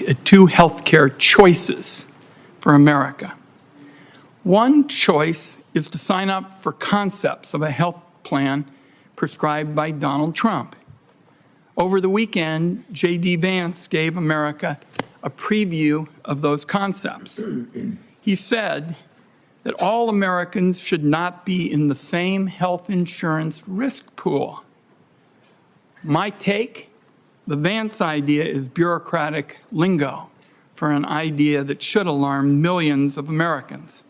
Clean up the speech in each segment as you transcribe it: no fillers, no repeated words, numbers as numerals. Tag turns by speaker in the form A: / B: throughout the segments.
A: at two healthcare choices for America. One choice is to sign up for concepts of a health plan prescribed by Donald Trump. Over the weekend, J.D. Vance gave America a preview of those concepts. He said that all Americans should not be in the same health insurance risk pool. My take, the Vance idea is bureaucratic lingo for an idea that should alarm millions of Americans.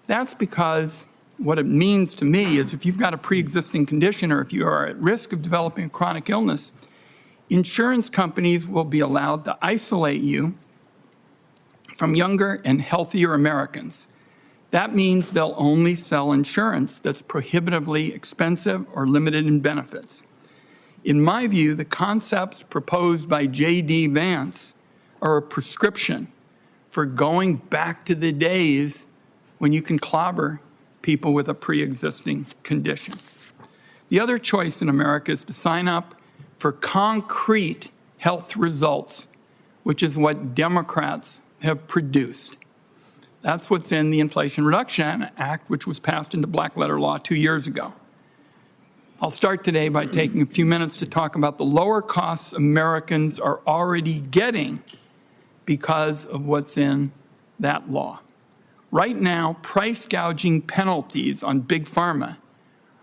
A: That's because what it means to me is if you've got a pre-existing condition or if you are at risk of developing a chronic illness, insurance companies will be allowed to isolate you from younger and healthier Americans. That means they'll only sell insurance that's prohibitively expensive or limited in benefits. In my view, the concepts proposed by J.D. Vance are a prescription for going back to the days when you can clobber people with a pre-existing condition. The other choice in America is to sign up for concrete health results, which is what Democrats have produced. That's what's in the Inflation Reduction Act, which was passed into black letter law 2 years ago. I'll start today by taking a few minutes to talk about the lower costs Americans are already getting because of what's in that law. Right now, price gouging penalties on big pharma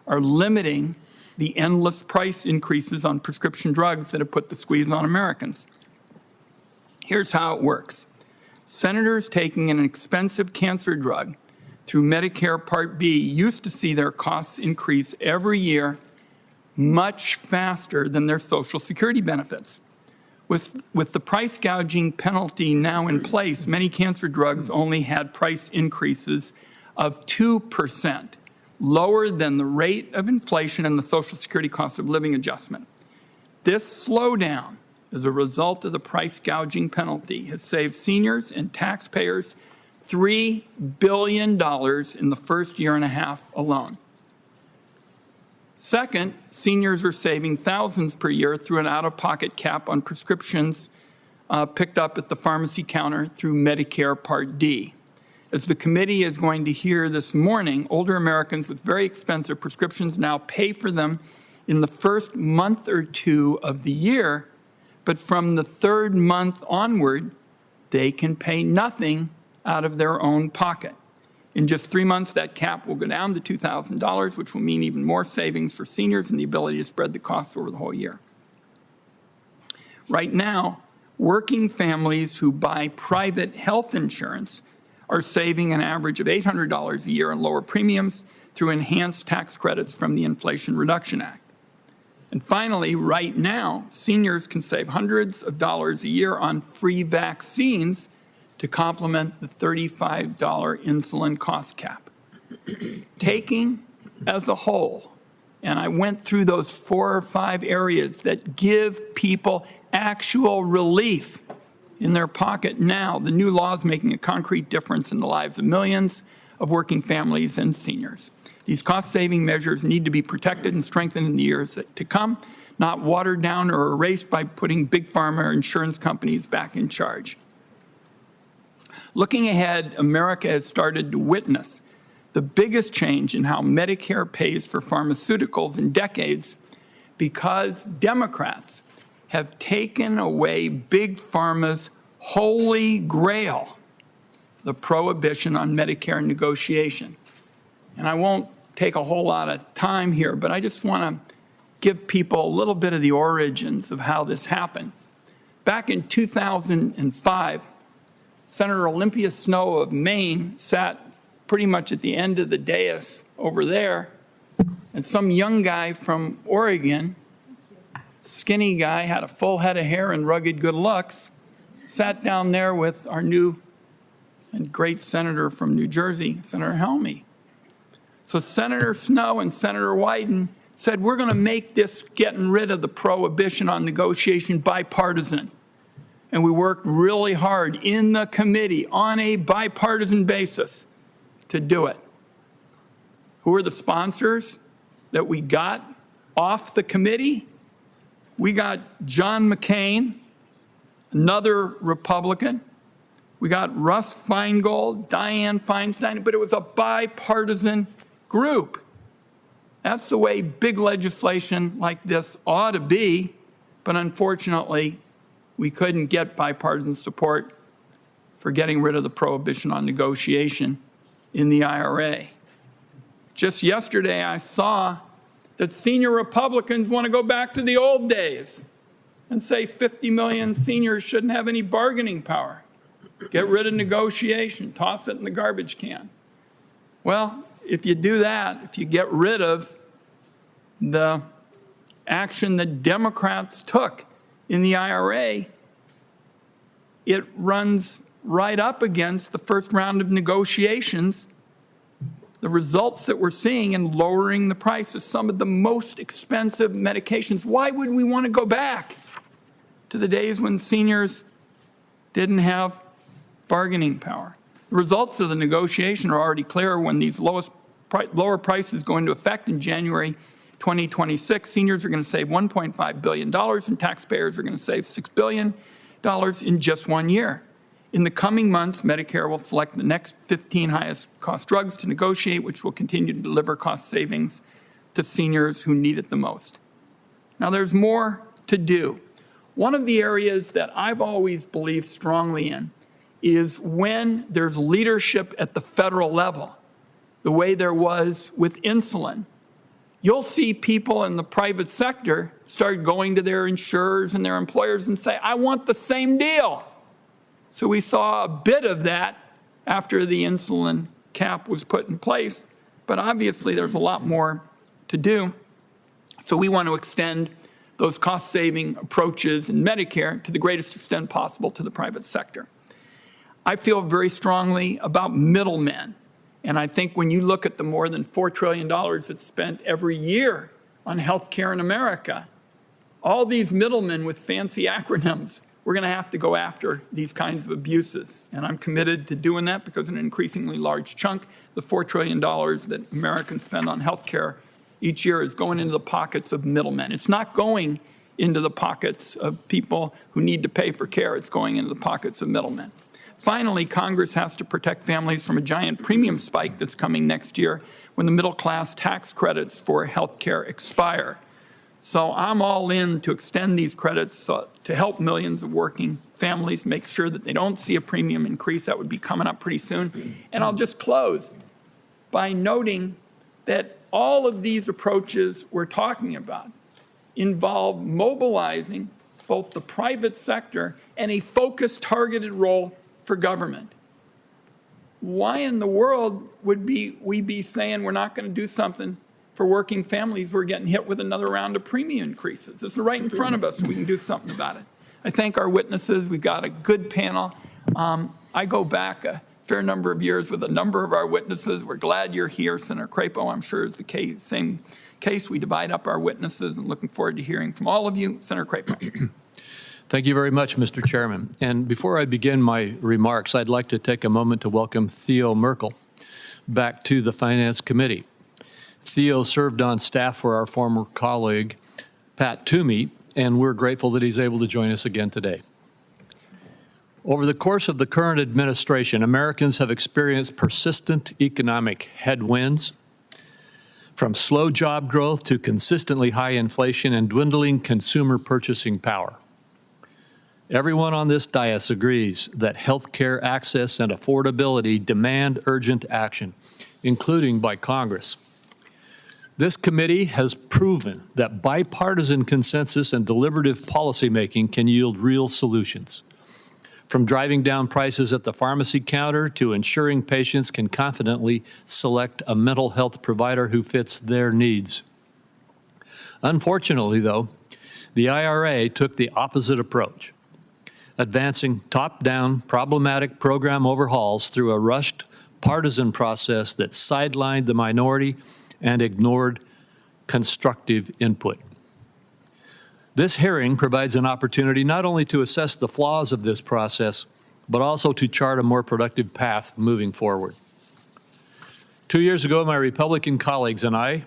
A: are limiting the endless price increases on prescription drugs that have put the squeeze on Americans. Here's how it works. Senators taking an expensive cancer drug through Medicare Part B used to see their costs increase every year much faster than their Social Security benefits. With the price gouging penalty now in place, many cancer drugs only had price increases of 2%, lower than the rate of inflation and the Social Security cost of living adjustment. This slowdown as a result of the price gouging penalty has saved seniors and taxpayers $3 billion in the first year and a half alone. Second, seniors are saving thousands per year through an out-of-pocket cap on prescriptions picked up at the pharmacy counter through Medicare Part D. As the committee is going to hear this morning, older Americans with very expensive prescriptions now pay for them in the first month or two of the year, but from the third month onward, they can pay nothing out of their own pocket. In just 3 months, that cap will go down to $2,000, which will mean even more savings for seniors and the ability to spread the costs over the whole year. Right now, working families who buy private health insurance are saving an average of $800 a year in lower premiums through enhanced tax credits from the Inflation Reduction Act. And finally, right now, seniors can save hundreds of dollars a year on free vaccines to complement the $35 insulin cost cap. Taking as a whole, and I went through those 4 or 5 areas that give people actual relief in their pocket now, the new law is making a concrete difference in the lives of millions of working families and seniors. These cost-saving measures need to be protected and strengthened in the years to come, not watered down or erased by putting big pharma or insurance companies back in charge. Looking ahead, America has started to witness the biggest change in how Medicare pays for pharmaceuticals in decades because Democrats have taken away big pharma's holy grail, the prohibition on Medicare negotiation. And I won't take a whole lot of time here, but I just want to give people a little bit of the origins of how this happened. Back in 2005, Senator Olympia Snowe of Maine sat pretty much at the end of the dais over there, and some young guy from Oregon, skinny guy, had a full head of hair and rugged good looks, sat down there with our new and great senator from New Jersey, Senator Helmy. So Senator Snowe and Senator Wyden said, we're going to make this getting rid of the prohibition on negotiation bipartisan. And we worked really hard in the committee on a bipartisan basis to do it. Who are the sponsors that we got off the committee? We got John McCain, another Republican. We got Russ Feingold, Dianne Feinstein, but it was a bipartisan group. That's the way big legislation like this ought to be, but unfortunately, we couldn't get bipartisan support for getting rid of the prohibition on negotiation in the IRA. Just yesterday, I saw that senior Republicans want to go back to the old days and say 50 million seniors shouldn't have any bargaining power. Get rid of negotiation, toss it in the garbage can. Well, if you do that, if you get rid of the action that Democrats took in the IRA, it runs right up against the first round of negotiations, the results that we're seeing in lowering the price of some of the most expensive medications. Why would we want to go back to the days when seniors didn't have bargaining power? The results of the negotiation are already clear. When these lower prices go into effect in January 2026, seniors are going to save $1.5 billion and taxpayers are going to save $6 billion in just 1 year. In the coming months, Medicare will select the next 15 highest cost drugs to negotiate, which will continue to deliver cost savings to seniors who need it the most. Now, there's more to do. One of the areas that I've always believed strongly in is when there's leadership at the federal level, the way there was with insulin. You'll see people in the private sector start going to their insurers and their employers and say, I want the same deal. So we saw a bit of that after the insulin cap was put in place, but obviously there's a lot more to do. So we want to extend those cost-saving approaches in Medicare to the greatest extent possible to the private sector. I feel very strongly about middlemen. And I think when you look at the more than $4 trillion that's spent every year on health care in America, all these middlemen with fancy acronyms, we're going to have to go after these kinds of abuses. And I'm committed to doing that because an increasingly large chunk, the $4 trillion that Americans spend on health care each year, is going into the pockets of middlemen. It's not going into the pockets of people who need to pay for care. It's going into the pockets of middlemen. Finally, Congress has to protect families from a giant premium spike that's coming next year when the middle-class tax credits for health care expire. So I'm all in to extend these credits to help millions of working families, make sure that they don't see a premium increase. That would be coming up pretty soon. And I'll just close by noting that all of these approaches we're talking about involve mobilizing both the private sector and a focused, targeted role for government. Why in the world would we be saying we're not going to do something for working families who are getting hit with another round of premium increases? It's right in front of us, so we can do something about it. I thank our witnesses. We've got a good panel. I go back a fair number of years with a number of our witnesses. We're glad you're here. Senator Crapo, I'm sure, is the same case. We divide up our witnesses and looking forward to hearing from all of you. Senator Crapo.
B: Thank you very much, Mr. Chairman. And before I begin my remarks, I'd like to take a moment to welcome Theo Merkel back to the Finance Committee. Theo served on staff for our former colleague, Pat Toomey, and we're grateful that he's able to join us again today. Over the course of the current administration, Americans have experienced persistent economic headwinds, from slow job growth to consistently high inflation and dwindling consumer purchasing power. Everyone on this dais agrees that health care access and affordability demand urgent action, including by Congress. This committee has proven that bipartisan consensus and deliberative policymaking can yield real solutions, from driving down prices at the pharmacy counter to ensuring patients can confidently select a mental health provider who fits their needs. Unfortunately, though, the IRA took the opposite approach, advancing top-down problematic program overhauls through a rushed partisan process that sidelined the minority and ignored constructive input. This hearing provides an opportunity not only to assess the flaws of this process, but also to chart a more productive path moving forward. 2 years ago, my Republican colleagues and I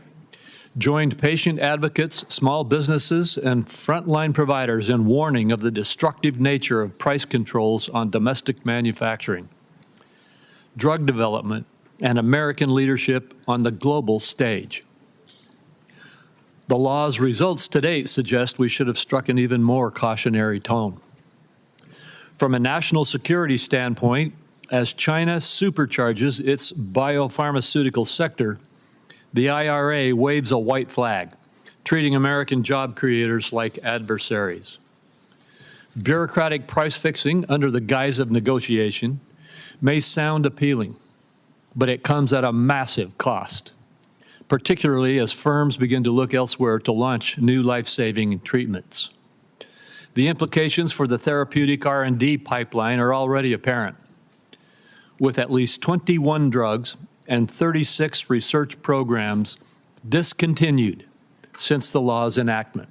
B: joined patient advocates, small businesses, and frontline providers in warning of the destructive nature of price controls on domestic manufacturing, drug development, and American leadership on the global stage. The law's results to date suggest we should have struck an even more cautionary tone. From a national security standpoint, as China supercharges its biopharmaceutical sector, the IRA waves a white flag, treating American job creators like adversaries. Bureaucratic price fixing under the guise of negotiation may sound appealing, but it comes at a massive cost, particularly as firms begin to look elsewhere to launch new life-saving treatments. The implications for the therapeutic R&D pipeline are already apparent, with at least 21 drugs and 36 research programs discontinued since the law's enactment.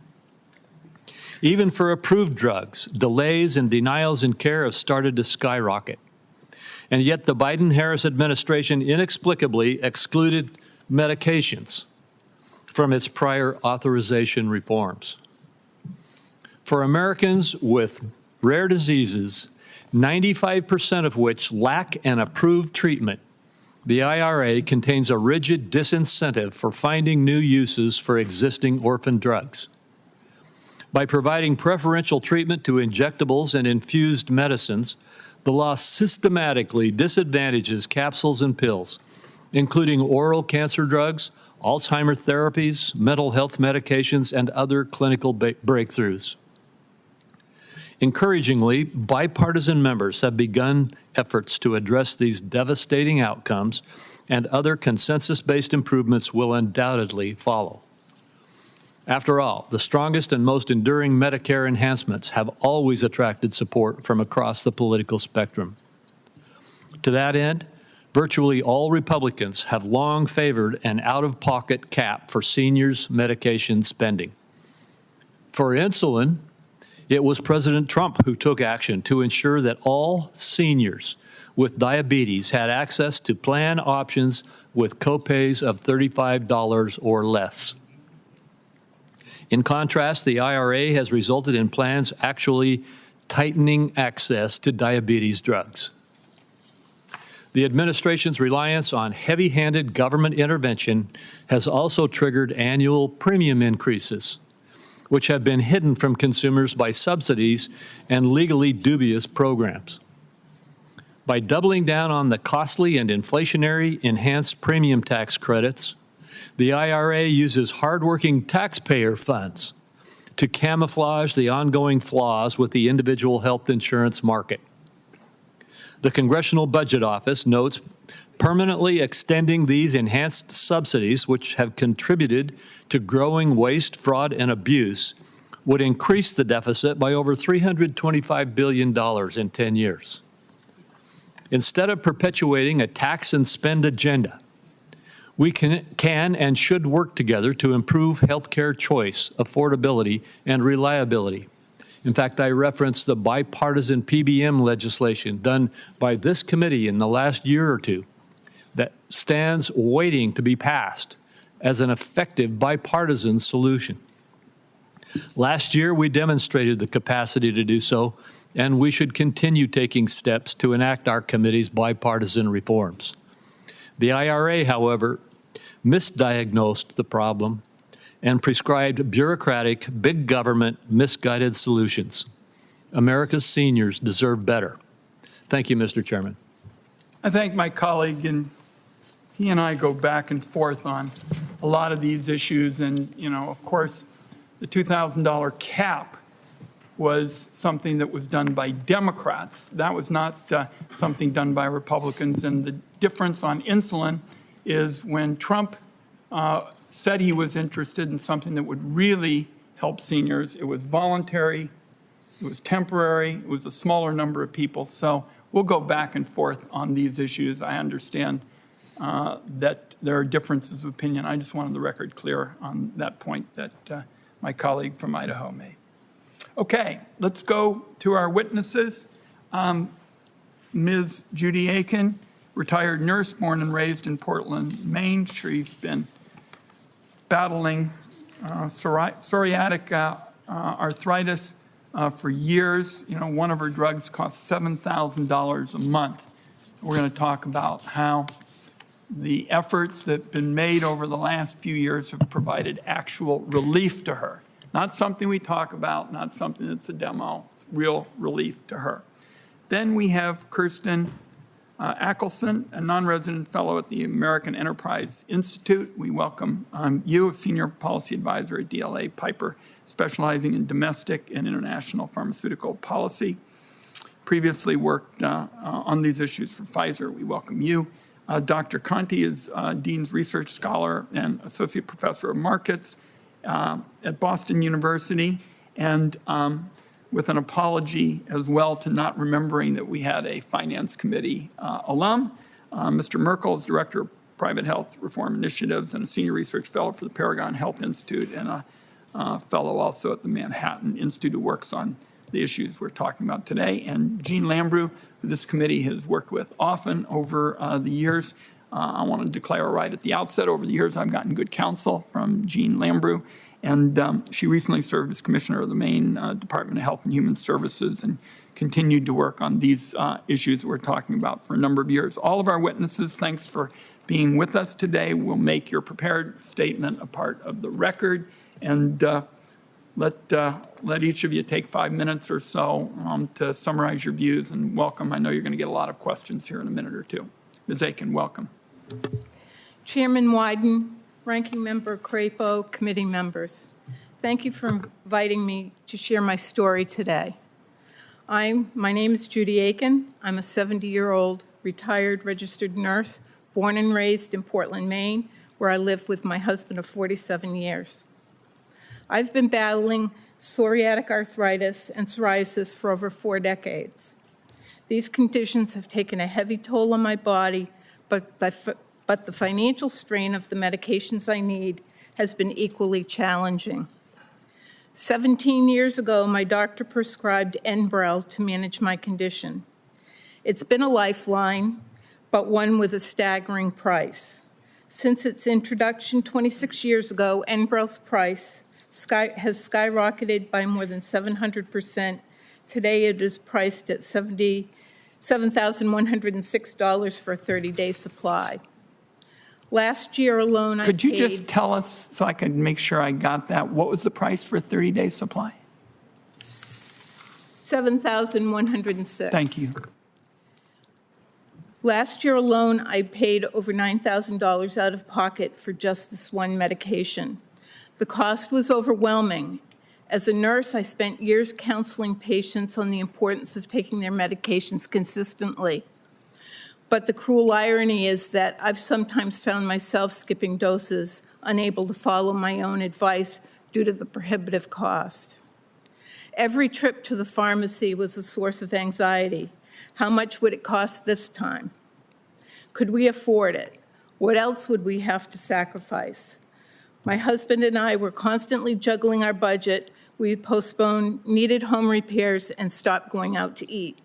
B: Even for approved drugs, delays and denials in care have started to skyrocket. And yet the Biden-Harris administration inexplicably excluded medications from its prior authorization reforms. For Americans with rare diseases, 95% of which lack an approved treatment, the IRA contains a rigid disincentive for finding new uses for existing orphan drugs. By providing preferential treatment to injectables and infused medicines, the law systematically disadvantages capsules and pills, including oral cancer drugs, Alzheimer's therapies, mental health medications, and other clinical breakthroughs. Encouragingly, bipartisan members have begun efforts to address these devastating outcomes, and other consensus-based improvements will undoubtedly follow. After all, the strongest and most enduring Medicare enhancements have always attracted support from across the political spectrum. To that end, virtually all Republicans have long favored an out-of-pocket cap for seniors' medication spending. For insulin, it was President Trump who took action to ensure that all seniors with diabetes had access to plan options with copays of $35 or less. In contrast, the IRA has resulted in plans actually tightening access to diabetes drugs. The administration's reliance on heavy-handed government intervention has also triggered annual premium increases, which have been hidden from consumers by subsidies and legally dubious programs. By doubling down on the costly and inflationary enhanced premium tax credits, the IRA uses hardworking taxpayer funds to camouflage the ongoing flaws with the individual health insurance market. The Congressional Budget Office notes permanently extending these enhanced subsidies, which have contributed to growing waste, fraud, and abuse, would increase the deficit by over $325 billion in 10 years. Instead of perpetuating a tax and spend agenda, we can and should work together to improve healthcare choice, affordability, and reliability. In fact, I referenced the bipartisan PBM legislation done by this committee in the last year or two that stands waiting to be passed as an effective bipartisan solution. Last year, we demonstrated the capacity to do so, and we should continue taking steps to enact our committee's bipartisan reforms. The IRA, however, misdiagnosed the problem and prescribed bureaucratic, big government, misguided solutions. America's seniors deserve better. Thank you, Mr. Chairman.
A: I thank my colleague, and he and I go back and forth on a lot of these issues. And, you know, of course, the $2,000 cap was something that was done by Democrats. That was not something done by Republicans. And the difference on insulin is when Trump said he was interested in something that would really help seniors, it was voluntary, it was temporary, it was a smaller number of people. So we'll go back and forth on these issues. I understand that there are differences of opinion. I just wanted the record clear on that point that my colleague from Idaho made. Okay, let's go to our witnesses. Ms. Judy Aiken, retired nurse, born and raised in Portland, Maine. She's been battling psoriatic arthritis for years. You know, one of her drugs costs $7,000 a month. We're going to talk about how the efforts that have been made over the last few years have provided actual relief to her. Not something we talk about, not something that's a demo, it's real relief to her. Then we have Kirsten Ackelson, a non-resident fellow at the American Enterprise Institute. We welcome you, a senior policy advisor at DLA Piper, specializing in domestic and international pharmaceutical policy. Previously worked on these issues for Pfizer. We welcome you. Dr. Conti is Dean's Research Scholar and Associate Professor of Markets at Boston University, and with an apology as well to not remembering that we had a Finance Committee alum. Mr. Merkel is Director of Private Health Reform Initiatives and a Senior Research Fellow for the Paragon Health Institute, and a fellow also at the Manhattan Institute who works on the issues we're talking about today. And Jean Lambrou, who this committee has worked with often over the years. I want to declare right at the outset, over the years I've gotten good counsel from Jean Lambrou, and she recently served as Commissioner of the Maine Department of Health and Human Services and continued to work on these issues we're talking about for a number of years. All of our witnesses, thanks for being with us today. We'll make your prepared statement a part of the record, and let each of you take 5 minutes or so to summarize your views, and welcome. I know you're going to get a lot of questions here in a minute or two. Ms. Aiken, welcome.
C: Chairman Wyden, Ranking Member Crapo, committee members, thank you for inviting me to share my story today. My name is Judy Aiken. I'm a 70-year-old retired registered nurse, born and raised in Portland, Maine, where I lived with my husband of 47 years. I've been battling psoriatic arthritis and psoriasis for over 4 decades. These conditions have taken a heavy toll on my body, but the financial strain of the medications I need has been equally challenging. 17 years ago, my doctor prescribed Enbrel to manage my condition. It's been a lifeline, but one with a staggering price. Since its introduction 26 years ago, Enbrel's price has skyrocketed by more than 700%. Today it is priced at $7,106 for a 30-day supply. Last year alone,
A: Could you just tell us, so I can make sure I got that, what was the price for a 30-day supply?
C: $7,106.
A: Thank you.
C: Last year alone, I paid over $9,000 out of pocket for just this one medication. The cost was overwhelming. As a nurse, I spent years counseling patients on the importance of taking their medications consistently. But the cruel irony is that I've sometimes found myself skipping doses, unable to follow my own advice due to the prohibitive cost. Every trip to the pharmacy was a source of anxiety. How much would it cost this time? Could we afford it? What else would we have to sacrifice? My husband and I were constantly juggling our budget. We postponed needed home repairs and stopped going out to eat.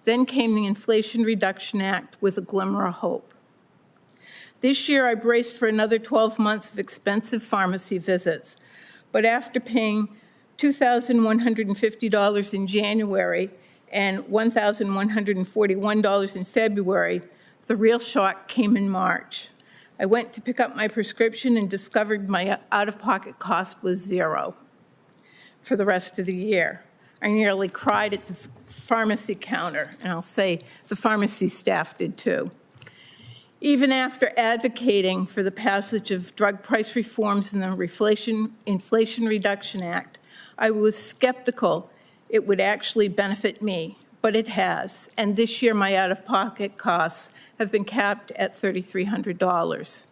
C: Then came the Inflation Reduction Act with a glimmer of hope. This year, I braced for another 12 months of expensive pharmacy visits, but after paying $2,150 in January and $1,141 in February, the real shock came in March. I went to pick up my prescription and discovered my out-of-pocket cost was zero for the rest of the year. I nearly cried at the pharmacy counter, and I'll say the pharmacy staff did too. Even after advocating for the passage of drug price reforms in the Inflation Reduction Act, I was skeptical it would actually benefit me, but it has. And this year, my out-of-pocket costs have been capped at $3,300.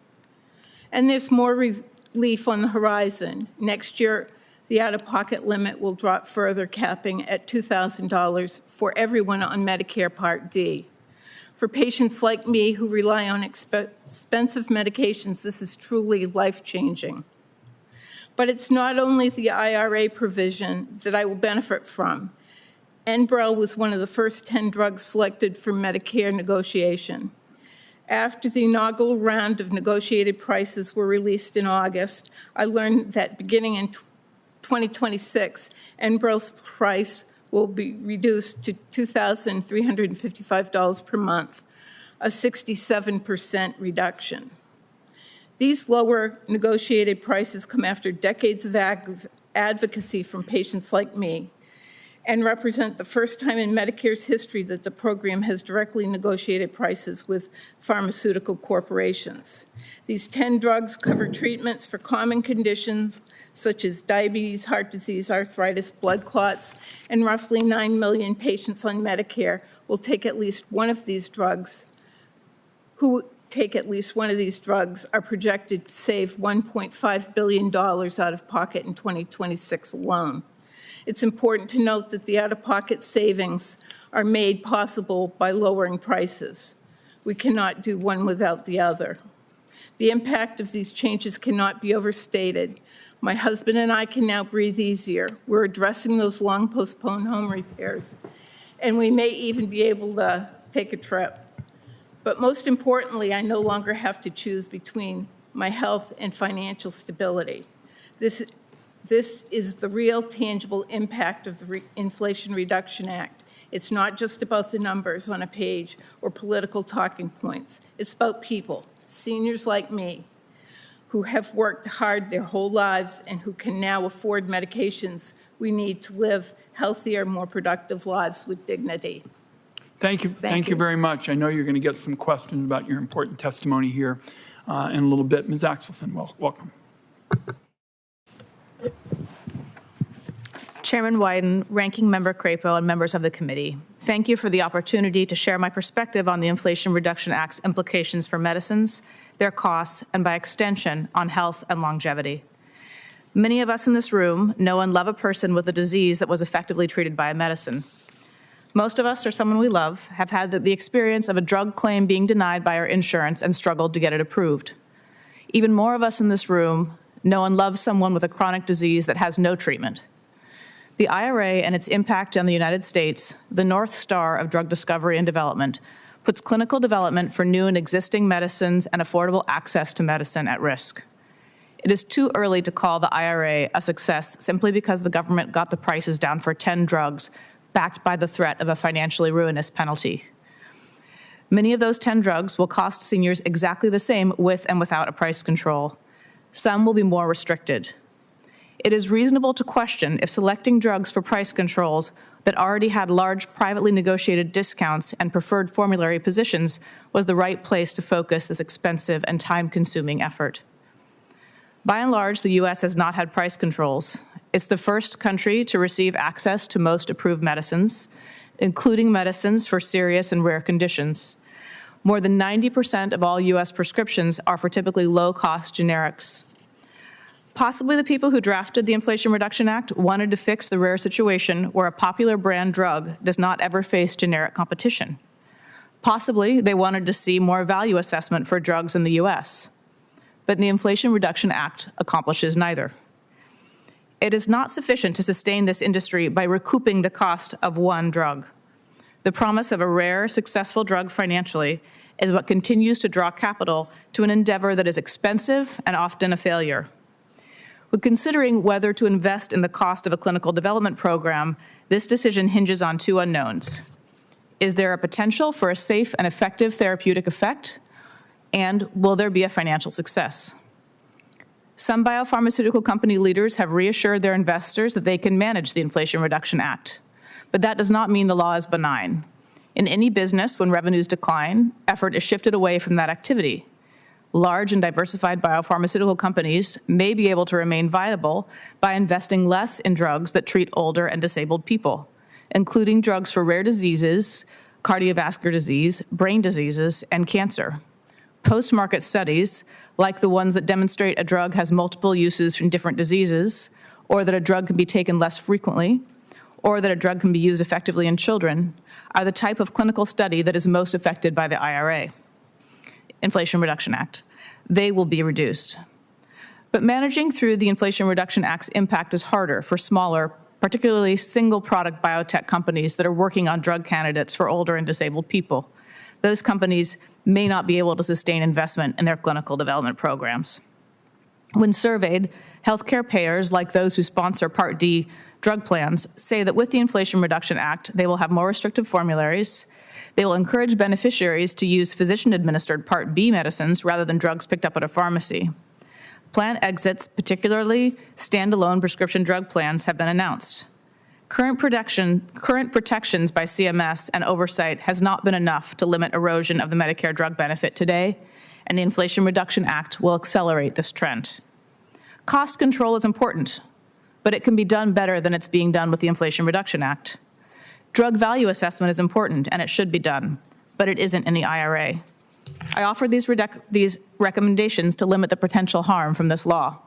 C: And there's more relief on the horizon. Next year, the out-of-pocket limit will drop further, capping at $2,000 for everyone on Medicare Part D. For patients like me who rely on expensive medications, this is truly life-changing. But it's not only the IRA provision that I will benefit from. Enbrel was one of the first 10 drugs selected for Medicare negotiation. After the inaugural round of negotiated prices were released in August, I learned that beginning in 2026, Enbrel's price will be reduced to $2,355 per month, a 67% reduction. These lower negotiated prices come after decades of advocacy from patients like me and represent the first time in Medicare's history that the program has directly negotiated prices with pharmaceutical corporations. These 10 drugs cover treatments for common conditions such as diabetes, heart disease, arthritis, blood clots, and roughly 9 million patients on Medicare will take at least one of these drugs, who take at least one of these drugs are projected to save $1.5 billion out of pocket in 2026 alone. It's important to note that the out-of-pocket savings are made possible by lowering prices. We cannot do one without the other. The impact of these changes cannot be overstated. My husband and I can now breathe easier. We're addressing those long postponed home repairs, and we may even be able to take a trip. But most importantly, I no longer have to choose between my health and financial stability. This is the real tangible impact of the Inflation Reduction Act. It's not just about the numbers on a page or political talking points. It's about people, seniors like me, who have worked hard their whole lives and who can now afford medications we need to live healthier, more productive lives with dignity.
A: Thank you. Thank you very much. I know you're going to get some questions about your important testimony here in a little bit. Ms. Axelson, welcome.
D: Chairman Wyden, Ranking Member Crapo, and members of the committee, thank you for the opportunity to share my perspective on the Inflation Reduction Act's implications for medicines, their costs, and by extension, on health and longevity. Many of us in this room know and love a person with a disease that was effectively treated by a medicine. Most of us, or someone we love, have had the experience of a drug claim being denied by our insurance and struggled to get it approved. Even more of us in this room know and love someone with a chronic disease that has no treatment. The IRA and its impact on the United States, the North Star of drug discovery and development, puts clinical development for new and existing medicines and affordable access to medicine at risk. It is too early to call the IRA a success simply because the government got the prices down for 10 drugs, backed by the threat of a financially ruinous penalty. Many of those 10 drugs will cost seniors exactly the same with and without a price control. Some will be more restricted. It is reasonable to question if selecting drugs for price controls that already had large privately negotiated discounts and preferred formulary positions was the right place to focus this expensive and time-consuming effort. By and large, the U.S. has not had price controls. It's the first country to receive access to most approved medicines, including medicines for serious and rare conditions. More than 90% of all U.S. prescriptions are for typically low-cost generics. Possibly the people who drafted the Inflation Reduction Act wanted to fix the rare situation where a popular brand drug does not ever face generic competition. Possibly they wanted to see more value assessment for drugs in the U.S. But the Inflation Reduction Act accomplishes neither. It is not sufficient to sustain this industry by recouping the cost of one drug. The promise of a rare, successful drug financially is what continues to draw capital to an endeavor that is expensive and often a failure. When considering whether to invest in the cost of a clinical development program, this decision hinges on two unknowns. Is there a potential for a safe and effective therapeutic effect? And will there be a financial success? Some biopharmaceutical company leaders have reassured their investors that they can manage the Inflation Reduction Act. But that does not mean the law is benign. In any business, when revenues decline, effort is shifted away from that activity. Large and diversified biopharmaceutical companies may be able to remain viable by investing less in drugs that treat older and disabled people, including drugs for rare diseases, cardiovascular disease, brain diseases, and cancer. Post-market studies, like the ones that demonstrate a drug has multiple uses in different diseases, or that a drug can be taken less frequently, or that a drug can be used effectively in children, are the type of clinical study that is most affected by the IRA, Inflation Reduction Act. They will be reduced. But managing through the Inflation Reduction Act's impact is harder for smaller, particularly single-product biotech companies that are working on drug candidates for older and disabled people. Those companies may not be able to sustain investment in their clinical development programs. When surveyed, healthcare payers, like those who sponsor Part D drug plans, say that with the Inflation Reduction Act, they will have more restrictive formularies. They will encourage beneficiaries to use physician-administered Part B medicines rather than drugs picked up at a pharmacy. Plan exits, particularly standalone prescription drug plans, have been announced. Current protections by CMS and oversight has not been enough to limit erosion of the Medicare drug benefit today, and the Inflation Reduction Act will accelerate this trend. Cost control is important, but it can be done better than it's being done with the Inflation Reduction Act. Drug value assessment is important, and it should be done, but it isn't in the IRA. I offer these recommendations to limit the potential harm from this law.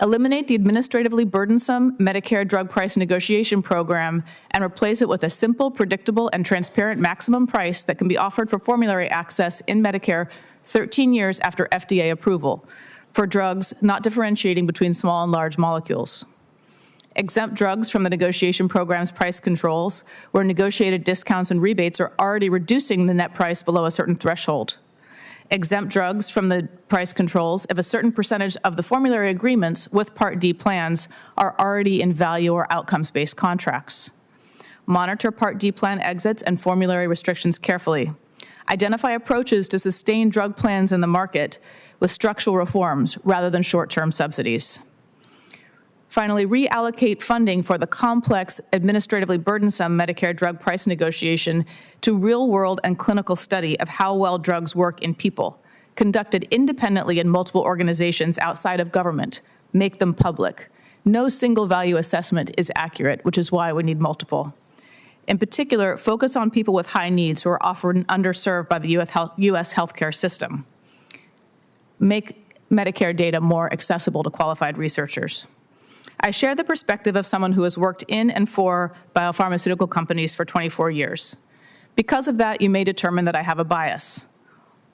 D: Eliminate the administratively burdensome Medicare drug price negotiation program and replace it with a simple, predictable, and transparent maximum price that can be offered for formulary access in Medicare 13 years after FDA approval for drugs not differentiating between small and large molecules. Exempt drugs from the negotiation program's price controls, where negotiated discounts and rebates are already reducing the net price below a certain threshold. Exempt drugs from the price controls if a certain percentage of the formulary agreements with Part D plans are already in value or outcomes-based contracts. Monitor Part D plan exits and formulary restrictions carefully. Identify approaches to sustain drug plans in the market with structural reforms rather than short-term subsidies. Finally, reallocate funding for the complex, administratively burdensome Medicare drug price negotiation to real-world and clinical study of how well drugs work in people, conducted independently in multiple organizations outside of government. Make them public. No single value assessment is accurate, which is why we need multiple. In particular, focus on people with high needs who are often underserved by the U.S. healthcare system. Make Medicare data more accessible to qualified researchers. I share the perspective of someone who has worked in and for biopharmaceutical companies for 24 years. Because of that, you may determine that I have a bias.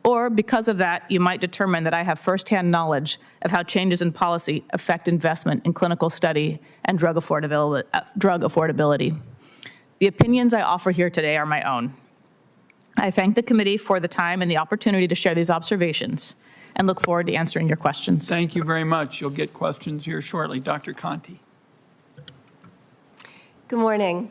D: Or because of that, you might determine that I have firsthand knowledge of how changes in policy affect investment in clinical study and drug affordability. The opinions I offer here today are my own. I thank the committee for the time and the opportunity to share these observations and look forward to answering your questions.
A: Thank you very much. You'll get questions here shortly. Dr. Conti.
E: Good morning.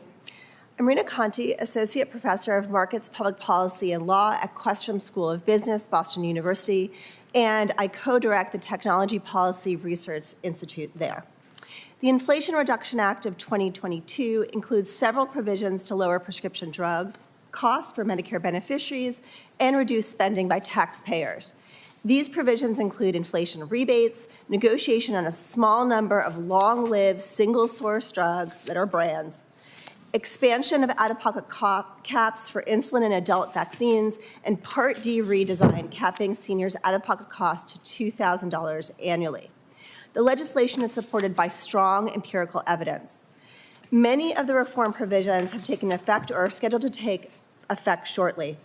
E: I'm Rena Conti, Associate Professor of Markets, Public Policy, and Law at Questrom School of Business, Boston University, and I co-direct the Technology Policy Research Institute there. The Inflation Reduction Act of 2022 includes several provisions to lower prescription drugs costs for Medicare beneficiaries and reduce spending by taxpayers. These provisions include inflation rebates, negotiation on a small number of long-lived single-source drugs that are brands, expansion of out-of-pocket caps for insulin and adult vaccines, and Part D redesign capping seniors' out-of-pocket costs to $2,000 annually. The legislation is supported by strong empirical evidence. Many of the reform provisions have taken effect or are scheduled to take effect shortly.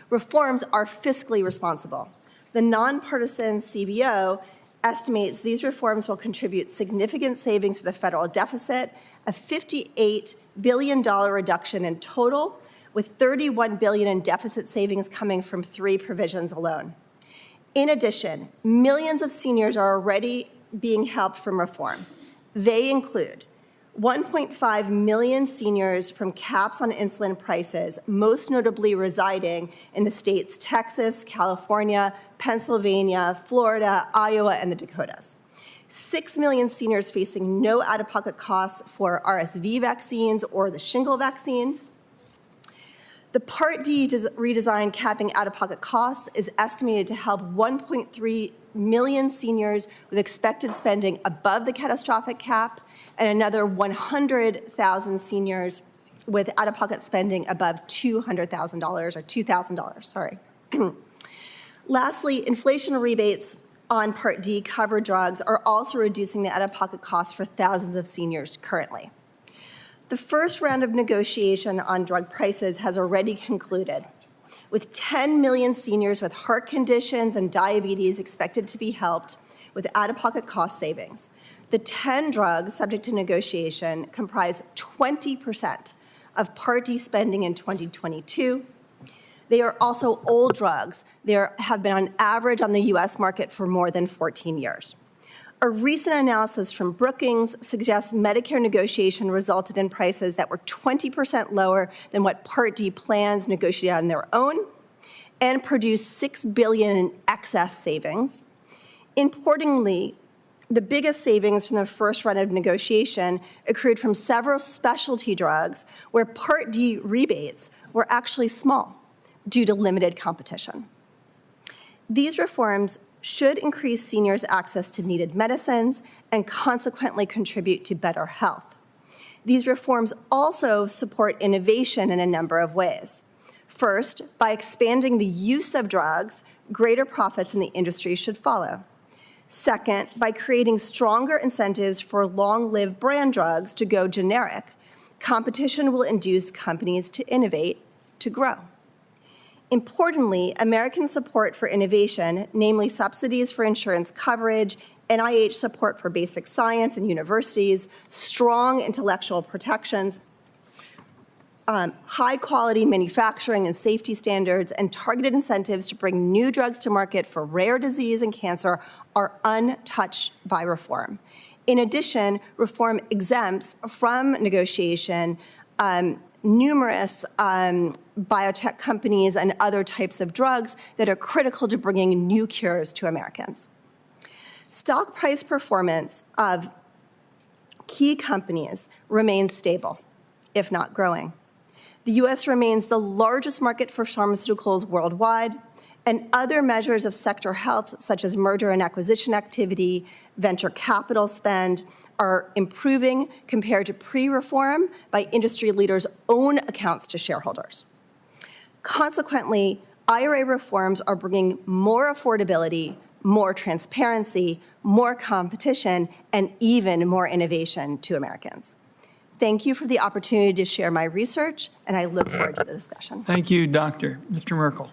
E: Reforms are fiscally responsible. The nonpartisan CBO estimates these reforms will contribute significant savings to the federal deficit, a $58 billion reduction in total, with $31 billion in deficit savings coming from 3 provisions alone. In addition, millions of seniors are already being helped from reform. They include 1.5 million seniors from caps on insulin prices, most notably residing in the states Texas, California, Pennsylvania, Florida, Iowa, and the Dakotas. 6 million seniors facing no out-of-pocket costs for RSV vaccines or the shingle vaccine. The Part D redesign capping out-of-pocket costs is estimated to help 1.3 million seniors with expected spending above the catastrophic cap and another 100,000 seniors with out-of-pocket spending above $200,000 or $2,000, sorry. Lastly, inflation rebates on Part D covered drugs are also reducing the out-of-pocket costs for thousands of seniors currently. The first round of negotiation on drug prices has already concluded, with 10 million seniors with heart conditions and diabetes expected to be helped with out-of-pocket cost savings. The 10 drugs subject to negotiation comprise 20% of Part D spending in 2022. They are also old drugs. They have been on average on the US market for more than 14 years. A recent analysis from Brookings suggests Medicare negotiation resulted in prices that were 20% lower than what Part D plans negotiated on their own and produced $6 billion in excess savings. Importantly, the biggest savings from the first round of negotiation accrued from several specialty drugs where Part D rebates were actually small due to limited competition. These reforms should increase seniors' access to needed medicines and consequently contribute to better health. These reforms also support innovation in a number of ways. First, by expanding the use of drugs, greater profits in the industry should follow. Second, by creating stronger incentives for long-lived brand drugs to go generic, competition will induce companies to innovate, to grow. Importantly, American support for innovation, namely subsidies for insurance coverage, NIH support for basic science and universities, strong intellectual protections, high-quality manufacturing and safety standards, and targeted incentives to bring new drugs to market for rare disease and cancer are untouched by reform. In addition, reform exempts from negotiation numerous biotech companies and other types of drugs that are critical to bringing new cures to Americans. Stock price performance of key companies remains stable, if not growing. The U.S. remains the largest market for pharmaceuticals worldwide, and other measures of sector health, such as merger and acquisition activity, venture capital spend, are improving compared to pre-reform by industry leaders' own accounts to shareholders. Consequently, IRA reforms are bringing more affordability, more transparency, more competition, and even more innovation to Americans. Thank you for the opportunity to share my research, and I look forward to the discussion.
A: Thank you, Doctor. Mr. Merkel.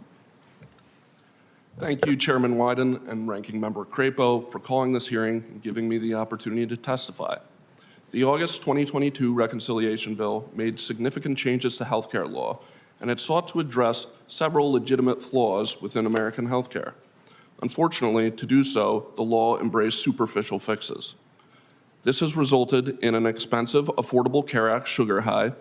F: Thank you, Chairman Wyden and Ranking Member Crapo, for calling this hearing and giving me the opportunity to testify. The August 2022 reconciliation bill made significant changes to healthcare law, and it sought to address several legitimate flaws within American healthcare. Unfortunately, to do so, the law embraced superficial fixes. This has resulted in an expensive Affordable Care Act sugar high,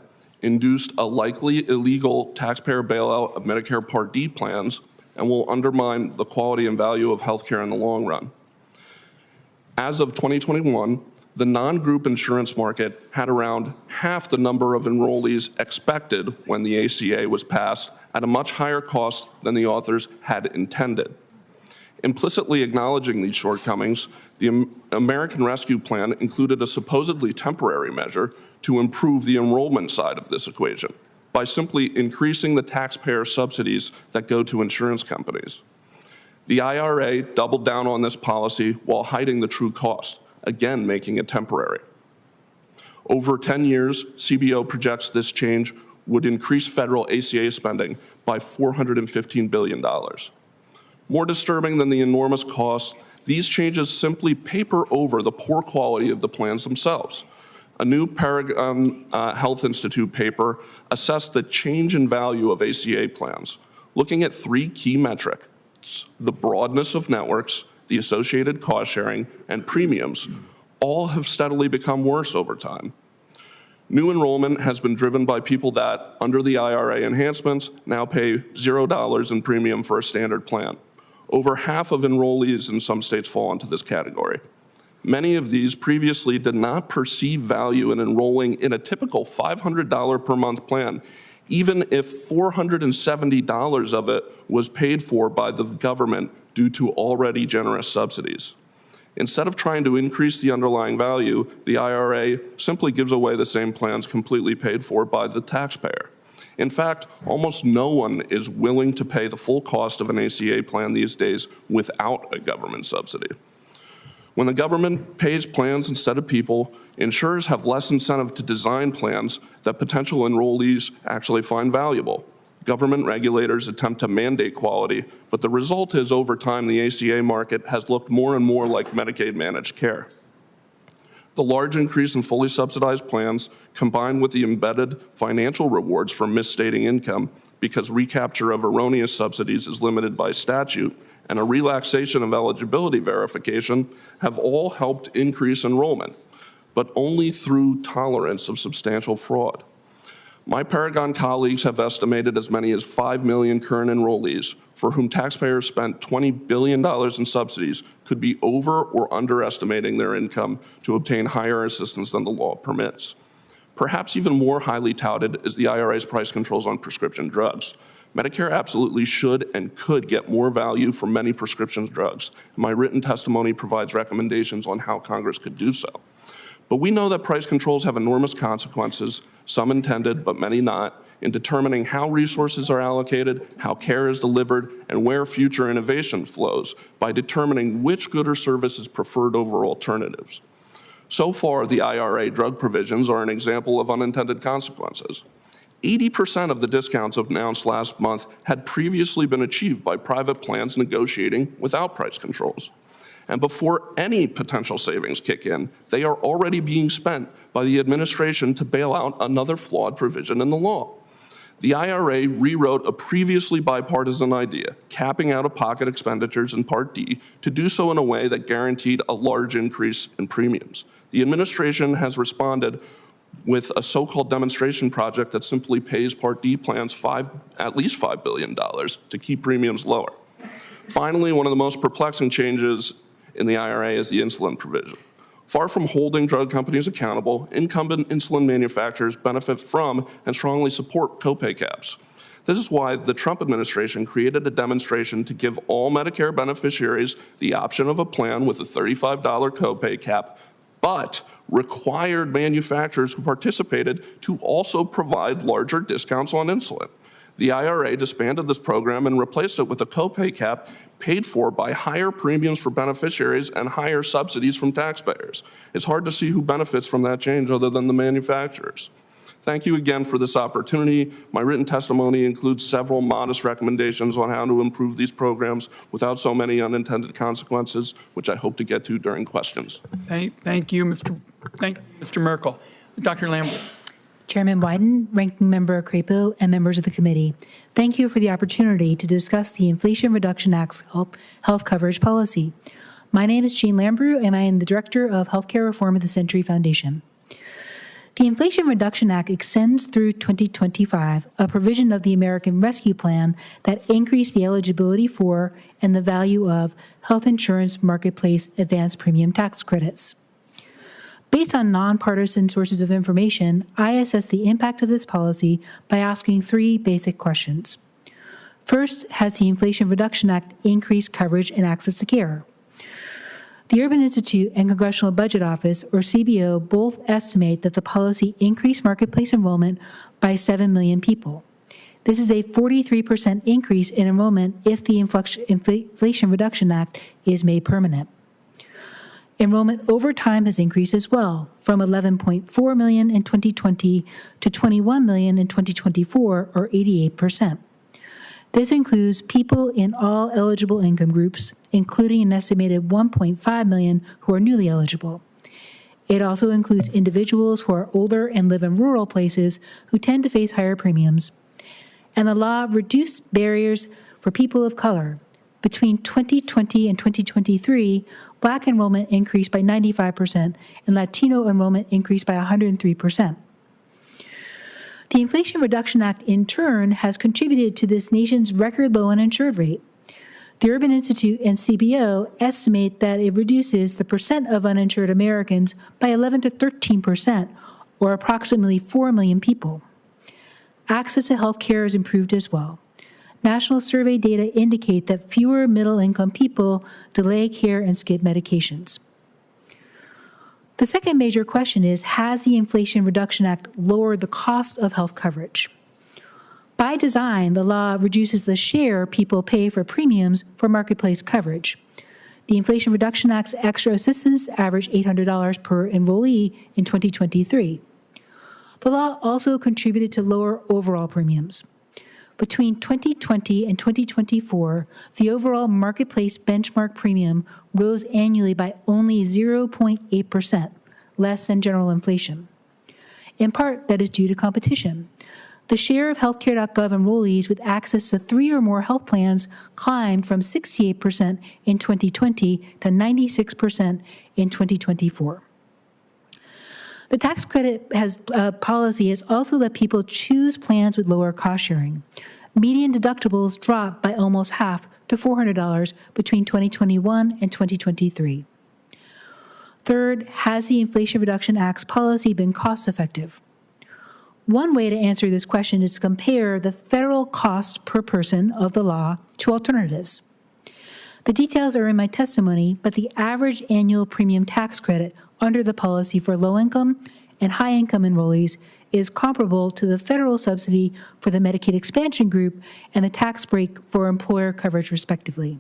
F: induced a likely illegal taxpayer bailout of Medicare Part D plans, and will undermine the quality and value of healthcare in the long run. As of 2021, the non-group insurance market had around half the number of enrollees expected when the ACA was passed, at a much higher cost than the authors had intended. Implicitly acknowledging these shortcomings, the American Rescue Plan included a supposedly temporary measure to improve the enrollment side of this equation by simply increasing the taxpayer subsidies that go to insurance companies. The IRA doubled down on this policy while hiding the true cost, again making it temporary. Over 10 years, CBO projects this change would increase federal ACA spending by $415 billion. More disturbing than the enormous costs, these changes simply paper over the poor quality of the plans themselves. A new Paragon Health Institute paper assessed the change in value of ACA plans, looking at three key metrics: the broadness of networks, the associated cost sharing, and premiums. All have steadily become worse over time. New enrollment has been driven by people that, under the IRA enhancements, now pay $0 in premium for a standard plan. Over half of enrollees in some states fall into this category. Many of these previously did not perceive value in enrolling in a typical $500 per month plan, even if $470 of it was paid for by the government due to already generous subsidies. Instead of trying to increase the underlying value, the IRA simply gives away the same plans completely paid for by the taxpayer. In fact, almost no one is willing to pay the full cost of an ACA plan these days without a government subsidy. When the government pays plans instead of people, insurers have less incentive to design plans that potential enrollees actually find valuable. Government regulators attempt to mandate quality, but the result is over time the ACA market has looked more and more like Medicaid managed care. The large increase in fully subsidized plans, combined with the embedded financial rewards for misstating income, because recapture of erroneous subsidies is limited by statute, and a relaxation of eligibility verification have all helped increase enrollment, but only through tolerance of substantial fraud. My Paragon colleagues have estimated as many as 5 million current enrollees for whom taxpayers spent $20 billion in subsidies could be over or underestimating their income to obtain higher assistance than the law permits. Perhaps even more highly touted is the IRA's price controls on prescription drugs. Medicare absolutely should and could get more value for many prescription drugs. My written testimony provides recommendations on how Congress could do so. But we know that price controls have enormous consequences, some intended, but many not, in determining how resources are allocated, how care is delivered, and where future innovation flows by determining which good or service is preferred over alternatives. So far, the IRA drug provisions are an example of unintended consequences. 80% of the discounts announced last month had previously been achieved by private plans negotiating without price controls. And before any potential savings kick in, they are already being spent by the administration to bail out another flawed provision in the law. The IRA rewrote a previously bipartisan idea, capping out-of-pocket expenditures in Part D, to do so in a way that guaranteed a large increase in premiums. The administration has responded with a so-called demonstration project that simply pays Part D plans at least $5 billion to keep premiums lower. Finally, one of the most perplexing changes in the IRA is the insulin provision. Far from holding drug companies accountable, incumbent insulin manufacturers benefit from and strongly support copay caps. This is why the Trump administration created a demonstration to give all Medicare beneficiaries the option of a plan with a $35 copay cap, but required manufacturers who participated to also provide larger discounts on insulin. The IRA disbanded this program and replaced it with a copay cap paid for by higher premiums for beneficiaries and higher subsidies from taxpayers. It's hard to see who benefits from that change other than the manufacturers. Thank you again for this opportunity. My written testimony includes several modest recommendations on how to improve these programs without so many unintended consequences, which I hope to get to during questions.
A: Thank you, Mr. Merkel. Dr. Lambert.
G: Chairman Wyden, Ranking Member Crapo, and members of the committee, thank you for the opportunity to discuss the Inflation Reduction Act's health coverage policy. My name is Jean Lambrou, and I am the Director of Healthcare Reform at the Century Foundation. The Inflation Reduction Act extends through 2025 a provision of the American Rescue Plan that increased the eligibility for and the value of health insurance marketplace advanced premium tax credits. Based on nonpartisan sources of information, I assess the impact of this policy by asking three basic questions. First, has the Inflation Reduction Act increased coverage and access to care? The Urban Institute and Congressional Budget Office, or CBO, both estimate that the policy increased marketplace enrollment by 7 million people. This is a 43% increase in enrollment if the Inflation Reduction Act is made permanent. Enrollment over time has increased as well, from 11.4 million in 2020 to 21 million in 2024, or 88%. This includes people in all eligible income groups, including an estimated 1.5 million who are newly eligible. It also includes individuals who are older and live in rural places who tend to face higher premiums. And the law reduced barriers for people of color. Between 2020 and 2023, Black enrollment increased by 95% and Latino enrollment increased by 103%. The Inflation Reduction Act, in turn, has contributed to this nation's record low uninsured rate. The Urban Institute and CBO estimate that it reduces the percent of uninsured Americans by 11 to 13%, or approximately 4 million people. Access to health care is improved as well. National survey data indicate that fewer middle-income people delay care and skip medications. The second major question is, has the Inflation Reduction Act lowered the cost of health coverage? By design, the law reduces the share people pay for premiums for marketplace coverage. The Inflation Reduction Act's extra assistance averaged $800 per enrollee in 2023. The law also contributed to lower overall premiums. Between 2020 and 2024, the overall marketplace benchmark premium rose annually by only 0.8%, less than general inflation. In part, that is due to competition. The share of healthcare.gov enrollees with access to 3 or more health plans climbed from 68% in 2020 to 96% in 2024. The tax credit policy has also let people choose plans with lower cost sharing. Median deductibles dropped by almost half to $400 between 2021 and 2023. Third, has the Inflation Reduction Act's policy been cost effective? One way to answer this question is to compare the federal cost per person of the law to alternatives. The details are in my testimony, but the average annual premium tax credit under the policy for low-income and high-income enrollees is comparable to the federal subsidy for the Medicaid expansion group and the tax break for employer coverage, respectively.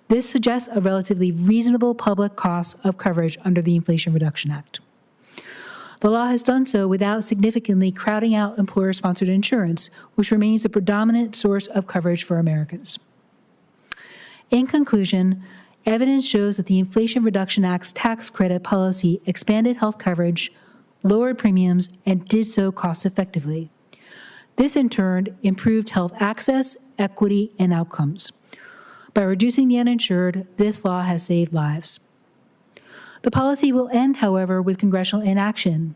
G: This suggests a relatively reasonable public cost of coverage under the Inflation Reduction Act. The law has done so without significantly crowding out employer-sponsored insurance, which remains the predominant source of coverage for Americans. In conclusion, evidence shows that the Inflation Reduction Act's tax credit policy expanded health coverage, lowered premiums, and did so cost-effectively. This, in turn, improved health access, equity, and outcomes. By reducing the uninsured, this law has saved lives. The policy will end, however, with congressional inaction.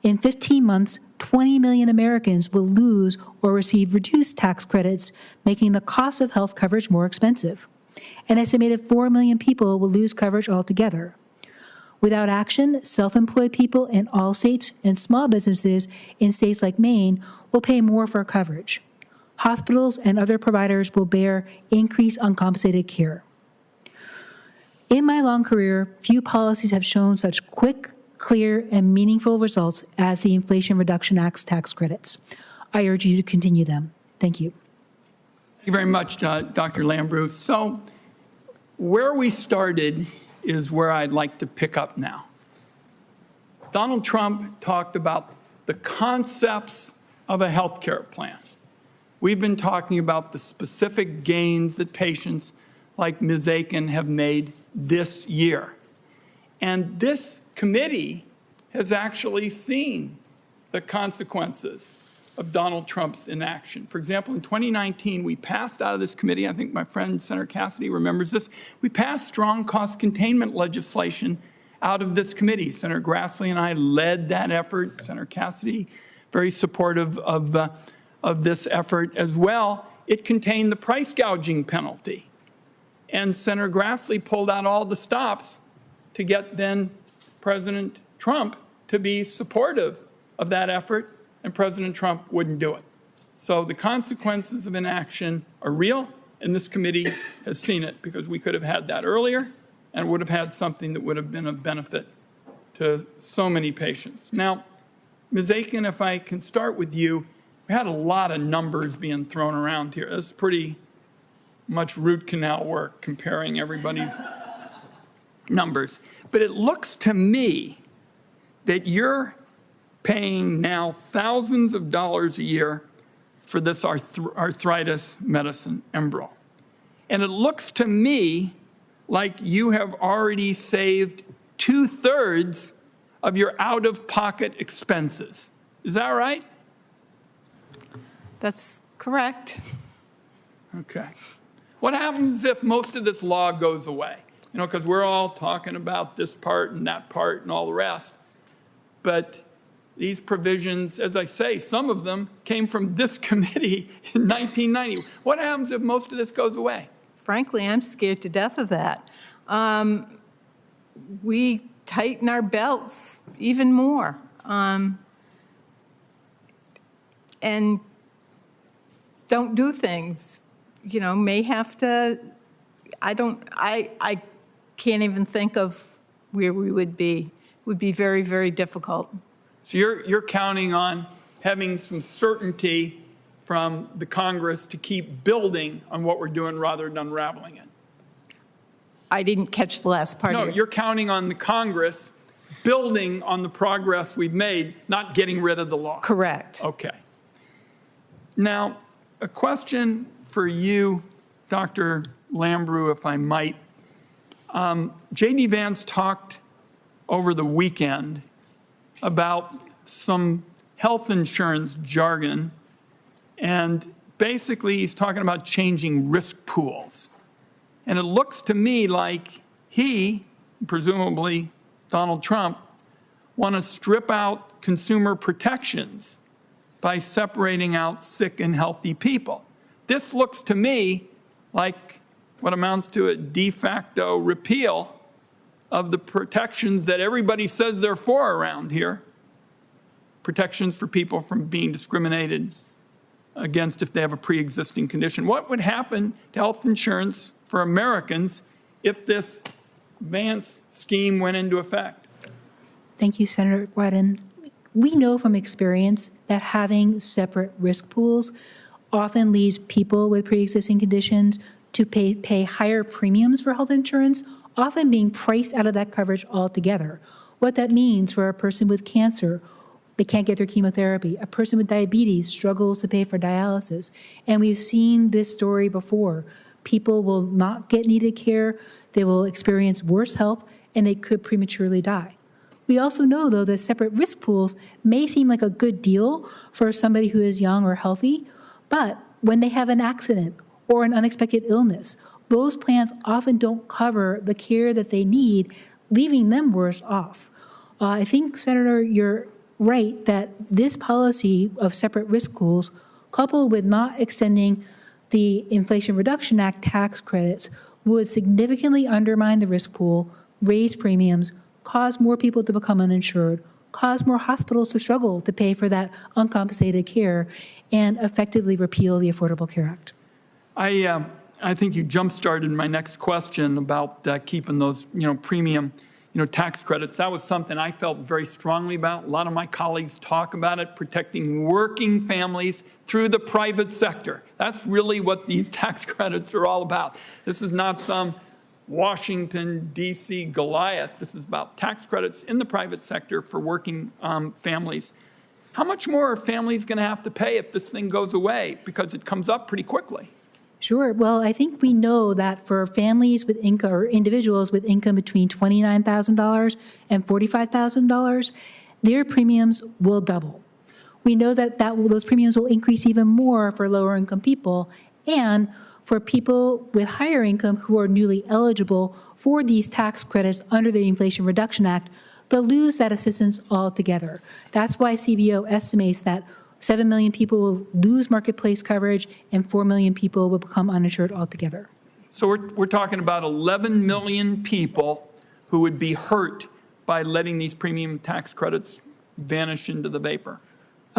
G: In 15 months, 20 million Americans will lose or receive reduced tax credits, making the cost of health coverage more expensive. An estimated 4 million people will lose coverage altogether. Without action, self-employed people in all states and small businesses in states like Maine will pay more for coverage. Hospitals and other providers will bear increased uncompensated care. In my long career, few policies have shown such quick, clear, and meaningful results as the Inflation Reduction Act's tax credits. I urge you to continue them. Thank you.
A: Thank you very much, Dr. Lambrou. So where we started is where I'd like to pick up now. Donald Trump talked about the concepts of a health care plan. We've been talking about the specific gains that patients like Ms. Aiken have made this year. And this committee has actually seen the consequences of Donald Trump's inaction. For example, in 2019, we passed out of this committee, I think my friend Senator Cassidy remembers this, we passed strong cost containment legislation out of this committee. Senator Grassley and I led that effort. Senator Cassidy, very supportive of this effort as well. It contained the price gouging penalty. And Senator Grassley pulled out all the stops to get then President Trump to be supportive of that effort, and President Trump wouldn't do it. So the consequences of inaction are real, and this committee has seen it, because we could have had that earlier and would have had something that would have been of benefit to so many patients. Now, Ms. Aiken, if I can start with you, we had a lot of numbers being thrown around here. It's pretty much root canal work comparing everybody's numbers. But it looks to me that you're paying now thousands of dollars a year for this arthritis medicine, Enbrel. And it looks to me like you have already saved 2/3 of your out-of-pocket expenses. Is that right?
C: That's correct.
A: Okay. What happens if most of this law goes away? You know, because we're all talking about this part and that part and all the rest. But these provisions, as I say, some of them came from this committee in 1990. What happens if most of this goes away?
C: Frankly, I'm scared to death of that. We tighten our belts even more. And don't do things, you know, may have to, I can't even think of where we would be. It would be very, very difficult.
A: So you're counting on having some certainty from the Congress to keep building on what we're doing rather than unraveling it.
C: I didn't catch the last part of it.
A: No, you're counting on the Congress building on the progress we've made, not getting rid of the law.
C: Correct.
A: Okay. Now, a question for you, Dr. Lambrou, if I might. J.D. Vance talked over the weekend about some health insurance jargon And basically, he's talking about changing risk pools. And it looks to me like he, presumably Donald Trump, want to strip out consumer protections by separating out sick and healthy people. This looks to me like what amounts to a de facto repeal of the protections that everybody says they're for around here. Protections for people from being discriminated against if they have a pre-existing condition. What would happen to health insurance for Americans if this Vance scheme went into effect?
G: Thank you, Senator Wyden. We know from experience that having separate risk pools often leads people with pre-existing conditions to pay higher premiums for health insurance, often being priced out of that coverage altogether. What that means for a person with cancer, they can't get their chemotherapy. A person with diabetes struggles to pay for dialysis. And we've seen this story before. People will not get needed care, they will experience worse health, and they could prematurely die. We also know, though, that separate risk pools may seem like a good deal for somebody who is young or healthy, but when they have an accident or an unexpected illness, those plans often don't cover the care that they need, leaving them worse off. I think, Senator, you're right that this policy of separate risk pools, coupled with not extending the Inflation Reduction Act tax credits, would significantly undermine the risk pool, raise premiums, cause more people to become uninsured, cause more hospitals to struggle to pay for that uncompensated care, and effectively repeal the Affordable Care Act.
A: I think you jump-started my next question about keeping those, premium, tax credits. That was something I felt very strongly about. A lot of my colleagues talk about it, protecting working families through the private sector. That's really what these tax credits are all about. This is not some Washington, D.C. Goliath. This is about tax credits in the private sector for working families. How much more are families going to have to pay if this thing goes away? Because it comes up pretty quickly.
G: Sure. Well, I think we know that for families with income or individuals with income between $29,000 and $45,000, their premiums will double. We know that those premiums will increase even more for lower income people, and for people with higher income who are newly eligible for these tax credits under the Inflation Reduction Act, they'll lose that assistance altogether. That's why CBO estimates that 7 million people will lose marketplace coverage and 4 million people will become uninsured altogether.
A: So we're talking about 11 million people who would be hurt by letting these premium tax credits vanish into the vapor.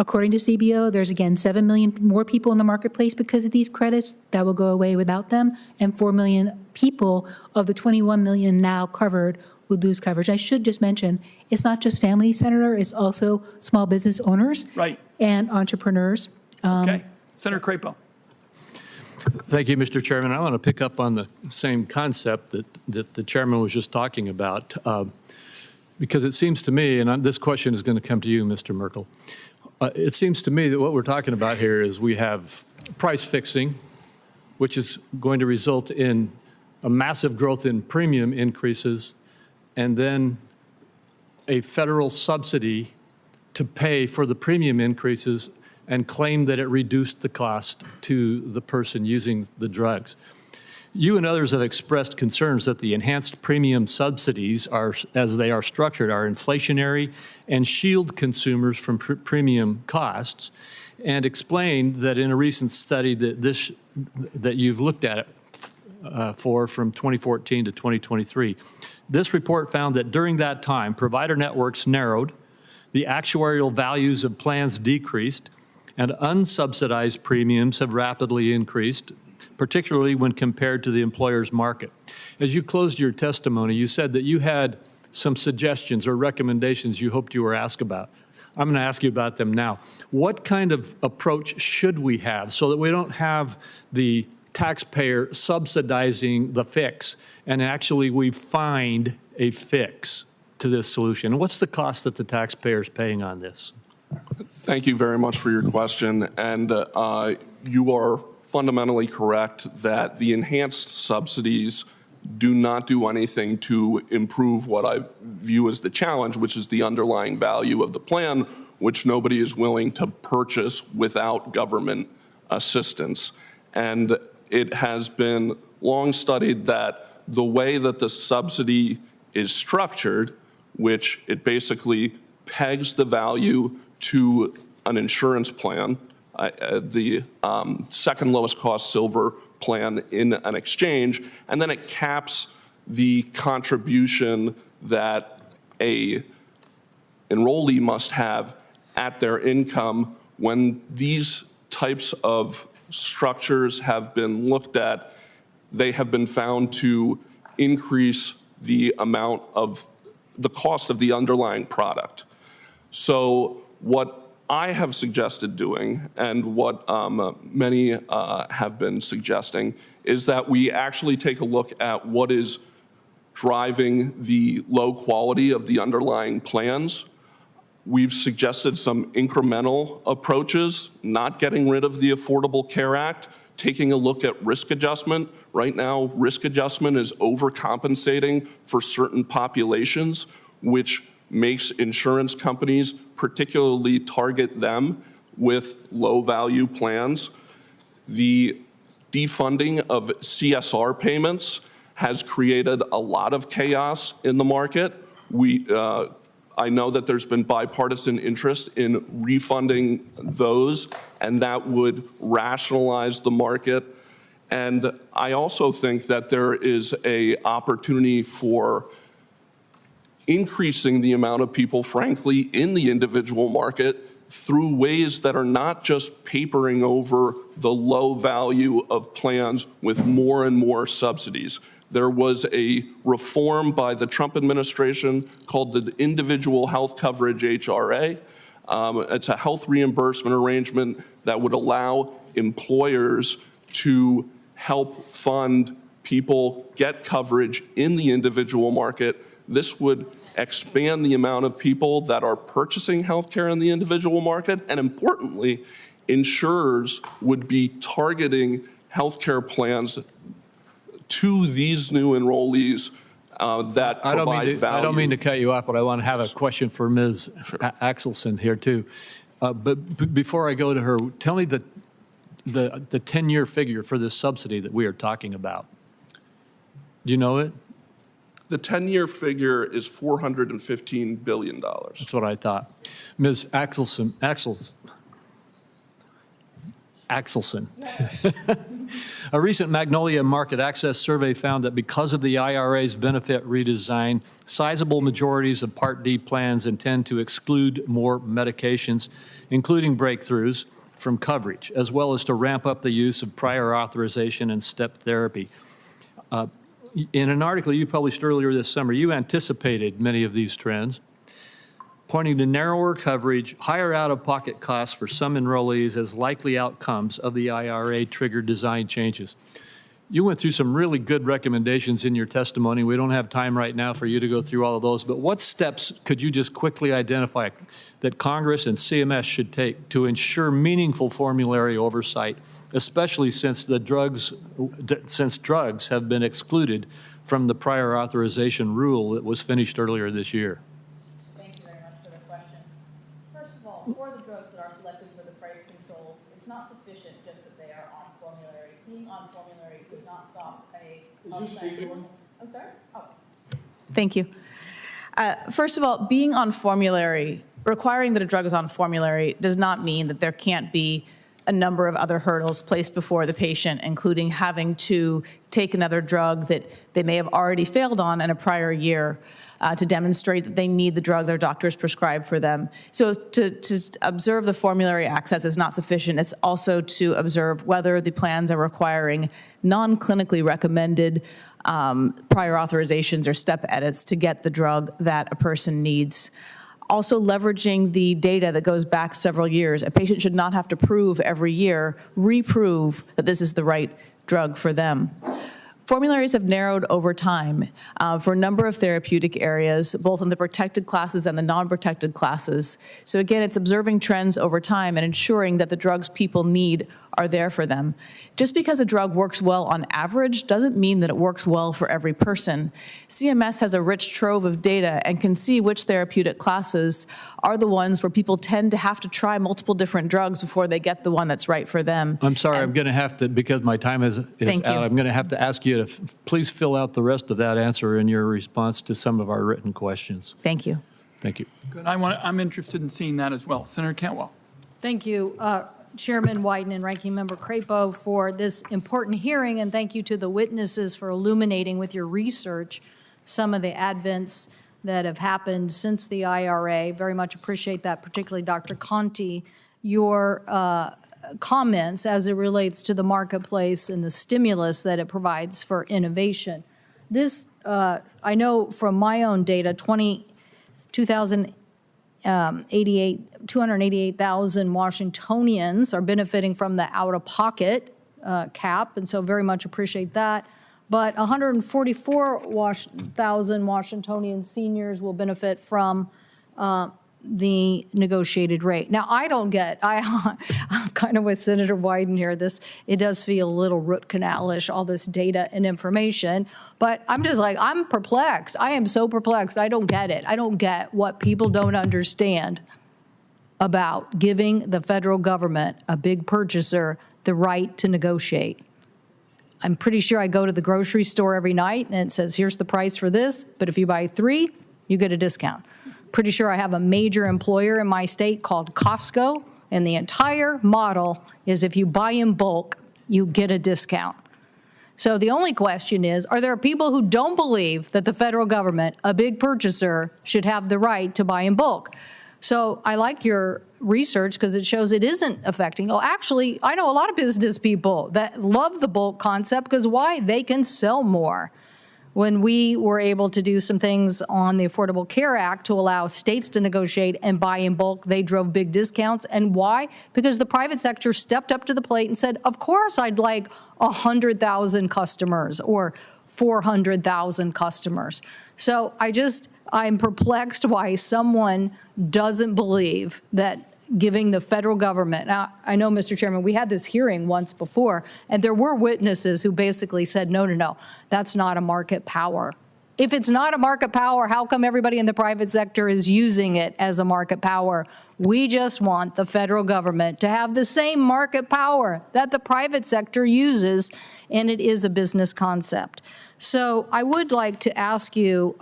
G: According to CBO, there's again 7 million more people in the marketplace because of these credits that will go away without them, and 4 million people of the 21 million now covered would lose coverage. I should just mention, it's not just families, Senator, it's also small business owners and entrepreneurs.
A: Okay. Senator Crapo.
B: Thank you, Mr. Chairman. I want to pick up on the same concept that the chairman was just talking about, because it seems to me, and this question is going to come to you, Mr. Merkel, it seems to me that what we're talking about here is we have price fixing, which is going to result in a massive growth in premium increases, and then a federal subsidy to pay for the premium increases and claim that it reduced the cost to the person using the drugs. You and others have expressed concerns that the enhanced premium subsidies, as they are structured, are inflationary and shield consumers from premium costs, and explained that in a recent study that you've looked at it from 2014 to 2023, this report found that during that time, provider networks narrowed, the actuarial values of plans decreased, and unsubsidized premiums have rapidly increased, particularly when compared to the employer's market. As you closed your testimony, you said that you had some suggestions or recommendations you hoped you were asked about. I'm going to ask you about them now. What kind of approach should we have so that we don't have the taxpayer subsidizing the fix and actually we find a fix to this solution? And what's the cost that the taxpayer is paying on this?
F: Thank you very much for your question. And you are fundamentally correct that the enhanced subsidies do not do anything to improve what I view as the challenge, which is the underlying value of the plan, which nobody is willing to purchase without government assistance. And it has been long studied that the way that the subsidy is structured, which it basically pegs the value to an insurance plan, the second lowest cost silver plan in an exchange, and then it caps the contribution that a enrollee must have at their income. When these types of structures have been looked at, they have been found to increase the amount of the cost of the underlying product. So what I have suggested doing, and what many have been suggesting, is that we actually take a look at what is driving the low quality of the underlying plans. We've suggested some incremental approaches, not getting rid of the Affordable Care Act, taking a look at risk adjustment. Right now, risk adjustment is overcompensating for certain populations, which makes insurance companies particularly target them with low-value plans. The defunding of CSR payments has created a lot of chaos in the market. I know that there's been bipartisan interest in refunding those, and that would rationalize the market. And I also think that there is an opportunity for increasing the amount of people, frankly, in the individual market through ways that are not just papering over the low value of plans with more and more subsidies. There was a reform by the Trump administration called the Individual Health Coverage HRA. It's a health reimbursement arrangement that would allow employers to help fund people get coverage in the individual market. This would expand the amount of people that are purchasing healthcare in the individual market, and importantly, insurers would be targeting healthcare plans to these new enrollees that provide value.
B: I don't mean to cut you off, but I want to have a question for Ms. Axelson here too. But before I go to her, tell me the 10-year figure for this subsidy that we are talking about. Do you know it?
F: The 10-year figure is $415 billion.
B: That's what I thought. Ms. Axelson. A recent Magnolia market access survey found that because of the IRA's benefit redesign, sizable majorities of Part D plans intend to exclude more medications, including breakthroughs, from coverage, as well as to ramp up the use of prior authorization and step therapy. In an article you published earlier this summer, you anticipated many of these trends, pointing to narrower coverage, higher out-of-pocket costs for some enrollees as likely outcomes of the IRA-triggered design changes. You went through some really good recommendations in your testimony. We don't have time right now for you to go through all of those, but what steps could you just quickly identify that Congress and CMS should take to ensure meaningful formulary oversight, especially since drugs have been excluded from the prior authorization rule that was finished earlier this year?
D: Thank you very much for the question. First of all, for the drugs that are selected for the price controls, it's not sufficient just that they are on formulary. Being on formulary does not stop a... I'm sorry? Oh. Thank you. First of all, being on formulary, requiring that a drug is on formulary does not mean that there can't be a number of other hurdles placed before the patient, including having to take another drug that they may have already failed on in a prior year to demonstrate that they need the drug their doctors prescribed for them. So to observe the formulary access is not sufficient. It's also to observe whether the plans are requiring non-clinically recommended prior authorizations or step edits to get the drug that a person needs. Also leveraging the data that goes back several years. A patient should not have to prove every year, reprove that this is the right drug for them. Formularies have narrowed over time for a number of therapeutic areas, both in the protected classes and the non-protected classes. So again, it's observing trends over time and ensuring that the drugs people need are there for them. Just because a drug works well on average doesn't mean that it works well for every person. CMS has a rich trove of data and can see which therapeutic classes are the ones where people tend to have to try multiple different drugs before they get the one that's right for them.
B: I'm sorry, I'm going to have to, because my time is
D: Thank
B: out,
D: you.
B: I'm going to have to ask you to please fill out the rest of that answer in your response to some of our written questions.
D: Thank you.
B: Thank you.
A: Good. I'm interested in seeing that as well. Senator Cantwell.
H: Thank you, Chairman Wyden and Ranking Member Crapo, for this important hearing, and thank you to the witnesses for illuminating with your research some of the advents that have happened since the IRA. Very much appreciate that, particularly Dr. Conti, your comments as it relates to the marketplace and the stimulus that it provides for innovation. This, I know from my own data, 288,000 Washingtonians are benefiting from the out-of-pocket cap, and so very much appreciate that. But 144,000 Washingtonian seniors will benefit from the negotiated rate. Now, I don't get, I'm kind of with Senator Wyden here. It does feel a little root canal-ish, all this data and information, but I'm just like, I'm perplexed. I am so perplexed. I don't get it. I don't get what people don't understand about giving the federal government, a big purchaser, the right to negotiate. I'm pretty sure I go to the grocery store every night and it says, here's the price for this, but if you buy 3, you get a discount. Pretty sure I have a major employer in my state called Costco, and the entire model is if you buy in bulk, you get a discount. So the only question is, are there people who don't believe that the federal government, a big purchaser, should have the right to buy in bulk? So I like your research because it shows it isn't affecting. Well, actually, I know a lot of business people that love the bulk concept because why? They can sell more. When we were able to do some things on the Affordable Care Act to allow states to negotiate and buy in bulk, they drove big discounts. And why? Because the private sector stepped up to the plate and said, of course I'd like 100,000 customers or 400,000 customers. So I'm perplexed why someone doesn't believe that giving the federal government. Now, I know, Mr. Chairman, we had this hearing once before, and there were witnesses who basically said, no, that's not a market power. If it's not a market power, how come everybody in the private sector is using it as a market power? We just want the federal government to have the same market power that the private sector uses, and it is a business concept. So I would like to ask you,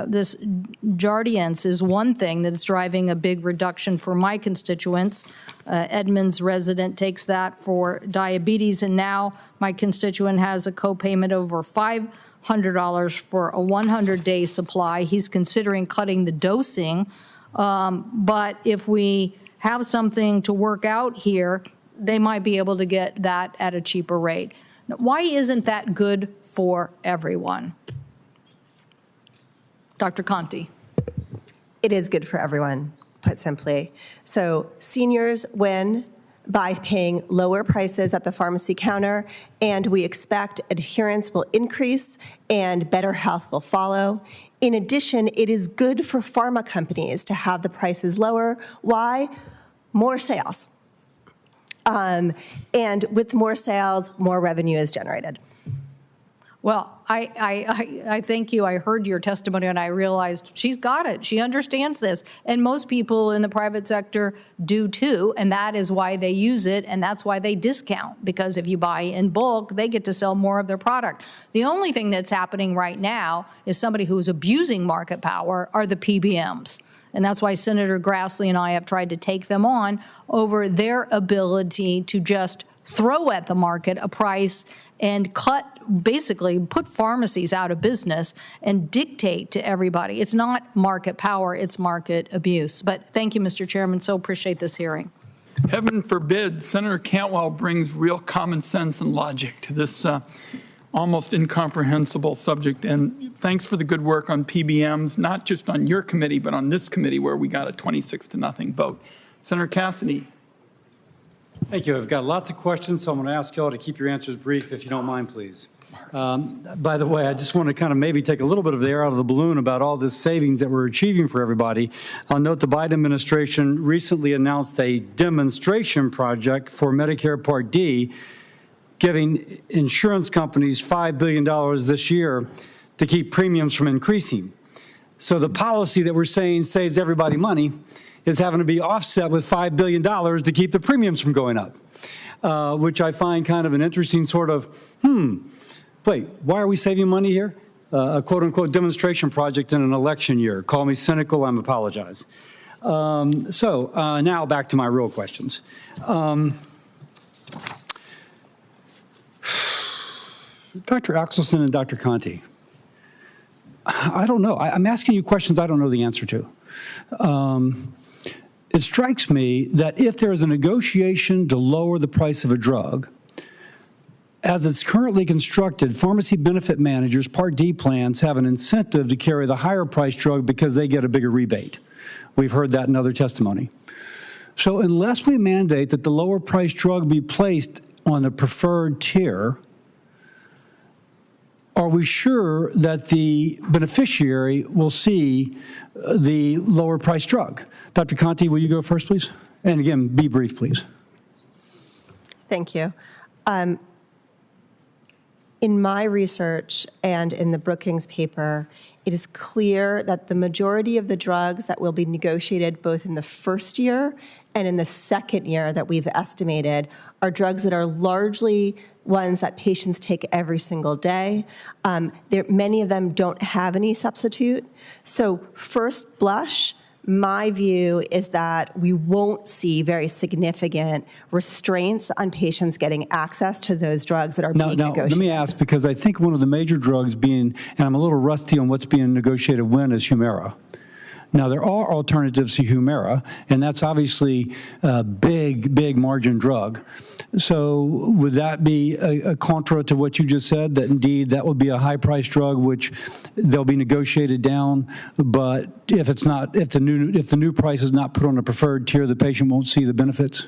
H: this Jardiance is one thing that's driving a big reduction for my constituents. Edmonds resident takes that for diabetes, and now my constituent has a copayment over $500 for a 100-day supply. He's considering cutting the dosing, but if we have something to work out here, they might be able to get that at a cheaper rate. Now, why isn't that good for everyone? Dr. Conti.
E: It is good for everyone, put simply. So seniors win by paying lower prices at the pharmacy counter, and we expect adherence will increase and better health will follow. In addition, it is good for pharma companies to have the prices lower. Why? More sales. And with more sales, more revenue is generated.
H: Well, I thank you. I heard your testimony and I realized she's got it. She understands this. And most people in the private sector do too. And that is why they use it. And that's why they discount, because if you buy in bulk, they get to sell more of their product. The only thing that's happening right now is somebody who's abusing market power are the PBMs. And that's why Senator Grassley and I have tried to take them on over their ability to just throw at the market a price and basically put pharmacies out of business and dictate to everybody. It's not market power, it's market abuse. But thank you, Mr. Chairman, so appreciate this hearing.
A: Heaven forbid Senator Cantwell brings real common sense and logic to this almost incomprehensible subject. And thanks for the good work on PBMs, not just on your committee, but on this committee where we got a 26-0 vote. Senator Cassidy.
I: Thank you. I've got lots of questions, so I'm going to ask you all to keep your answers brief, if you don't mind, please. By the way, I just want to kind of maybe take a little bit of the air out of the balloon about all this savings that we're achieving for everybody. I'll note the Biden administration recently announced a demonstration project for Medicare Part D, giving insurance companies $5 billion this year to keep premiums from increasing. So the policy that we're saying saves everybody money is having to be offset with $5 billion to keep the premiums from going up, which I find kind of an interesting sort of, wait, why are we saving money here? A quote-unquote demonstration project in an election year. Call me cynical, I'm apologize. Now back to my real questions. Dr. Axelson and Dr. Conti, I don't know. I'm asking you questions I don't know the answer to. It strikes me that if there is a negotiation to lower the price of a drug, as it's currently constructed, pharmacy benefit managers, Part D plans, have an incentive to carry the higher priced drug because they get a bigger rebate. We've heard that in other testimony. So unless we mandate that the lower priced drug be placed on the preferred tier, are we sure that the beneficiary will see the lower priced drug? Dr. Conti, will you go first, please? And again, be brief, please.
E: Thank you. In my research and in the Brookings paper, it is clear that the majority of the drugs that will be negotiated both in the first year and in the second year that we've estimated are drugs that are largely ones that patients take every single day. Many of them don't have any substitute. So first blush, my view is that we won't see very significant restraints on patients getting access to those drugs that are being negotiated. Let
I: me ask, because I think one of the major drugs being, and I'm a little rusty on what's being negotiated when, is Humira. Now, there are alternatives to Humira, and that's obviously a big margin drug. So would that be a contra to what you just said, that indeed that would be a high-priced drug which they'll be negotiated down, but if it's not, if the new price is not put on a preferred tier, the patient won't see the benefits?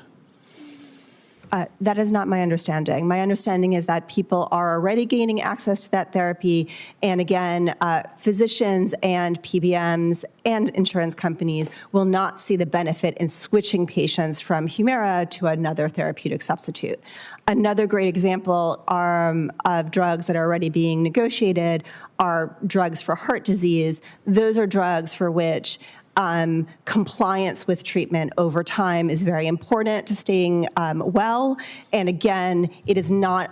E: That is not my understanding. My understanding is that people are already gaining access to that therapy. And again, physicians and PBMs and insurance companies will not see the benefit in switching patients from Humira to another therapeutic substitute. Another great example of drugs that are already being negotiated are drugs for heart disease. Those are drugs for which compliance with treatment over time is very important to staying well. And again, it's not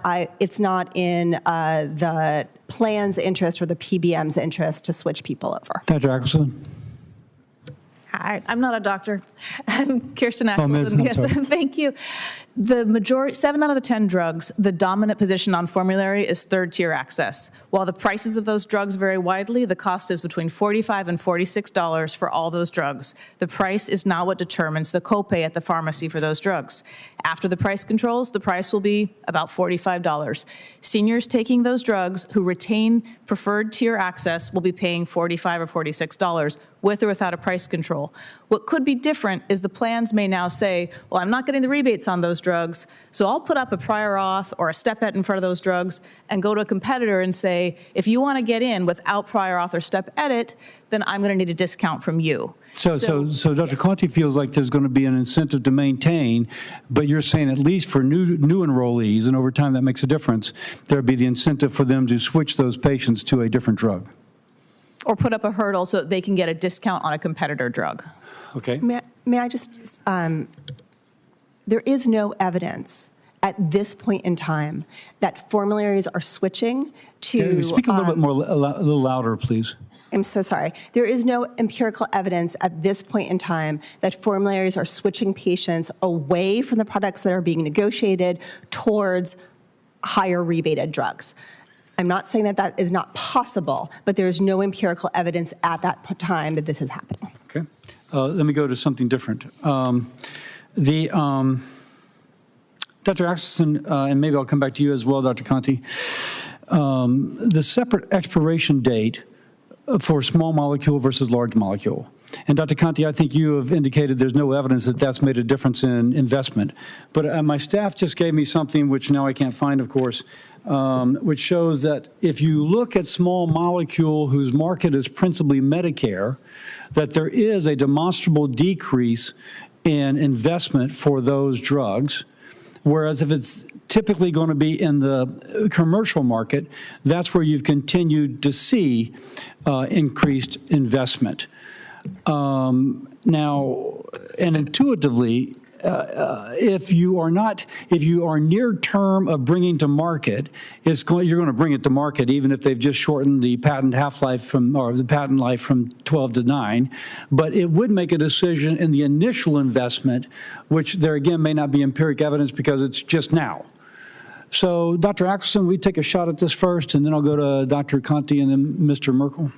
E: in the plan's interest or the PBM's interest to switch people over.
I: Dr. Axelson.
D: Hi, I'm not a doctor. I'm Kirsten Axelson.
I: Ms.
D: Yes, thank you. The majority, 7 out of the 10 drugs, the dominant position on formulary is third-tier access. While the prices of those drugs vary widely, the cost is between $45 and $46 for all those drugs. The price is not what determines the copay at the pharmacy for those drugs. After the price controls, the price will be about $45. Seniors taking those drugs who retain preferred tier access will be paying $45 or $46 with or without a price control. What could be different is the plans may now say, well, I'm not getting the rebates on those drugs, so I'll put up a prior auth or a step edit in front of those drugs and go to a competitor and say, if you want to get in without prior auth or step edit, then I'm going to need a discount from you.
I: So Dr. Conti feels like there's going to be an incentive to maintain, but you're saying at least for new enrollees, and over time that makes a difference, there'd be the incentive for them to switch those patients to a different drug.
D: Or put up a hurdle so that they can get a discount on a competitor drug.
I: Okay.
E: May I just, there is no evidence at this point in time that formularies are switching to—
I: Can you speak a little bit more, a little louder, please?
E: I'm so sorry. There is no empirical evidence at this point in time that formularies are switching patients away from the products that are being negotiated towards higher rebated drugs. I'm not saying that that is not possible, but there is no empirical evidence at that time that this is happening.
I: Okay. Let me go to something different. Dr. Axelson, and maybe I'll come back to you as well, Dr. Conti. The separate expiration date for small molecule versus large molecule. And Dr. Conti, I think you have indicated there's no evidence that that's made a difference in investment. But my staff just gave me something, which now I can't find, of course, which shows that if you look at small molecule whose market is principally Medicare, that there is a demonstrable decrease in investment for those drugs. Whereas if it's typically going to be in the commercial market, that's where you've continued to see increased investment. Now, and intuitively, if you are near term of bringing to market, you're going to bring it to market even if they've just shortened the patent half-life or the patent life from 12 to 9. But it would make a decision in the initial investment, which there again may not be empiric evidence because it's just now. So, Dr. Axelson, we take a shot at this first, and then I'll go to Dr. Conti and then Mr. Merkel.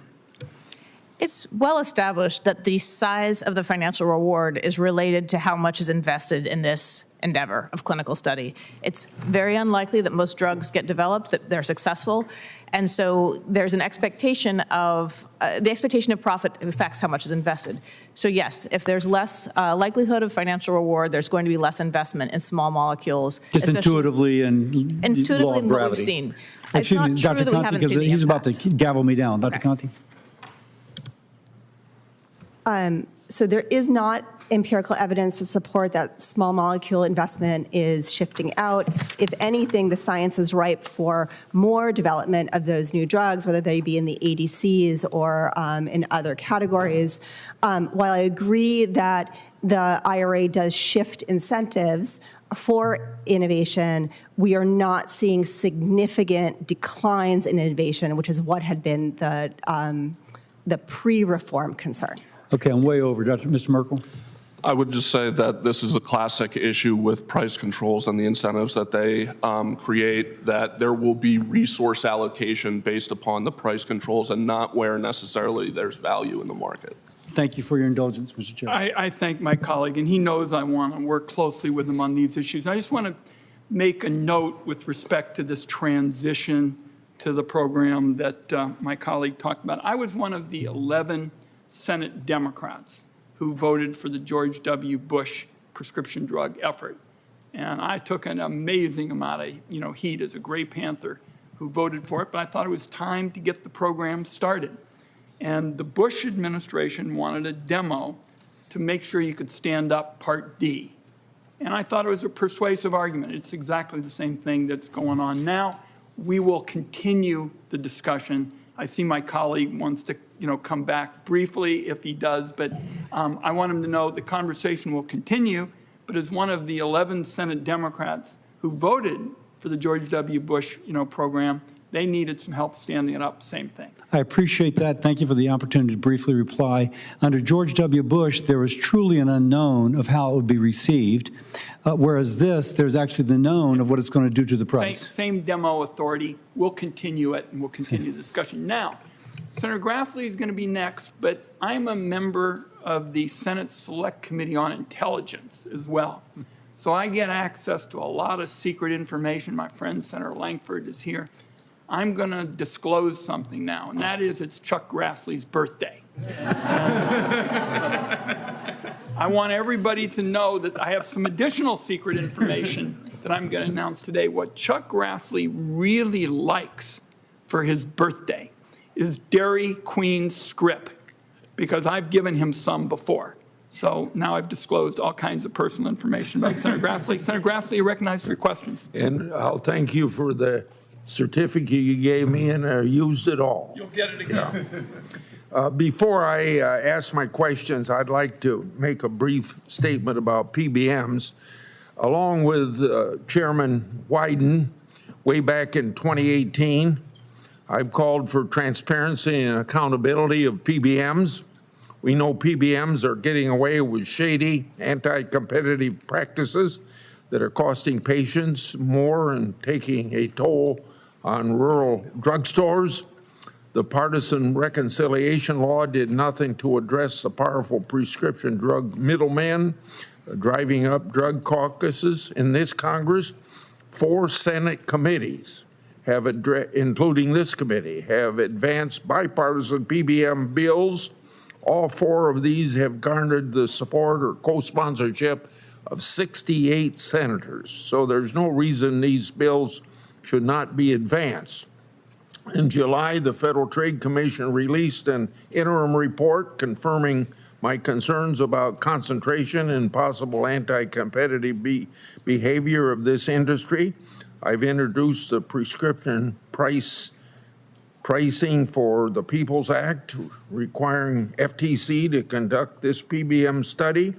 D: It's well established that the size of the financial reward is related to how much is invested in this endeavor of clinical study. It's very unlikely that most drugs get developed, that they're successful. And so there's an expectation of, the expectation of profit affects how much is invested. So yes, if there's less likelihood of financial reward, there's going to be less investment in small molecules.
I: Just intuitively and law of
D: in what
I: gravity.
D: we've seen.
I: Excuse me,
D: it's not
I: Dr.
D: true that we
I: Conti,
D: haven't
I: because
D: seen the
I: he's about to
D: impact.
I: gavel me down. Dr.
D: Okay.
I: Conti?
E: So there is not empirical evidence to support that small molecule investment is shifting out. If anything, the science is ripe for more development of those new drugs, whether they be in the ADCs or in other categories. While I agree that the IRA does shift incentives for innovation, we are not seeing significant declines in innovation, which is what had been the pre-reform concern.
I: Okay, I'm way over. Mr. Merkel?
F: I would just say that this is a classic issue with price controls and the incentives that they create, that there will be resource allocation based upon the price controls and not where necessarily there's value in the market.
I: Thank you for your indulgence, Mr. Chair.
A: I thank my colleague, and he knows I want to work closely with him on these issues. I just want to make a note with respect to this transition to the program that my colleague talked about. I was one of the 11 Senate Democrats who voted for the George W. Bush prescription drug effort. And I took an amazing amount of heat as a Gray Panther who voted for it, but I thought it was time to get the program started. And the Bush administration wanted a demo to make sure you could stand up Part D. And I thought it was a persuasive argument. It's exactly the same thing that's going on now. We will continue the discussion. I see my colleague wants to come back briefly if he does, but I want him to know the conversation will continue. But as one of the 11 Senate Democrats who voted for the George W. Bush program, they needed some help standing it up, same thing.
I: I appreciate that. Thank you for the opportunity to briefly reply. Under George W. Bush, there was truly an unknown of how it would be received, whereas there's actually the known of what it's going to do to the price.
A: Same demo authority. We'll continue it, and we'll continue the discussion. Now, Senator Grassley is going to be next, but I'm a member of the Senate Select Committee on Intelligence as well. So I get access to a lot of secret information. My friend Senator Langford is here. I'm going to disclose something now, and that is it's Chuck Grassley's birthday. I want everybody to know that I have some additional secret information that I'm going to announce today. What Chuck Grassley really likes for his birthday is Dairy Queen script, because I've given him some before. So now I've disclosed all kinds of personal information about Senator Grassley. Senator Grassley, you're recognized for your questions.
J: And I'll thank you for the certificate you gave me, and I used it all.
A: You'll get it again.
J: Before I ask my questions, I'd like to make a brief statement about PBMs. Along with Chairman Wyden, way back in 2018, I've called for transparency and accountability of PBMs. We know PBMs are getting away with shady, anti-competitive practices that are costing patients more and taking a toll on rural drugstores. The partisan reconciliation law did nothing to address the powerful prescription drug middlemen driving up drug caucuses in this Congress. 4 Senate committees, including this committee, have advanced bipartisan PBM bills, All 4 of these have garnered the support or co-sponsorship of 68 senators. So there's no reason these bills should not be advanced. In July, the Federal Trade Commission released an interim report confirming my concerns about concentration and possible anti-competitive behavior of this industry. I've introduced the prescription pricing for the People's Act, requiring FTC to conduct this PBM study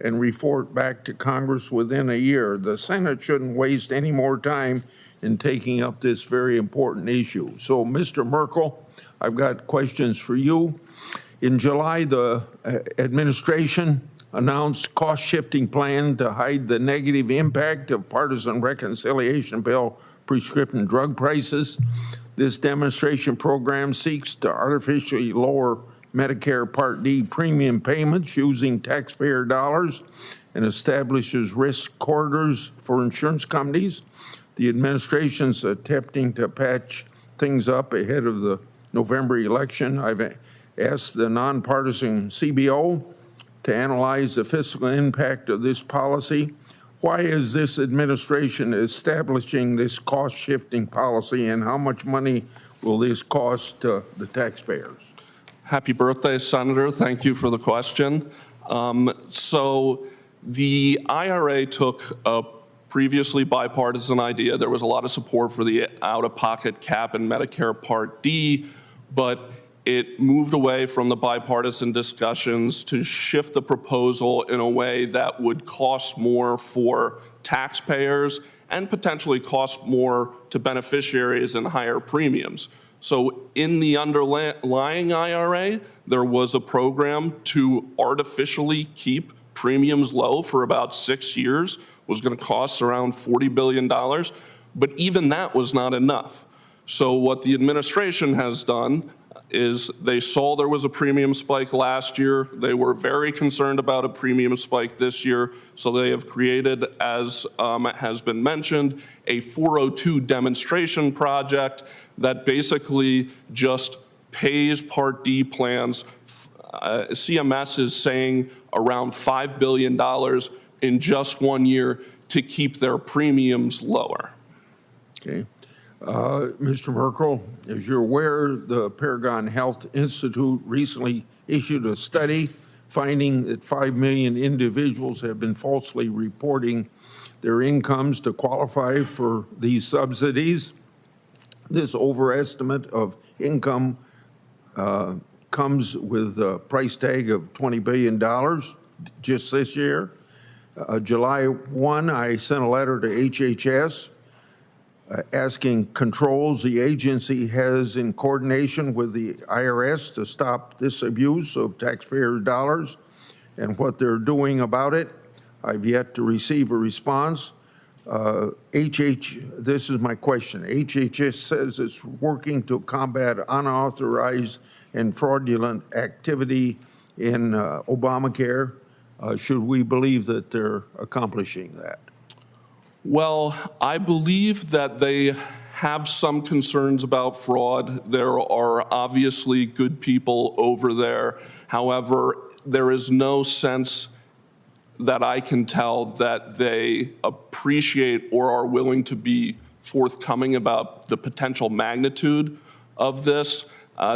J: and report back to Congress within a year. The Senate shouldn't waste any more time in taking up this very important issue. So, Mr. Merkel, I've got questions for you. In July, the administration announced cost-shifting plan to hide the negative impact of partisan reconciliation bill prescription drug prices. This demonstration program seeks to artificially lower Medicare Part D premium payments using taxpayer dollars and establishes risk corridors for insurance companies. The administration's attempting to patch things up ahead of the November election. I've asked the nonpartisan CBO to analyze the fiscal impact of this policy. Why is this administration establishing this cost-shifting policy, and how much money will this cost the taxpayers?
F: Happy birthday, Senator. Thank you for the question. So the IRA took a previously bipartisan idea. There was a lot of support for the out-of-pocket cap in Medicare Part D, but it moved away from the bipartisan discussions to shift the proposal in a way that would cost more for taxpayers and potentially cost more to beneficiaries and higher premiums. So in the underlying IRA, there was a program to artificially keep premiums low for about 6 years, was going to cost around $40 billion, but even that was not enough. So what the administration has done is they saw there was a premium spike last year. They were very concerned about a premium spike this year, so they have created, as has been mentioned, a 402 demonstration project that basically just pays Part D plans. CMS is saying around $5 billion in just 1 year to keep their premiums lower.
J: Okay. Mr. Merkel, as you're aware, the Paragon Health Institute recently issued a study finding that 5 million individuals have been falsely reporting their incomes to qualify for these subsidies. This overestimate of income comes with a price tag of $20 billion just this year. July 1, I sent a letter to HHS asking controls the agency has in coordination with the IRS to stop this abuse of taxpayer dollars and what they're doing about it. I've yet to receive a response. This is my question. HHS says it's working to combat unauthorized and fraudulent activity in Obamacare. Should we believe that they're accomplishing that?
F: Well, I believe that they have some concerns about fraud. There are obviously good people over there. However, there is no sense that I can tell that they appreciate or are willing to be forthcoming about the potential magnitude of this.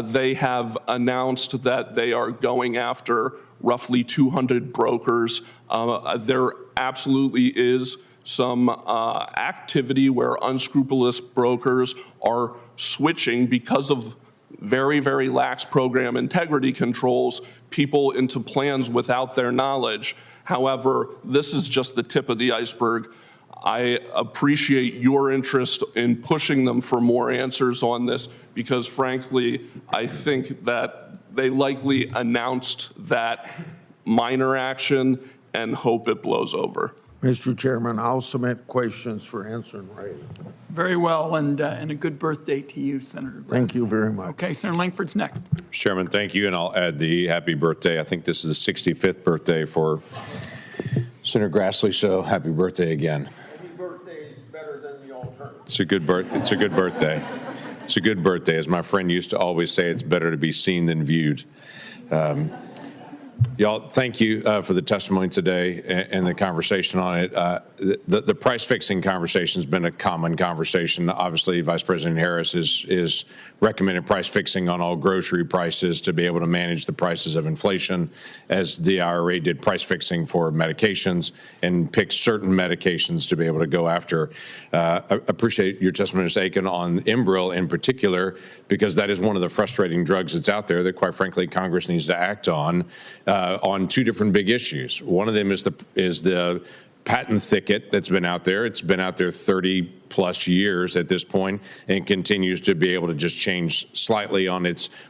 F: They have announced that they are going after roughly 200 brokers. There absolutely is some activity where unscrupulous brokers are switching because of very, very lax program integrity controls, people into plans without their knowledge. However, this is just the tip of the iceberg. I appreciate your interest in pushing them for more answers on this because, frankly, I think that they likely announced that minor action and hope it blows over.
J: Mr. Chairman, I'll submit questions for answer and writing.
A: Very well, and a good birthday to you, Senator Grassley.
J: Thank you very much.
A: Okay, Senator Langford's next.
K: Mr. Chairman, thank you, and I'll add the happy birthday. I think this is the 65th birthday for Senator Grassley, so happy birthday again.
J: Any birthday is better than the alternative.
K: It's a good birthday. It's a good birthday. It's a good birthday. As my friend used to always say, it's better to be seen than viewed. Y'all, thank you for the testimony today and the conversation on it. The price fixing conversation has been a common conversation. Obviously, Vice President Harris is recommended price fixing on all grocery prices to be able to manage the prices of inflation, as the IRA did price fixing for medications and picked certain medications to be able to go after. I appreciate your testimony, Ms. Aiken, on Enbrel in particular, because that is one of the frustrating drugs that's out there that, quite frankly, Congress needs to act on two different big issues. One of them is the patent thicket that's been out there. It's been out there 30 plus years at this point, and continues to be able to just change slightly on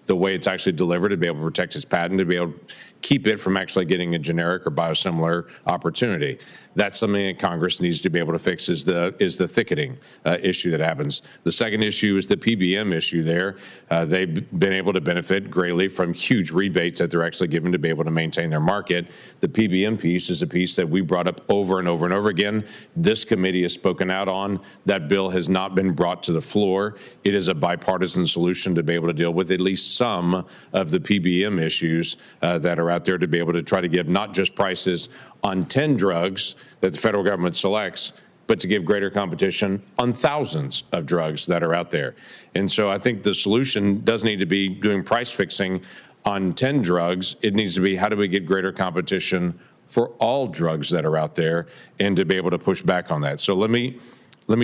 K: the way it's actually delivered, to be able to protect its patent, to be able to keep it from actually getting a generic or biosimilar opportunity. That's something that Congress needs to be able to fix, is the thicketing issue that happens. The second issue is the PBM issue there. They've been able to benefit greatly from huge rebates that they're actually given to be able to maintain their market. The PBM piece is a piece that we brought up over and over and over again. This committee has spoken out on. That bill has not been brought to the floor. It is a bipartisan solution to be able to deal with at least some of the PBM issues that are out there, to be able to try to give not just prices on 10 drugs that the federal government selects, but to give greater competition on thousands of drugs that are out there. And so I think the solution doesn't need to be doing price fixing on 10 drugs. It needs to be, how do we get greater competition for all drugs that are out there, and to be able to push back on that. So let me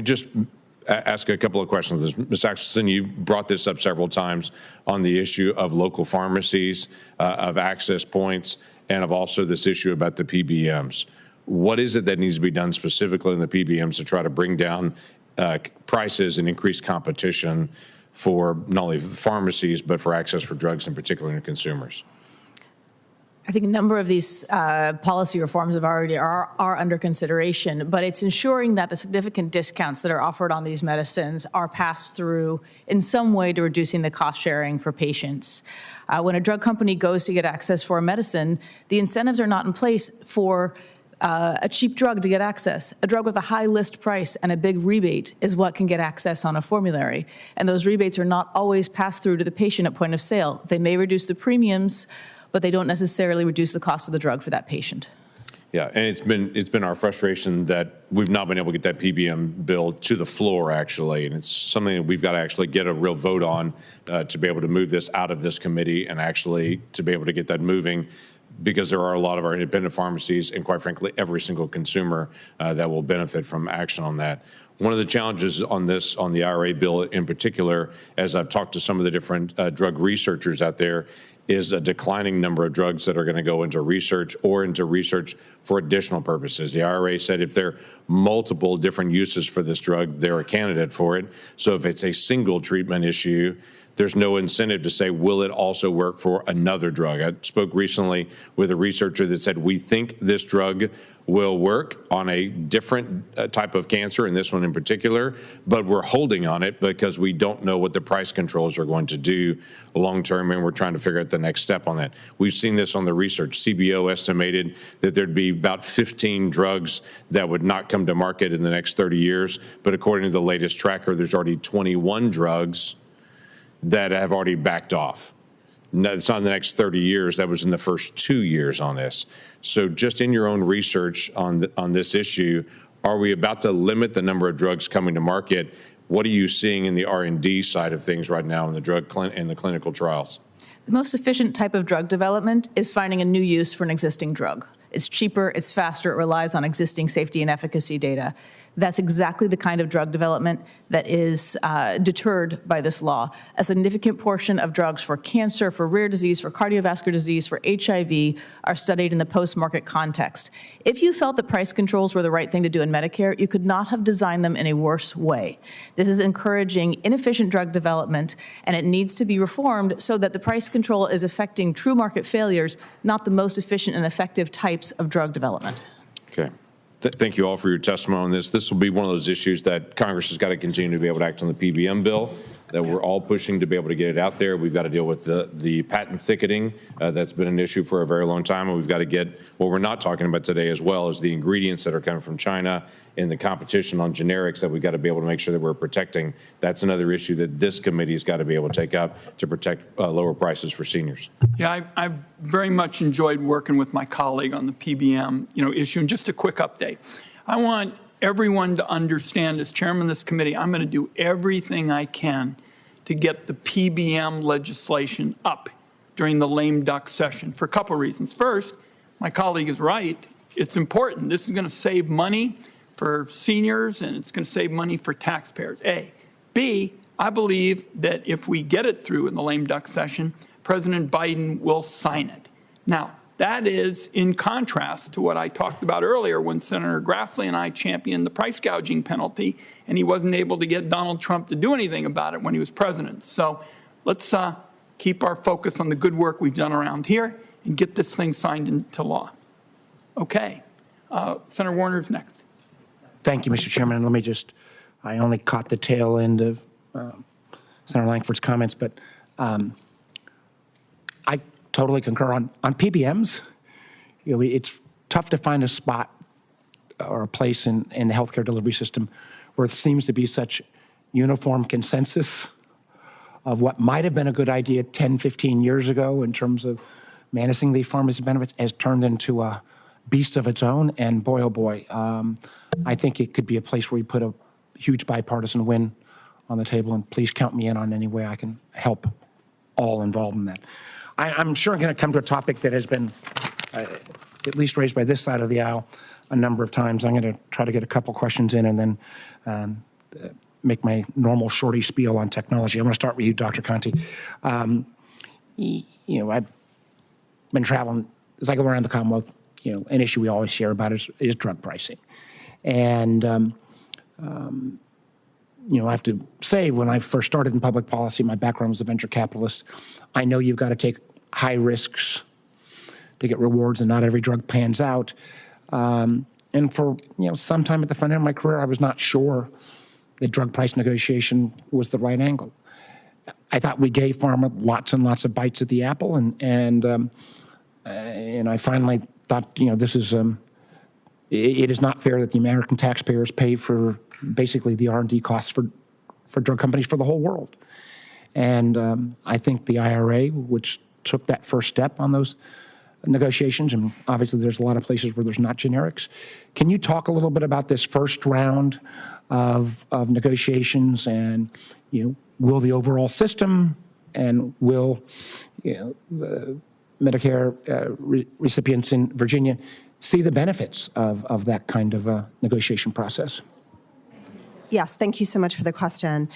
K: just ask a couple of questions. Ms. Axelson, you brought this up several times on the issue of local pharmacies, of access points, and of also this issue about the PBMs. What is it that needs to be done specifically in the PBMs to try to bring down prices and increase competition for not only pharmacies, but for access for drugs in particular to consumers?
D: I think a number of these policy reforms are under consideration, but it's ensuring that the significant discounts that are offered on these medicines are passed through in some way to reducing the cost sharing for patients. When a drug company goes to get access for a medicine, the incentives are not in place for a cheap drug to get access. A drug with a high list price and a big rebate is what can get access on a formulary. And those rebates are not always passed through to the patient at point of sale. They may reduce the premiums, but they don't necessarily reduce the cost of the drug for that patient.
K: Yeah, and it's been our frustration that we've not been able to get that PBM bill to the floor, actually, and it's something that we've got to actually get a real vote on to be able to move this out of this committee and actually to be able to get that moving, because there are a lot of our independent pharmacies and, quite frankly, every single consumer that will benefit from action on that. One of the challenges on the IRA bill in particular, as I've talked to some of the different drug researchers out there, is a declining number of drugs that are going to go into research or into research for additional purposes. The IRA said if there are multiple different uses for this drug, they're a candidate for it. So if it's a single treatment issue, there's no incentive to say, will it also work for another drug? I spoke recently with a researcher that said, we think this drug will work on a different type of cancer, and this one in particular, but we're holding on it because we don't know what the price controls are going to do long term, and we're trying to figure out the next step on that. We've seen this on the research. CBO estimated that there'd be about 15 drugs that would not come to market in the next 30 years, but according to the latest tracker, there's already 21 drugs that have already backed off. No, it's not in the next 30 years. That was in the first 2 years on this. So just in your own research on this issue, are we about to limit the number of drugs coming to market? What are you seeing in the R&D side of things right now in the in the clinical trials?
D: The most efficient type of drug development is finding a new use for an existing drug. It's cheaper, it's faster, it relies on existing safety and efficacy data. That's exactly the kind of drug development that is deterred by this law. A significant portion of drugs for cancer, for rare disease, for cardiovascular disease, for HIV are studied in the post-market context. If you felt that price controls were the right thing to do in Medicare, you could not have designed them in a worse way. This is encouraging inefficient drug development, and it needs to be reformed so that the price control is affecting true market failures, not the most efficient and effective types of drug development.
K: Okay. Thank you all for your testimony on this. This will be one of those issues that Congress has got to continue to be able to act on the PBM bill. that we're all pushing to be able to get it out there. We've got to deal with the patent thicketing. That's been an issue for a very long time. And we've got to get, what we're not talking about today as well, is the ingredients that are coming from China and the competition on generics that we've got to be able to make sure that we're protecting. That's another issue that this committee has got to be able to take up to protect lower prices for seniors.
A: Yeah, I've very much enjoyed working with my colleague on the PBM, issue. And just a quick update. I want everyone to understand, as chairman of this committee, I'm going to do everything I can to get the PBM legislation up during the lame duck session for a couple of reasons. First, my colleague is right. It's important. This is going to save money for seniors, and it's going to save money for taxpayers, A. B, I believe that if we get it through in the lame duck session, President Biden will sign it. Now, that is in contrast to what I talked about earlier when Senator Grassley and I championed the price gouging penalty, and he wasn't able to get Donald Trump to do anything about it when he was president. So let's keep our focus on the good work we've done around here and get this thing signed into law. Okay. Senator Warner's next.
L: Thank you, Mr. Chairman. Let me just, I only caught the tail end of Senator Langford's comments, but I totally concur on PBMs. It's tough to find a spot or a place in the healthcare delivery system where there seems to be such uniform consensus of what might have been a good idea 10, 15 years ago in terms of managing the pharmacy benefits has turned into a beast of its own. And boy, oh boy, I think it could be a place where we put a huge bipartisan win on the table. And please count me in on any way I can help all involved in that. I'm sure I'm going to come to a topic that has been at least raised by this side of the aisle a number of times. I'm going to try to get a couple questions in and then make my normal shorty spiel on technology. I'm going to start with you, Dr. Conte. I've been traveling as I go around the Commonwealth. An issue we always hear about is drug pricing. And, I have to say, when I first started in public policy, my background was a venture capitalist. I know you've got to take high risks to get rewards, and not every drug pans out. And for, some time at the front end of my career, I was not sure that drug price negotiation was the right angle. I thought we gave pharma lots and lots of bites at the apple, and I finally thought, this is, it is not fair that the American taxpayers pay for basically the R&D costs for drug companies for the whole world. And I think the IRA, which took that first step on those negotiations, and obviously there's a lot of places where there's not generics. Can you talk a little bit about this first round of negotiations, and will the overall system and will the Medicare recipients in Virginia see the benefits of that kind of a negotiation process?
E: Yes, thank you so much for the question.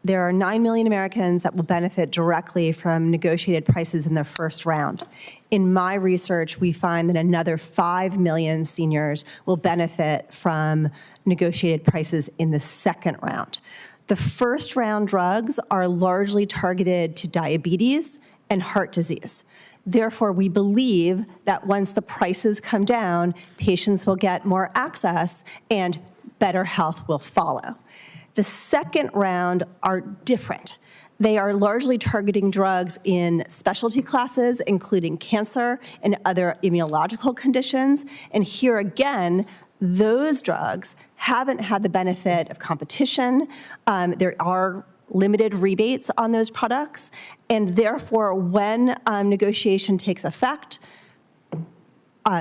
E: There are 9 million Americans that will benefit directly from negotiated prices in the first round. In my research, we find that another 5 million seniors will benefit from negotiated prices in the second round. The first round drugs are largely targeted to diabetes and heart disease. Therefore, we believe that once the prices come down, patients will get more access and better health will follow. The second round are different. They are largely targeting drugs in specialty classes, including cancer and other immunological conditions. And here again, those drugs haven't had the benefit of competition. There are limited rebates on those products. And therefore, when negotiation takes effect,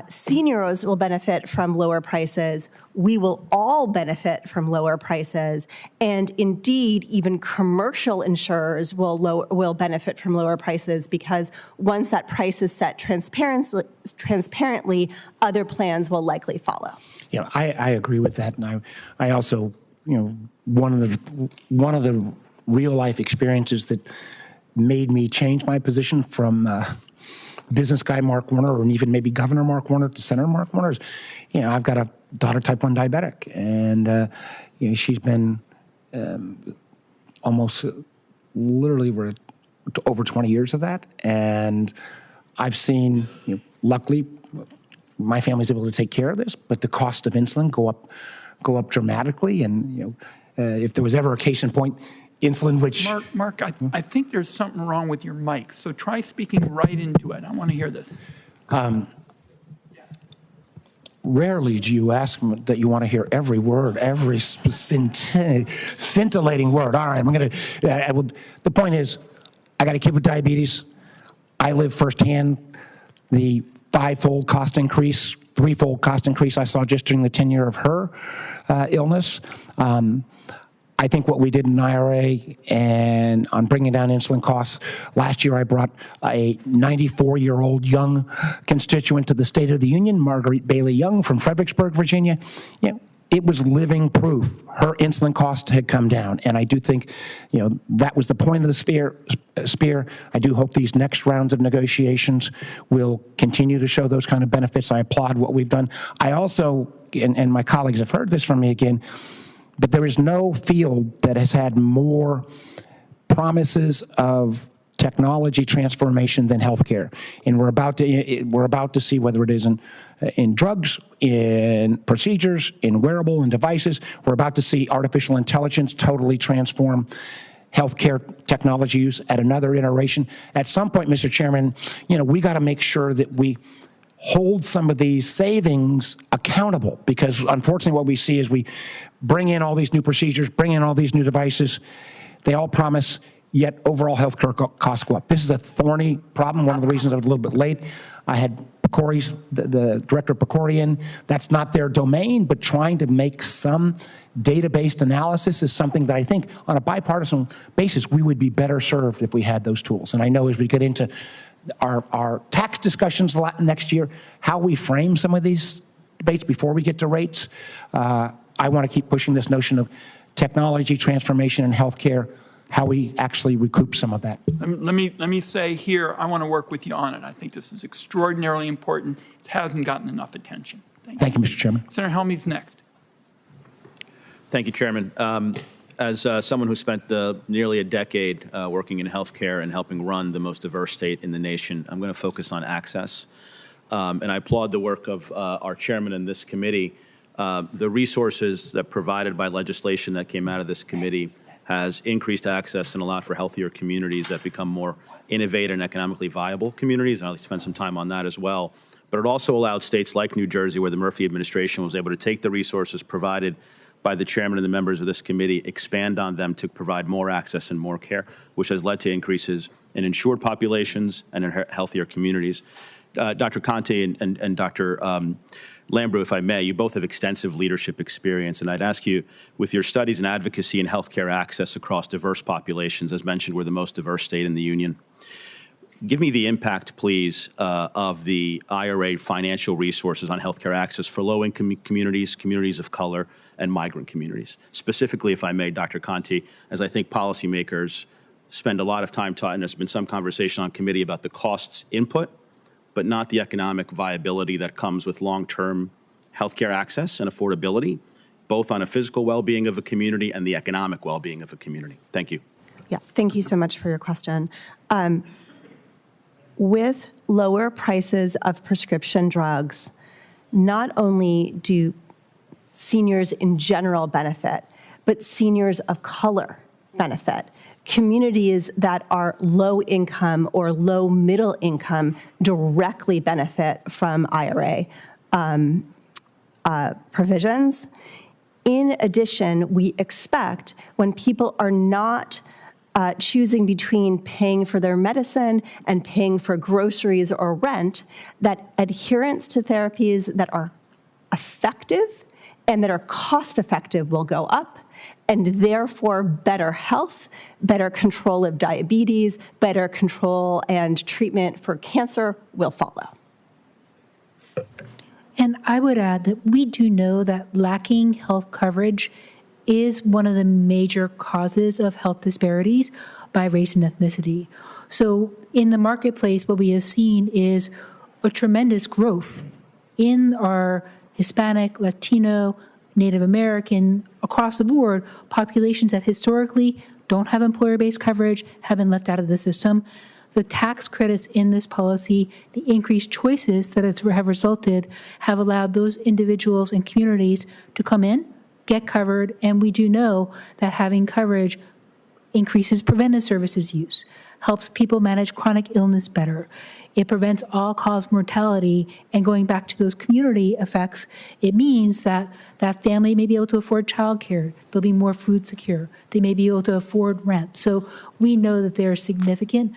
E: seniors will benefit from lower prices. We will all benefit from lower prices. And indeed, even commercial insurers will benefit from lower prices, because once that price is set transparently, other plans will likely follow.
L: I agree with that. And I also, one of the real life experiences that made me change my position from business guy Mark Warner, or even maybe Governor Mark Warner, to Senator Mark Warner, is, I've got a daughter, type 1 diabetic, and she's been almost literally we're over 20 years of that, and I've seen, luckily, my family's able to take care of this, but the cost of insulin go up dramatically, and if there was ever a case in point, insulin, which
A: Mark, I think there's something wrong with your mic, so try speaking right into it. I want to hear this.
L: rarely do you ask that you want to hear every word, every scintillating word. All right, the point is, I got a kid with diabetes. I live firsthand the threefold cost increase I saw just during the tenure of her illness. I think what we did in IRA and on bringing down insulin costs, last year I brought a 94-year-old young constituent to the State of the Union, Marguerite Bailey Young from Fredericksburg, Virginia. It was living proof. Her insulin costs had come down. And I do think, that was the point of the spear. I do hope these next rounds of negotiations will continue to show those kind of benefits. I applaud what we've done. I also, and my colleagues have heard this from me again, but there is no field that has had more promises of technology transformation than healthcare, and we're about to see whether it is in drugs, in procedures, in wearable and devices. We're about to see artificial intelligence totally transform healthcare technology use at another iteration. At some point, Mr. Chairman, we got to make sure that we hold some of these savings accountable, because unfortunately what we see is we bring in all these new procedures, bring in all these new devices. They all promise, yet overall healthcare costs go up. This is a thorny problem. One of the reasons I was a little bit late, I had the director of PCORI in. That's not their domain, but trying to make some data-based analysis is something that I think on a bipartisan basis we would be better served if we had those tools. And I know as we get into our tax discussions next year, how we frame some of these debates before we get to rates, I want to keep pushing this notion of technology transformation in healthcare, how we actually recoup some of that.
A: Let me say here, I want to work with you on it. I think this is extraordinarily important. It hasn't gotten enough attention.
L: Thank you, Mr. Chairman.
A: Senator Helmy's next.
M: Thank you, Chairman. As someone who spent nearly a decade working in healthcare and helping run the most diverse state in the nation, I'm going to focus on access. And I applaud the work of our chairman in this committee. The resources that provided by legislation that came out of this committee has increased access and allowed for healthier communities that become more innovative and economically viable communities, and I'll spend some time on that as well. But it also allowed states like New Jersey, where the Murphy administration was able to take the resources provided by the chairman and the members of this committee, expand on them to provide more access and more care, which has led to increases in insured populations and in healthier communities. Dr. Conte and Dr. Lambrou, if I may, you both have extensive leadership experience, and I'd ask you, with your studies in advocacy and healthcare access across diverse populations, as mentioned, we're the most diverse state in the union. Give me the impact, please, of the IRA financial resources on healthcare access for low-income communities, communities of color, and migrant communities. Specifically, if I may, Dr. Conte, as I think policymakers spend a lot of time talking, there's been some conversation on committee about the costs input, but not the economic viability that comes with long-term healthcare access and affordability, both on a physical well-being of a community and the economic well-being of a community. Thank you.
E: Yeah, thank you so much for your question. With lower prices of prescription drugs, not only do seniors in general benefit, but seniors of color benefit. Communities that are low income or low middle income directly benefit from IRA provisions. In addition, we expect when people are not choosing between paying for their medicine and paying for groceries or rent, that adherence to therapies that are effective and that are cost effective will go up, and therefore better health, better control of diabetes, better control and treatment for cancer will follow.
G: And I would add that we do know that lacking health coverage is one of the major causes of health disparities by race and ethnicity. So in the marketplace, what we have seen is a tremendous growth in our Hispanic, Latino, Native American, across the board, populations that historically don't have employer-based coverage, have been left out of the system. The tax credits in this policy, the increased choices that have resulted, have allowed those individuals and communities to come in, get covered, and we do know that having coverage increases preventive services use, helps people manage chronic illness better. It prevents all-cause mortality, and going back to those community effects, it means that that family may be able to afford childcare. They'll be more food secure. They may be able to afford rent. So we know that there's significant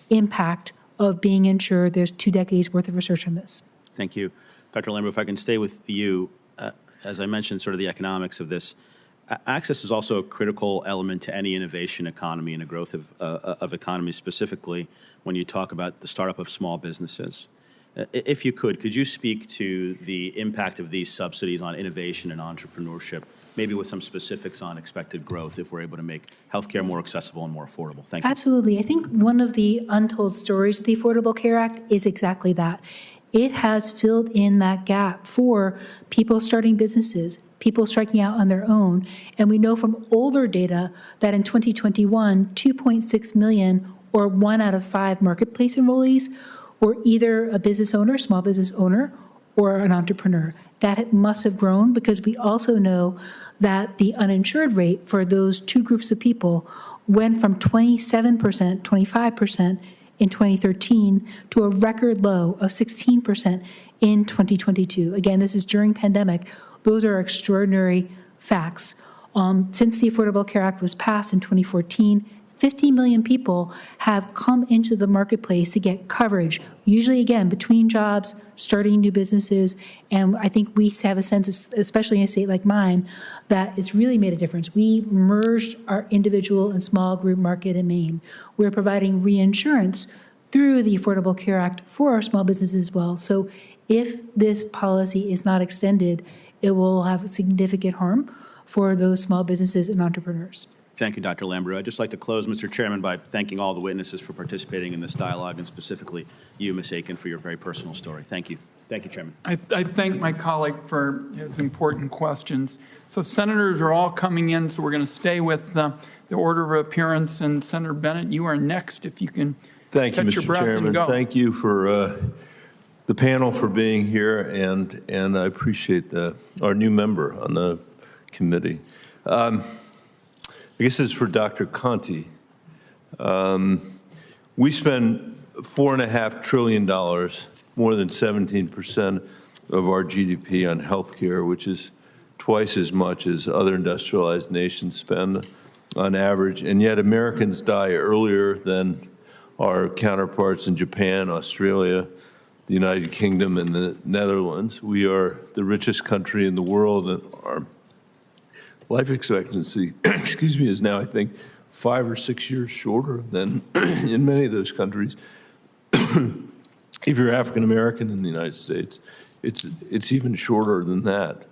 G: impact of being insured. There's 2 decades worth of research on this.
M: Thank you. Dr. Lambert, if I can stay with you, as I mentioned, sort of the economics of this, access is also a critical element to any innovation economy and a growth of economies, specifically when you talk about the startup of small businesses. If you could you speak to the impact of these subsidies on innovation and entrepreneurship, maybe with some specifics on expected growth if we're able to make healthcare more accessible and more affordable? Thank you.
G: Absolutely. I think one of the untold stories of the Affordable Care Act is exactly that. It has filled in that gap for people starting businesses, people striking out on their own. And we know from older data that in 2021, 2.6 million, or 1 out of 5 marketplace enrollees, were either a business owner, small business owner, or an entrepreneur. That must have grown because we also know that the uninsured rate for those 2 groups of people went from 27%, 25% in 2013 to a record low of 16% in 2022. Again, this is during pandemic. Those are extraordinary facts. Since the Affordable Care Act was passed in 2014, 50 million people have come into the marketplace to get coverage, usually, again, between jobs, starting new businesses, and I think we have a sense, especially in a state like mine, that it's really made a difference. We merged our individual and small group market in Maine. We're providing reinsurance through the Affordable Care Act for our small businesses as well. So if this policy is not extended, it will have significant harm for those small businesses and entrepreneurs.
M: Thank you, Dr. Lambert. I'd just like to close, Mr. Chairman, by thanking all the witnesses for participating in this dialogue, and specifically you, Ms. Aiken, for your very personal story. Thank you. Thank you, Chairman.
A: I thank my colleague for his important questions. So senators are all coming in, so we're going to stay with the order of appearance. And Senator Bennett, you are next, if you can
N: catch your
A: Mr.
N: breath Chairman.
A: And go.
N: Thank you for the panel for being here, and I appreciate our new member on the committee. I guess it's for Dr. Conti. We spend $4.5 trillion, more than 17% of our GDP on healthcare, which is twice as much as other industrialized nations spend on average, and yet Americans die earlier than our counterparts in Japan, Australia, the United Kingdom, and the Netherlands. We are the richest country in the world, and our life expectancy, is now, I think, 5 or 6 years shorter than in many of those countries. If you're African American in the United States, it's even shorter than that.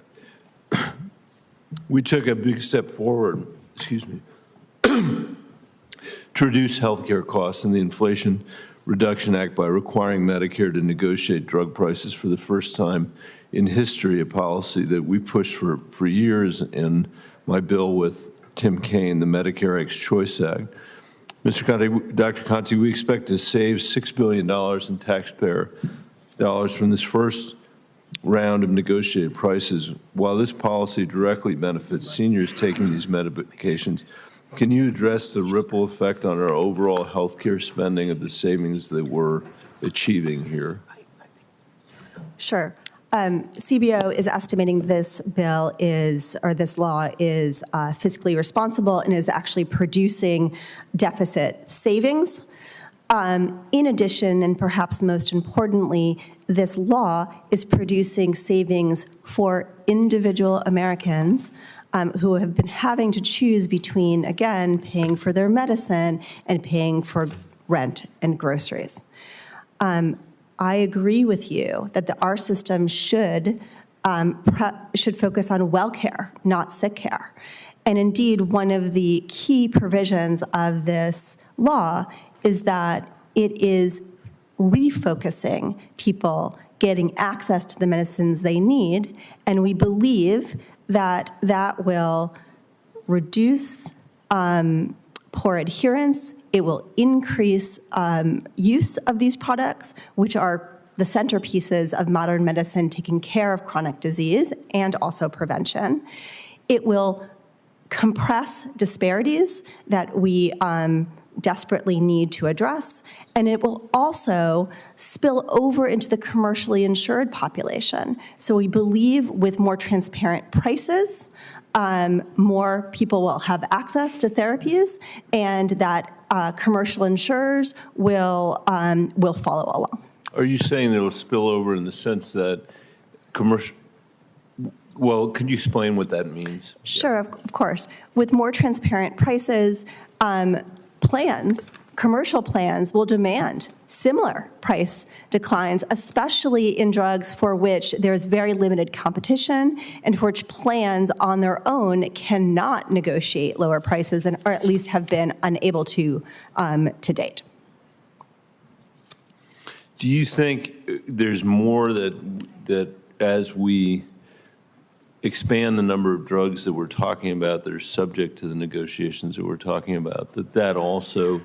N: We took a big step forward, to reduce healthcare costs in the Inflation Reduction Act by requiring Medicare to negotiate drug prices for the first time in history, a policy that we pushed for years in my bill with Tim Kaine, the Medicare X Choice Act. Mr. Conti, Dr. Conti, we expect to save $6 billion in taxpayer dollars from this first round of negotiated prices. While this policy directly benefits seniors taking these medications, can you address the ripple effect on our overall health care spending of the savings that we're achieving here?
E: Sure. CBO is estimating this bill this law is fiscally responsible and is actually producing deficit savings. In addition, and perhaps most importantly, this law is producing savings for individual Americans who have been having to choose between, again, paying for their medicine and paying for rent and groceries. I agree with you that our system should focus on well care, not sick care. And indeed, one of the key provisions of this law is that it is refocusing people getting access to the medicines they need, and we believe that that will reduce poor adherence. It will increase use of these products, which are the centerpieces of modern medicine taking care of chronic disease and also prevention. It will compress disparities that we desperately need to address, and it will also spill over into the commercially insured population. So we believe with more transparent prices, more people will have access to therapies, and that commercial insurers will follow along.
N: Are you saying it'll spill over in the sense that commercial? Well, could you explain what that means?
E: Sure, of course. With more transparent prices, commercial plans will demand similar price declines, especially in drugs for which there's very limited competition and for which plans on their own cannot negotiate lower prices, or at least have been unable to date.
N: Do you think there's more that as we expand the number of drugs that we're talking about that are subject to the negotiations that we're talking about, that also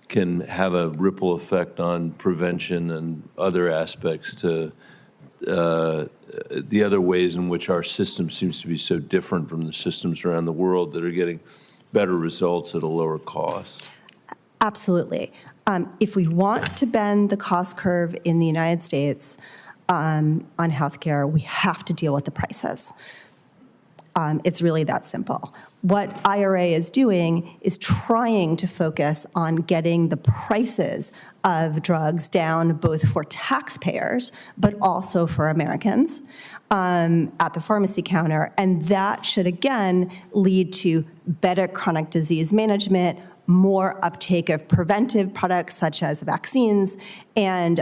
N: can have a ripple effect on prevention and other aspects to the other ways in which our system seems to be so different from the systems around the world that are getting better results at a lower cost? Absolutely.
E: If we want to bend the cost curve in the United States on healthcare, we have to deal with the prices. It's really that simple. What IRA is doing is trying to focus on getting the prices of drugs down, both for taxpayers, but also for Americans at the pharmacy counter. And that should, again, lead to better chronic disease management, more uptake of preventive products such as vaccines, and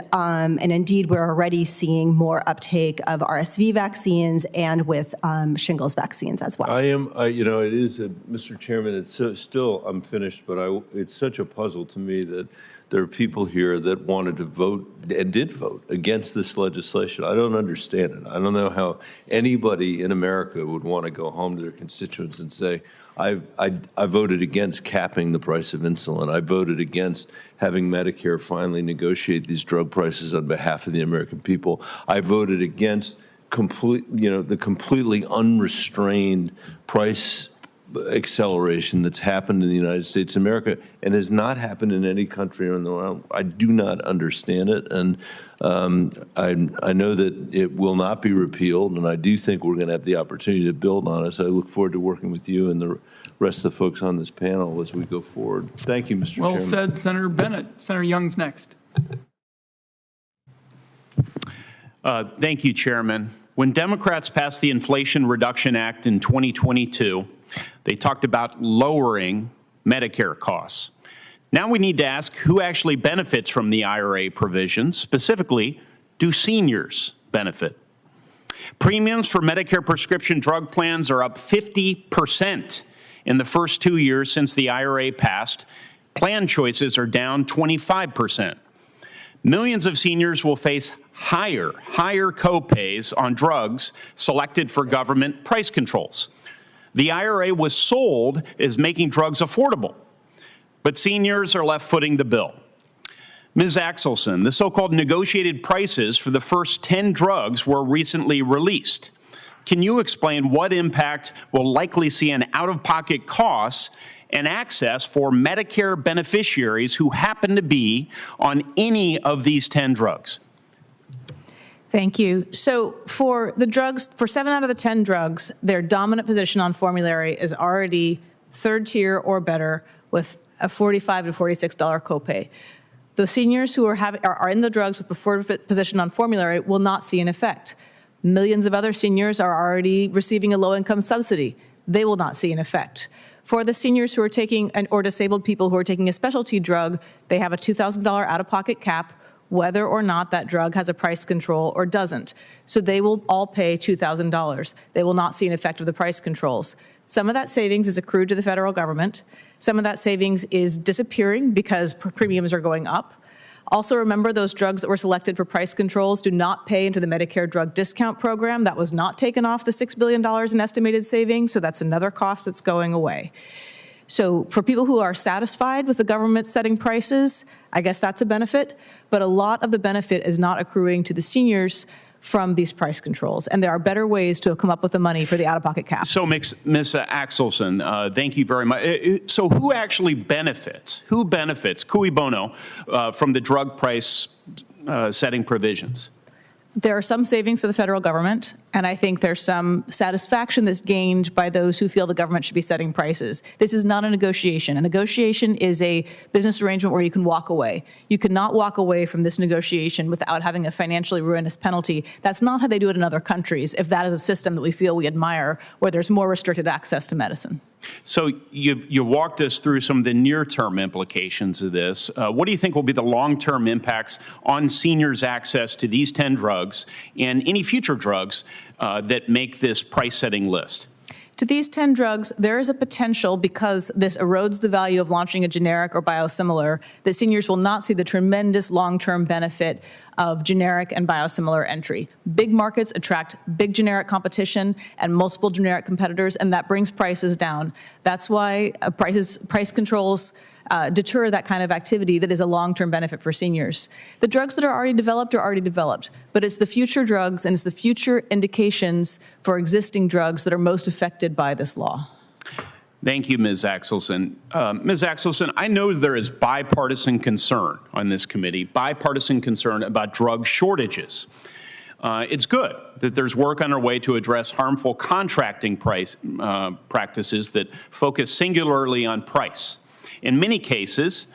E: indeed we're already seeing more uptake of RSV vaccines and with shingles vaccines as well.
N: It is, Mr. Chairman, it's still, I'm finished, but it's such a puzzle to me that there are people here that wanted to vote and did vote against this legislation. I don't understand it. I don't know how anybody in America would want to go home to their constituents and say, I voted against capping the price of insulin. I voted against having Medicare finally negotiate these drug prices on behalf of the American people. I voted against the completely unrestrained price acceleration that's happened in the United States of America and has not happened in any country around the world. I do not understand it, and I know that it will not be repealed, and I do think we're going to have the opportunity to build on it. So I look forward to working with you and the rest of the folks on this panel as we go forward. Thank you, Mr. Chairman.
A: Well said, Senator Bennett. Senator Young's next.
O: Thank you, Chairman. When Democrats passed the Inflation Reduction Act in 2022, they talked about lowering Medicare costs. Now we need to ask who actually benefits from the IRA provisions. Specifically, do seniors benefit? Premiums for Medicare prescription drug plans are up 50% in the first 2 years since the IRA passed. Plan choices are down 25%. Millions of seniors will face higher copays on drugs selected for government price controls. The IRA was sold as making drugs affordable, but seniors are left footing the bill. Ms. Axelson, the so-called negotiated prices for the first 10 drugs were recently released. Can you explain what impact we'll likely see in out-of-pocket costs and access for Medicare beneficiaries who happen to be on any of these 10 drugs?
D: Thank you. So for the drugs, for 7 out of the 10 drugs, their dominant position on formulary is already third tier or better with a $45 to $46 copay. The seniors who are in the drugs with preferred position on formulary will not see an effect. Millions of other seniors are already receiving a low-income subsidy. They will not see an effect. For the seniors who are taking, or disabled people who are taking a specialty drug, they have a $2,000 out-of-pocket cap, whether or not that drug has a price control or doesn't. So they will all pay $2,000. They will not see an effect of the price controls. Some of that savings is accrued to the federal government. Some of that savings is disappearing because premiums are going up. Also remember, those drugs that were selected for price controls do not pay into the Medicare drug discount program. That was not taken off the $6 billion in estimated savings, so that's another cost that's going away. So for people who are satisfied with the government setting prices, I guess that's a benefit, but a lot of the benefit is not accruing to the seniors from these price controls, and there are better ways to come up with the money for the out-of-pocket cap.
O: So, Ms. Axelson, thank you very much. So who actually benefits? Who benefits, cui bono, from the drug price setting provisions?
D: There are some savings to the federal government, and I think there's some satisfaction that's gained by those who feel the government should be setting prices. This is not a negotiation. A negotiation is a business arrangement where you can walk away. You cannot walk away from this negotiation without having a financially ruinous penalty. That's not how they do it in other countries, if that is a system that we feel we admire, where there's more restricted access to medicine.
O: So you walked us through some of the near-term implications of this. What do you think will be the long-term impacts on seniors' access to these 10 drugs and any future drugs that make this price-setting list?
D: To these 10 drugs, there is a potential, because this erodes the value of launching a generic or biosimilar, that seniors will not see the tremendous long-term benefit of generic and biosimilar entry. Big markets attract big generic competition and multiple generic competitors, and that brings prices down. That's why price controls deter that kind of activity that is a long-term benefit for seniors. The drugs that are already developed, but it's the future drugs and it's the future indications for existing drugs that are most affected by this law.
O: Thank you, Ms. Axelson. Ms. Axelson, I know there is bipartisan concern on this committee, bipartisan concern about drug shortages. It's good that there's work underway to address harmful contracting practices that focus singularly on price. In many cases,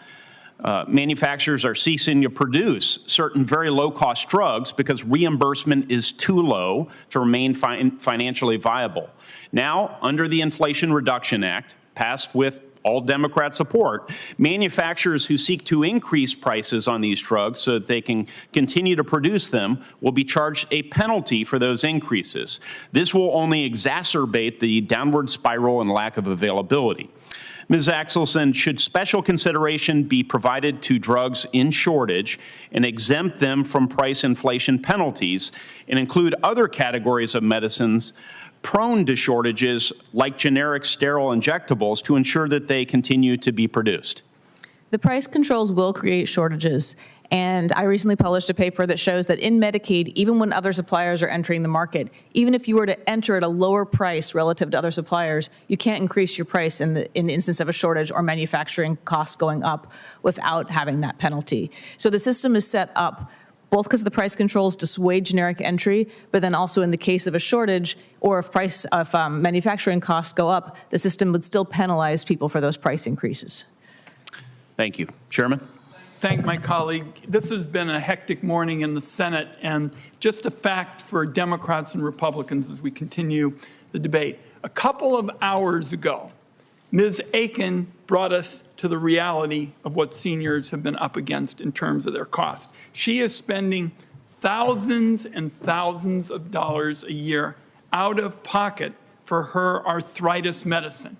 O: manufacturers are ceasing to produce certain very low-cost drugs because reimbursement is too low to remain financially viable. Now, under the Inflation Reduction Act, passed with all Democrat support, manufacturers who seek to increase prices on these drugs so that they can continue to produce them will be charged a penalty for those increases. This will only exacerbate the downward spiral and lack of availability. Ms. Axelson, should special consideration be provided to drugs in shortage and exempt them from price inflation penalties and include other categories of medicines prone to shortages like generic sterile injectables to ensure that they continue to be produced?
D: The price controls will create shortages. And I recently published a paper that shows that in Medicaid, even when other suppliers are entering the market, even if you were to enter at a lower price relative to other suppliers, you can't increase your price in the instance of a shortage or manufacturing costs going up without having that penalty. So the system is set up both because the price controls dissuade generic entry, but then also in the case of a shortage or if manufacturing costs go up, the system would still penalize people for those price increases.
O: Thank you. Chairman?
A: Thank my colleague. This has been a hectic morning in the Senate, and just a fact for Democrats and Republicans as we continue the debate. A couple of hours ago, Ms. Aiken brought us to the reality of what seniors have been up against in terms of their cost. She is spending thousands and thousands of dollars a year out of pocket for her arthritis medicine.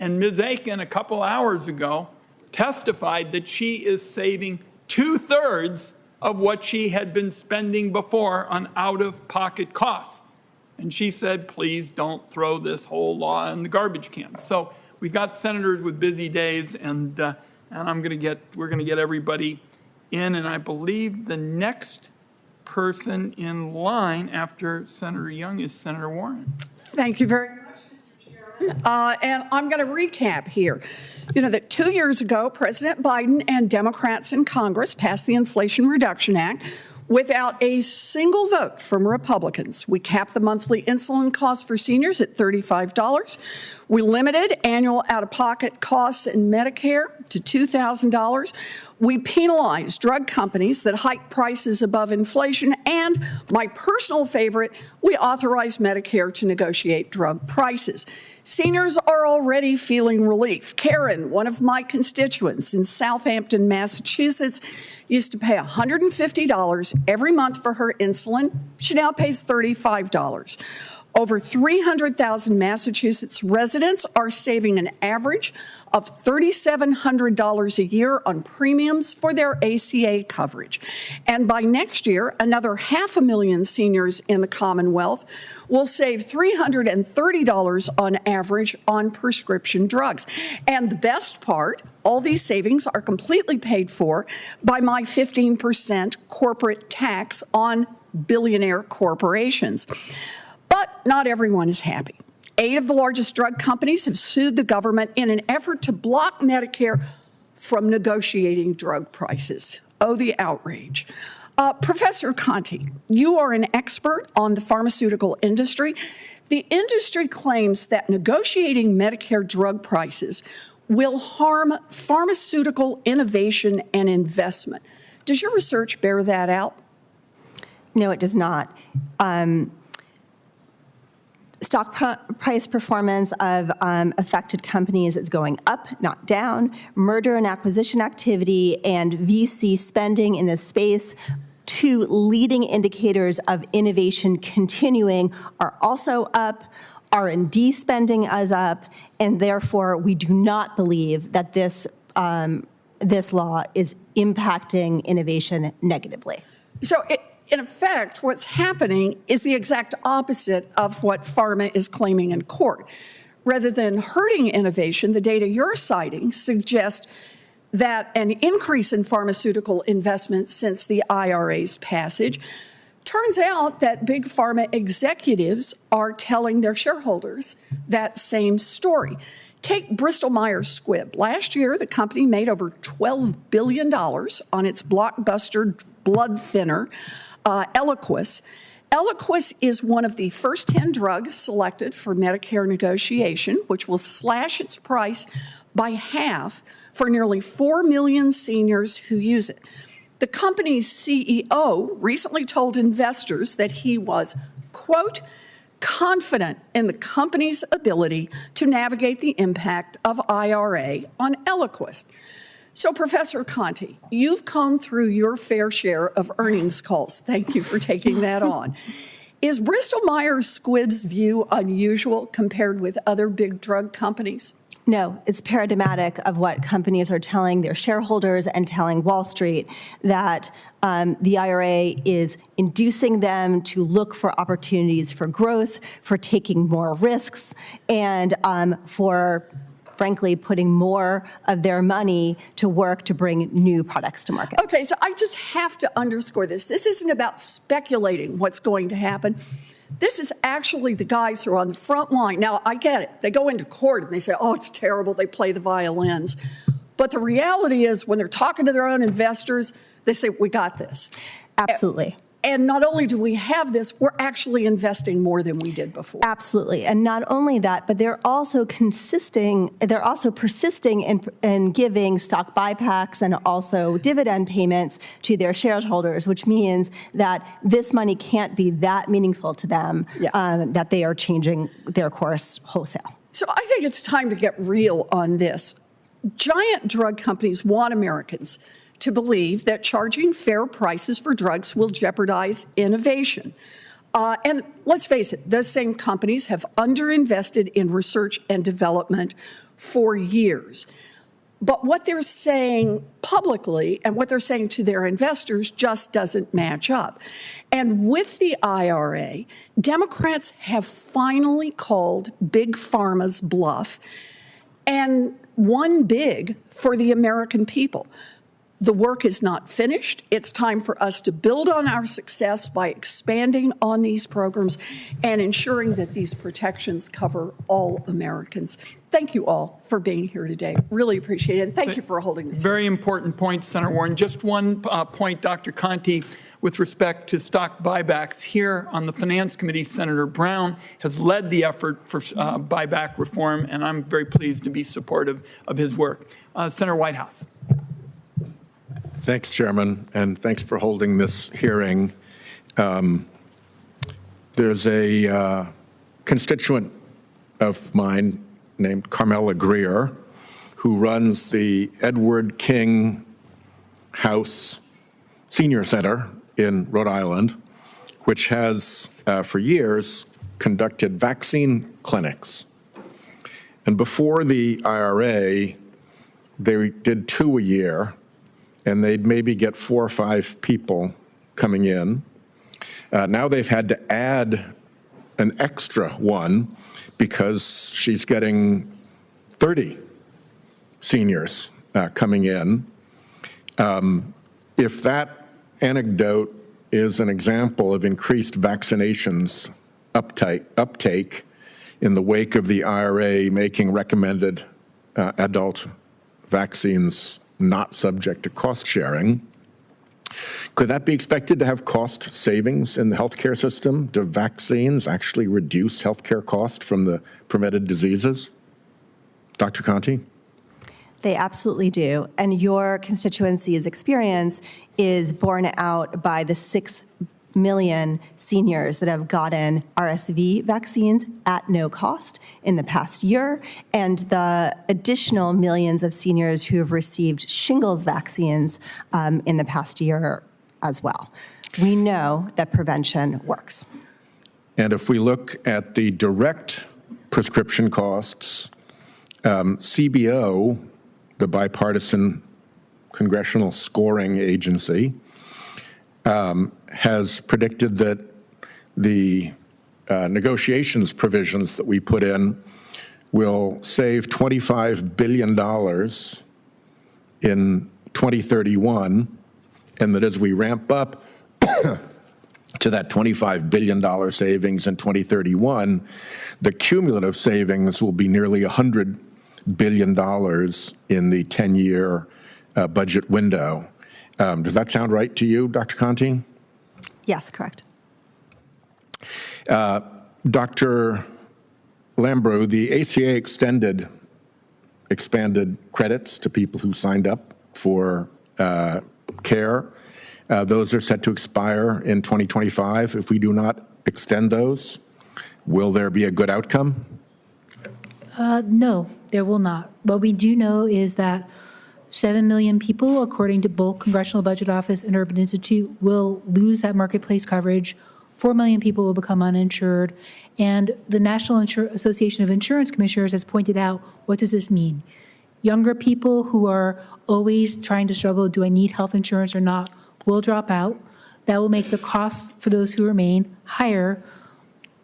A: And Ms. Aiken, a couple hours ago, testified that she is saving 2/3 of what she had been spending before on out-of-pocket costs. And she said, please don't throw this whole law in the garbage can. So we've got senators with busy days, and we're going to get everybody in. And I believe the next person in line after Senator Young is Senator Warren.
P: Thank you very much, Mr. Chairman. And I'm going to recap here. You know that 2 years ago, President Biden and Democrats in Congress passed the Inflation Reduction Act without a single vote from Republicans. We capped the monthly insulin cost for seniors at $35. We limited annual out-of-pocket costs in Medicare to $2,000. We penalized drug companies that hike prices above inflation. And my personal favorite, we authorized Medicare to negotiate drug prices. Seniors are already feeling relief. Karen, one of my constituents in Southampton, Massachusetts, used to pay $150 every month for her insulin. She now pays $35. Over 300,000 Massachusetts residents are saving an average of $3,700 a year on premiums for their ACA coverage. And by next year, another 500,000 seniors in the Commonwealth will save $330 on average on prescription drugs. And the best part, all these savings are completely paid for by my 15% corporate tax on billionaire corporations. But not everyone is happy. 8 of the largest drug companies have sued the government in an effort to block Medicare from negotiating drug prices. Oh, the outrage. Professor Conte, you are an expert on the pharmaceutical industry. The industry claims that negotiating Medicare drug prices will harm pharmaceutical innovation and investment. Does your research bear that out?
E: No, it does not. Stock price performance of affected companies is going up, not down. Merger and acquisition activity and VC spending in this space, 2 leading indicators of innovation continuing, are also up. R&D spending is up, and therefore we do not believe that this law is impacting innovation negatively.
P: So in effect, what's happening is the exact opposite of what pharma is claiming in court. Rather than hurting innovation, the data you're citing suggests that an increase in pharmaceutical investment since the IRA's passage. Turns out that big pharma executives are telling their shareholders that same story. Take Bristol-Myers Squibb. Last year, the company made over $12 billion on its blockbuster blood thinner, Eliquis. Eliquis is one of the first 10 drugs selected for Medicare negotiation, which will slash its price by half for nearly 4 million seniors who use it. The company's CEO recently told investors that he was, quote, confident in the company's ability to navigate the impact of IRA on Eliquis. So, Professor Conte, you've come through your fair share of earnings calls. Thank you for taking that on. Is Bristol-Myers Squibb's view unusual compared with other big drug companies?
E: No, it's paradigmatic of what companies are telling their shareholders and telling Wall Street, that the IRA is inducing them to look for opportunities for growth, for taking more risks, and for, frankly, putting more of their money to work to bring new products to market.
P: Okay, so I just have to underscore this. This isn't about speculating what's going to happen. This is actually the guys who are on the front line. Now, I get it. They go into court and they say, oh, it's terrible. They play the violins. But the reality is when they're talking to their own investors, they say, we got this.
E: Absolutely.
P: And not only do we have this, we're actually investing more than we did before.
E: Absolutely. And not only that, but they're also persisting in giving stock buybacks and also dividend payments to their shareholders, which means that this money can't be that meaningful to them, that they are changing their course wholesale.
P: So I think it's time to get real on this. Giant drug companies want Americans to believe that charging fair prices for drugs will jeopardize innovation. And let's face it, those same companies have underinvested in research and development for years. But what they're saying publicly and what they're saying to their investors just doesn't match up. And with the IRA, Democrats have finally called Big Pharma's bluff and won big for the American people. The work is not finished. It's time for us to build on our success by expanding on these programs and ensuring that these protections cover all Americans. Thank you all for being here today. Really appreciate it. And thank you for holding this.
A: Very important point, Senator Warren. Just one point, Dr. Conte, with respect to stock buybacks. Here on the Finance Committee, Senator Brown has led the effort for buyback reform, and I'm very pleased to be supportive of his work. Senator Whitehouse.
Q: Thanks, Chairman, and thanks for holding this hearing. There's a constituent of mine named Carmela Greer, who runs the Edward King House Senior Center in Rhode Island, which has, for years, conducted vaccine clinics. And before the IRA, they did 2 a year, and they'd maybe get 4 or 5 people coming in. Now they've had to add an extra one because she's getting 30 seniors coming in. If that anecdote is an example of increased vaccinations uptake in the wake of the IRA making recommended adult vaccines not subject to cost sharing. Could that be expected to have cost savings in the healthcare system? Do vaccines actually reduce healthcare cost from the prevented diseases? Dr. Conti?
E: They absolutely do. And your constituency's experience is borne out by the 6 million seniors that have gotten RSV vaccines at no cost in the past year, and the additional millions of seniors who have received shingles vaccines in the past year as well. We know that prevention works.
Q: And if we look at the direct prescription costs, CBO, the bipartisan congressional scoring agency, has predicted that the negotiations provisions that we put in will save $25 billion in 2031, and that as we ramp up to that $25 billion savings in 2031, the cumulative savings will be nearly $100 billion in the 10-year budget window. Does that sound right to you, Dr. Conti?
E: Yes, correct.
Q: Dr. Lambrou, the ACA expanded credits to people who signed up for care. Those are set to expire in 2025. If we do not extend those, will there be a good outcome?
G: No, there will not. What we do know is that 7 million people, according to both Congressional Budget Office and Urban Institute, will lose that marketplace coverage. 4 million people will become uninsured. And the National Association of Insurance Commissioners has pointed out, what does this mean? Younger people who are always trying to struggle, do I need health insurance or not, will drop out. That will make the costs for those who remain higher.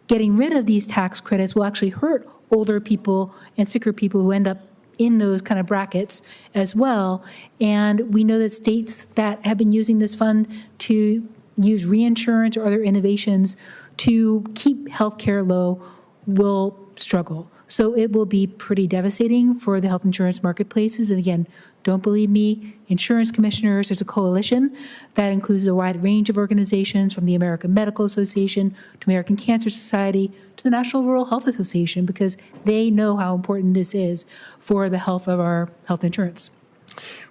G: Getting rid of these tax credits will actually hurt older people and sicker people who end up in those kind of brackets as well. And we know that states that have been using this fund to use reinsurance or other innovations to keep healthcare low will struggle. So it will be pretty devastating for the health insurance marketplaces. And again, don't believe me, insurance commissioners, there's a coalition that includes a wide range of organizations from the American Medical Association to American Cancer Society to the National Rural Health Association, because they know how important this is for the health of our health insurance.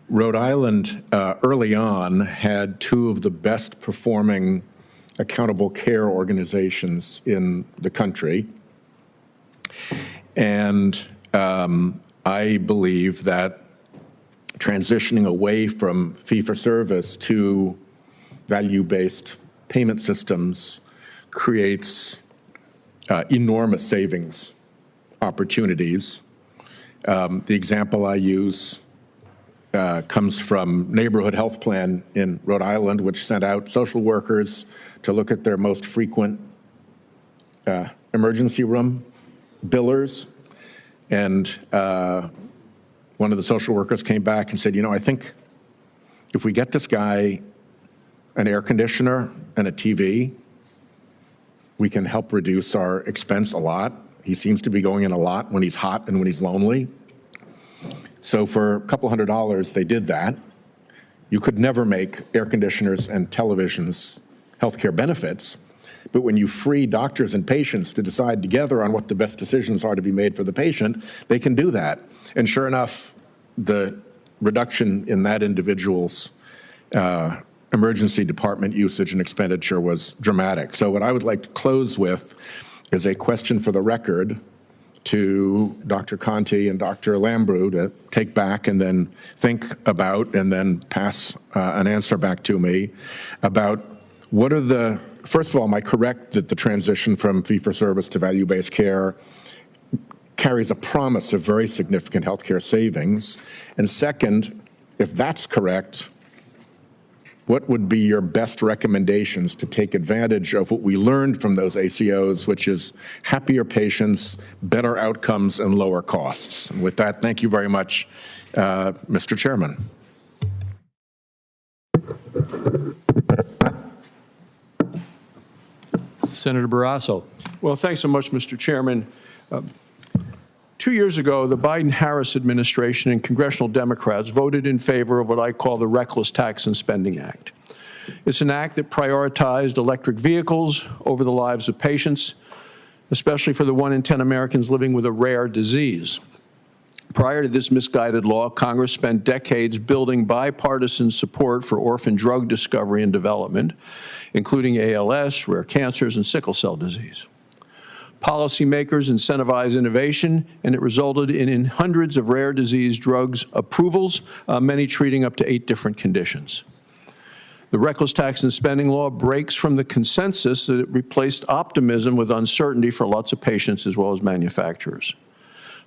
Q: Rhode Island early on had 2 of the best performing accountable care organizations in the country. And I believe that transitioning away from fee-for-service to value-based payment systems creates enormous savings opportunities. The example I use comes from Neighborhood Health Plan in Rhode Island, which sent out social workers to look at their most frequent emergency room billers. And one of the social workers came back and said, you know, I think if we get this guy an air conditioner and a TV, we can help reduce our expense a lot. He seems to be going in a lot when he's hot and when he's lonely. So for a couple $100, they did that. You could never make air conditioners and televisions healthcare benefits, but when you free doctors and patients to decide together on what the best decisions are to be made for the patient, they can do that. And sure enough, the reduction in that individual's emergency department usage and expenditure was dramatic. So what I would like to close with is a question for the record to Dr. Conti and Dr. Lambrou to take back and then think about and then pass an answer back to me about what are the, first of all, am I correct that the transition from fee-for-service to value-based care carries a promise of very significant healthcare savings? And second, if that's correct, what would be your best recommendations to take advantage of what we learned from those ACOs, which is happier patients, better outcomes, and lower costs? And with that, thank you very much, Mr. Chairman.
B: Senator Barrasso.
Q: Well, thanks so much, Mr. Chairman. 2 years ago, the Biden-Harris administration and congressional Democrats voted in favor of what I call the Reckless Tax and Spending Act. It's an act that prioritized electric vehicles over the lives of patients, especially for the 1 in 10 Americans living with a rare disease. Prior to this misguided law, Congress spent decades building bipartisan support for orphan drug discovery and development, including ALS, rare cancers, and sickle cell disease. Policymakers incentivized innovation, and it resulted in hundreds of rare disease drugs approvals, many treating up to 8 different conditions. The reckless tax and spending law breaks from the consensus that it replaced optimism with uncertainty for lots of patients as well as manufacturers.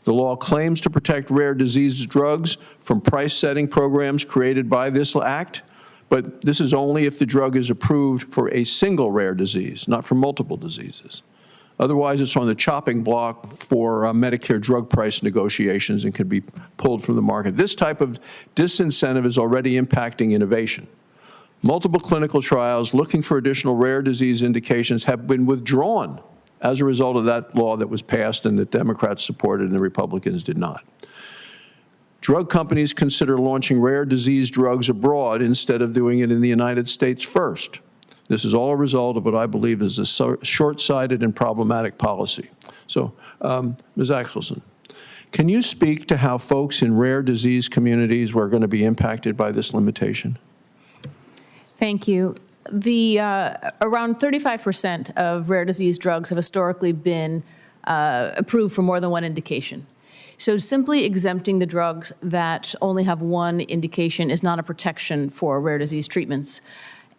Q: The law claims to protect rare disease drugs from price-setting programs created by this act, but this is only if the drug is approved for a single rare disease, not for multiple diseases. Otherwise, it's on the chopping block for Medicare drug price negotiations and can be pulled from the market. This type of disincentive is already impacting innovation. Multiple clinical trials looking for additional rare disease indications have been withdrawn as a result of that law that was passed and that Democrats supported and the Republicans did not. Drug companies consider launching rare disease drugs abroad instead of doing it in the United States first. This is all a result of what I believe is a short-sighted and problematic policy. So, Ms. Axelson, can you speak to how folks in rare disease communities were going to be impacted by this limitation?
D: Thank you. Around 35% of rare disease drugs have historically been approved for more than one indication. So simply exempting the drugs that only have one indication is not a protection for rare disease treatments.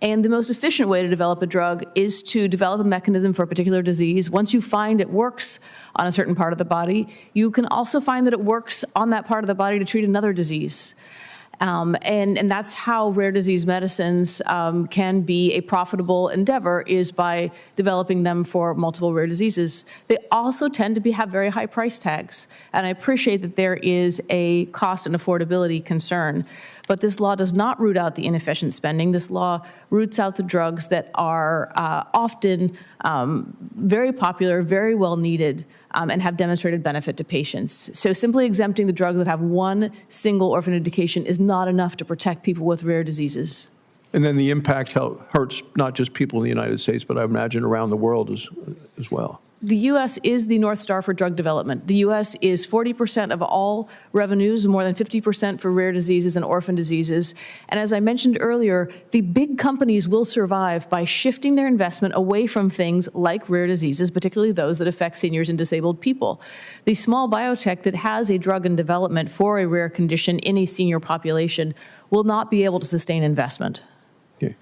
D: And the most efficient way to develop a drug is to develop a mechanism for a particular disease. Once you find it works on a certain part of the body, you can also find that it works on that part of the body to treat another disease. And that's how rare disease medicines can be a profitable endeavor, is by developing them for multiple rare diseases. They also tend to have very high price tags, and I appreciate that there is a cost and affordability concern. But this law does not root out the inefficient spending. This law roots out the drugs that are often very popular, very well needed, and have demonstrated benefit to patients. So simply exempting the drugs that have one single orphan indication is not enough to protect people with rare diseases.
Q: And then the impact hurts not just people in the United States, but I imagine around the world as well.
D: The U.S. is the North Star for drug development. The U.S. is 40% of all revenues, more than 50% for rare diseases and orphan diseases. And as I mentioned earlier, the big companies will survive by shifting their investment away from things like rare diseases, particularly those that affect seniors and disabled people. The small biotech that has a drug in development for a rare condition in a senior population will not be able to sustain investment.
Q: Okay.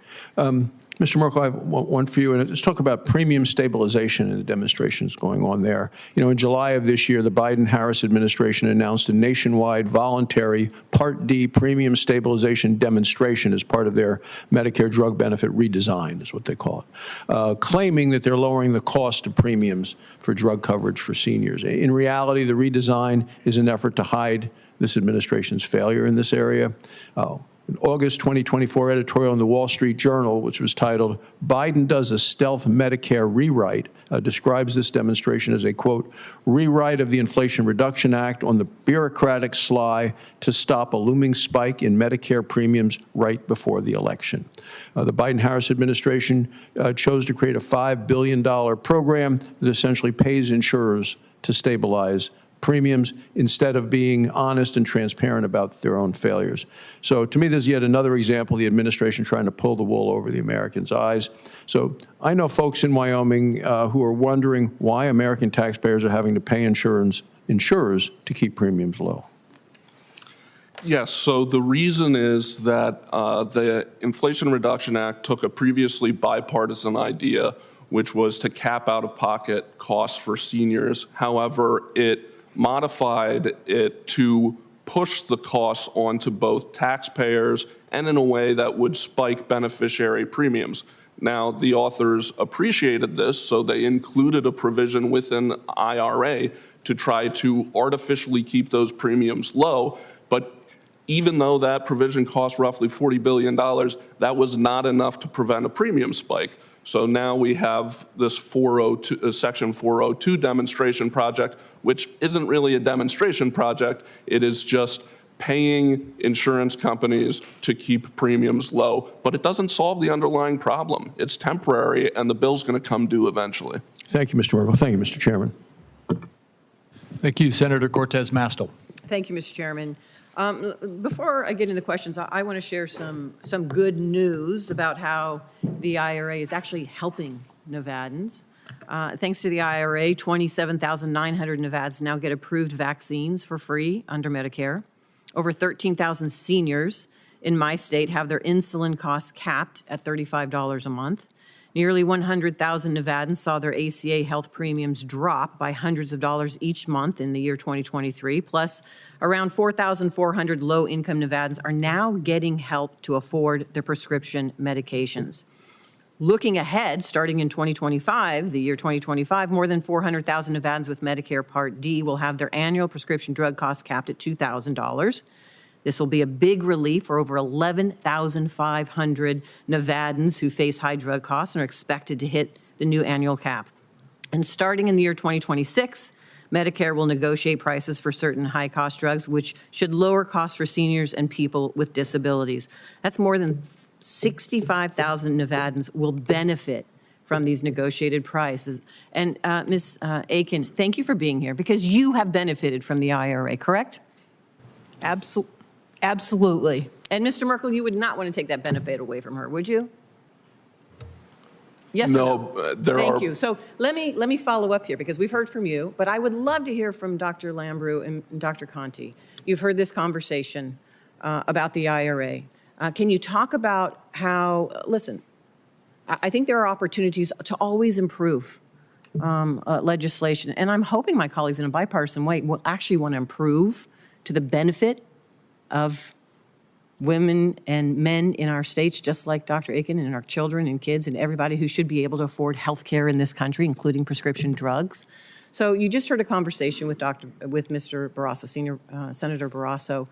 Q: Mr. Merkel, I have one for you, and let's talk about premium stabilization and the demonstrations going on there. You know, in July of this year, the Biden-Harris administration announced a nationwide voluntary Part D premium stabilization demonstration as part of their Medicare drug benefit redesign, is what they call it, claiming that they're lowering the cost of premiums for drug coverage for seniors. In reality, the redesign is an effort to hide this administration's failure in this area. An August 2024 editorial in the Wall Street Journal, which was titled, "Biden Does a Stealth Medicare Rewrite," describes this demonstration as a, quote, rewrite of the Inflation Reduction Act on the bureaucratic sly to stop a looming spike in Medicare premiums right before the election. The Biden-Harris administration chose to create a $5 billion program that essentially pays insurers to stabilize premiums instead of being honest and transparent about their own failures. So to me, this is yet another example of the administration trying to pull the wool over the Americans' eyes. So I know folks in Wyoming who are wondering why American taxpayers are having to pay insurers to keep premiums low.
F: Yes, so the reason is that the Inflation Reduction Act took a previously bipartisan idea, which was to cap out-of-pocket costs for seniors. However, it modified it to push the costs onto both taxpayers and in a way that would spike beneficiary premiums. Now, the authors appreciated this, so they included a provision within IRA to try to artificially keep those premiums low. But even though that provision cost roughly $40 billion, that was not enough to prevent a premium spike. So now we have this Section 402 demonstration project, which isn't really a demonstration project. It is just paying insurance companies to keep premiums low. But it doesn't solve the underlying problem. It's temporary, and the bill's going to come due eventually.
N: Thank you, Mr. Merkel. Thank you, Mr. Chairman.
B: Thank you, Senator Cortez Masto.
R: Thank you, Mr. Chairman. Before I get into the questions, I want to share some good news about how the IRA is actually helping Nevadans. Thanks to the IRA, 27,900 Nevadans now get approved vaccines for free under Medicare. Over 13,000 seniors in my state have their insulin costs capped at $35 a month. Nearly 100,000 Nevadans saw their ACA health premiums drop by hundreds of dollars each month in the year 2023, plus around 4,400 low-income Nevadans are now getting help to afford their prescription medications. Looking ahead, starting in 2025, the year 2025, more than 400,000 Nevadans with Medicare Part D will have their annual prescription drug costs capped at $2,000. This will be a big relief for over 11,500 Nevadans who face high drug costs and are expected to hit the new annual cap. And starting in the year 2026, Medicare will negotiate prices for certain high-cost drugs, which should lower costs for seniors and people with disabilities. That's more than 65,000 Nevadans will benefit from these negotiated prices. And Ms. Aiken, thank you for being here, because you have benefited from the IRA, correct?
H: Absolutely.
R: And Mr. Merkel, you would not want to take that benefit away from her, would you? Yes
F: No,
R: or no?
F: there are.
R: Thank you. So let me follow up here, because we've heard from you, but I would love to hear from Dr. Lambrou and Dr. Conti. You've heard this conversation about the IRA. Can you talk about how, listen, I think there are opportunities to always improve legislation, and I'm hoping my colleagues in a bipartisan way will actually want to improve to the benefit of women and men in our states, just like Dr. Aiken, and our children and kids and everybody who should be able to afford health care in this country, including prescription drugs. So you just heard a conversation with Mr. Barrasso, Senator Barrasso.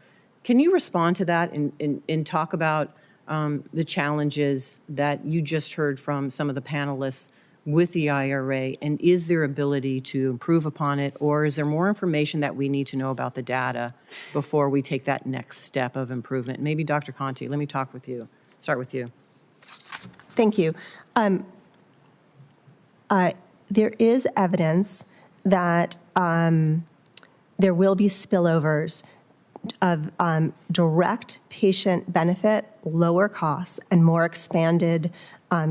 R: Can you respond to that and talk about the challenges that you just heard from some of the panelists with the IRA, and is there ability to improve upon it, or is there more information that we need to know about the data before we take that next step of improvement? Maybe Dr. Conti, let me start with you.
E: Thank you. There is evidence that there will be spillovers of direct patient benefit, lower costs, and more expanded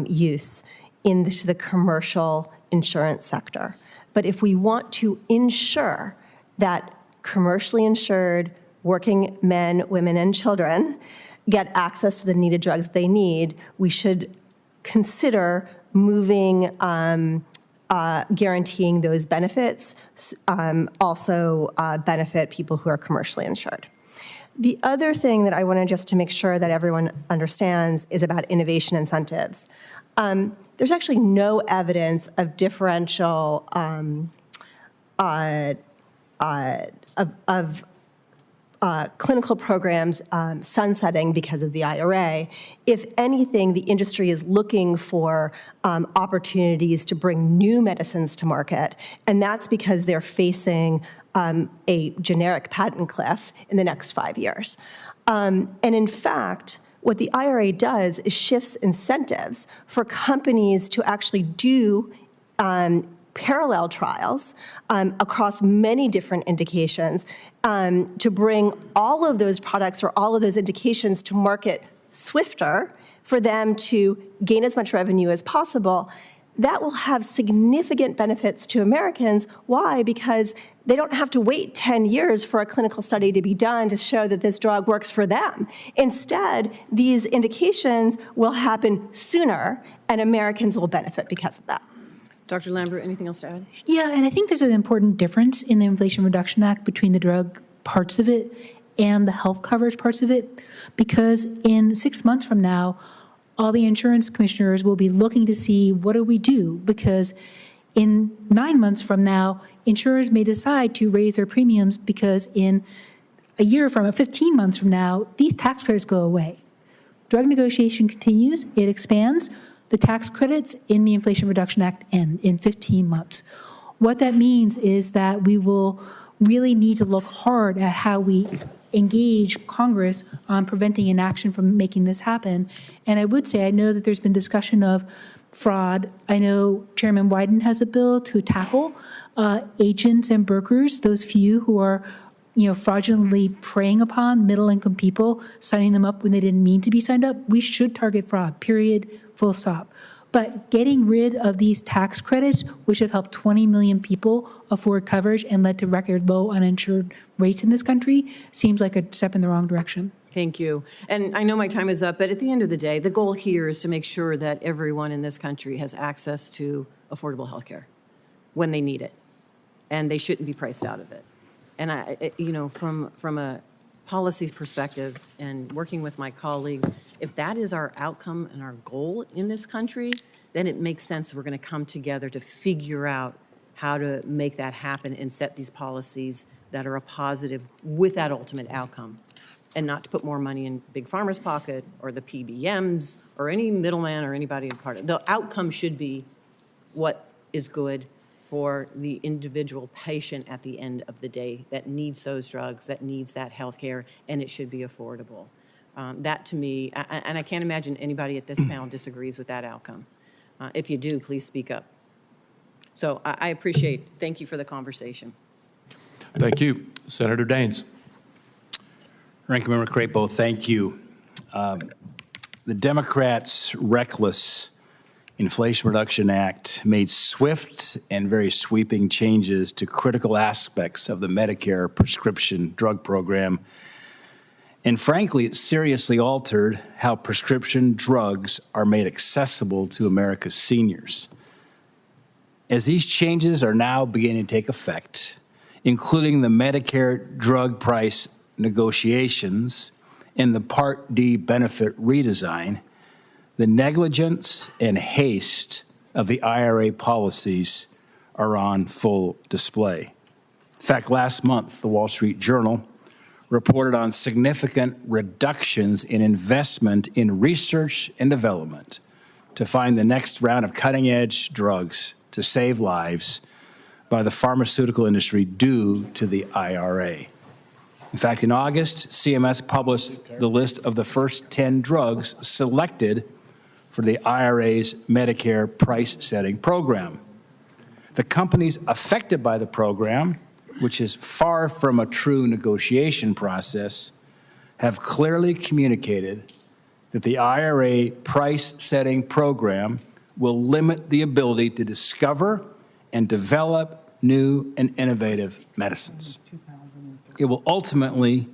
E: use into the commercial insurance sector. But if we want to ensure that commercially insured working men, women, and children get access to the needed drugs they need, we should consider moving, guaranteeing those benefits, also benefit people who are commercially insured. The other thing that I want to make sure that everyone understands is about innovation incentives. There's actually no evidence of differential clinical programs sunsetting because of the IRA. If anything, the industry is looking for opportunities to bring new medicines to market, and that's because they're facing a generic patent cliff in the next 5 years. And in fact, what the IRA does is shifts incentives for companies to actually do parallel trials across many different indications to bring all of those products or all of those indications to market swifter for them to gain as much revenue as possible. That will have significant benefits to Americans. Why? Because they don't have to wait 10 years for a clinical study to be done to show that this drug works for them. Instead, these indications will happen sooner, and Americans will benefit because of that.
R: Dr. Lambrou, anything else to add?
G: Yeah, and I think there's an important difference in the Inflation Reduction Act between the drug parts of it and the health coverage parts of it, because in 6 months from now, all the insurance commissioners will be looking to see what do we do, because in 9 months from now, insurers may decide to raise their premiums because in a year from 15 months from now, these tax credits go away. Drug negotiation continues, it expands. The tax credits in the Inflation Reduction Act end in 15 months. What that means is that we will really need to look hard at how we engage Congress on preventing inaction from making this happen. And I would say, I know that there's been discussion of fraud. I know Chairman Wyden has a bill to tackle agents and brokers, those few who are fraudulently preying upon middle-income people, signing them up when they didn't mean to be signed up. We should target fraud, period, full stop. But getting rid of these tax credits, which have helped 20 million people afford coverage and led to record low uninsured rates in this country, seems like a step in the wrong direction.
R: Thank you. And I know my time is up, but at the end of the day, the goal here is to make sure that everyone in this country has access to affordable health care when they need it, and they shouldn't be priced out of it. And from a policy perspective and working with my colleagues, if that is our outcome and our goal in this country, then it makes sense we're going to come together to figure out how to make that happen and set these policies that are a positive with that ultimate outcome, and not to put more money in Big Pharma's pocket or the PBMs or any middleman or anybody part of it. The outcome should be what is good for the individual patient at the end of the day that needs those drugs, that needs that health care, and it should be affordable. That to me, and I can't imagine anybody at this panel disagrees with that outcome. If you do, please speak up. So I appreciate, thank you for the conversation.
B: Thank you. Senator Daines.
S: Ranking Member Crapo, thank you. The Democrats' reckless Inflation Reduction Act made swift and very sweeping changes to critical aspects of the Medicare prescription drug program. And frankly, it seriously altered how prescription drugs are made accessible to America's seniors. As these changes are now beginning to take effect, including the Medicare drug price negotiations and the Part D benefit redesign, the negligence and haste of the IRA policies are on full display. In fact, last month, the Wall Street Journal reported on significant reductions in investment in research and development to find the next round of cutting-edge drugs to save lives by the pharmaceutical industry due to the IRA. In fact, in August, CMS published the list of the first 10 drugs selected for the IRA's Medicare price-setting program. The companies affected by the program, which is far from a true negotiation process, have clearly communicated that the IRA price-setting program will limit the ability to discover and develop new and innovative medicines. It will ultimately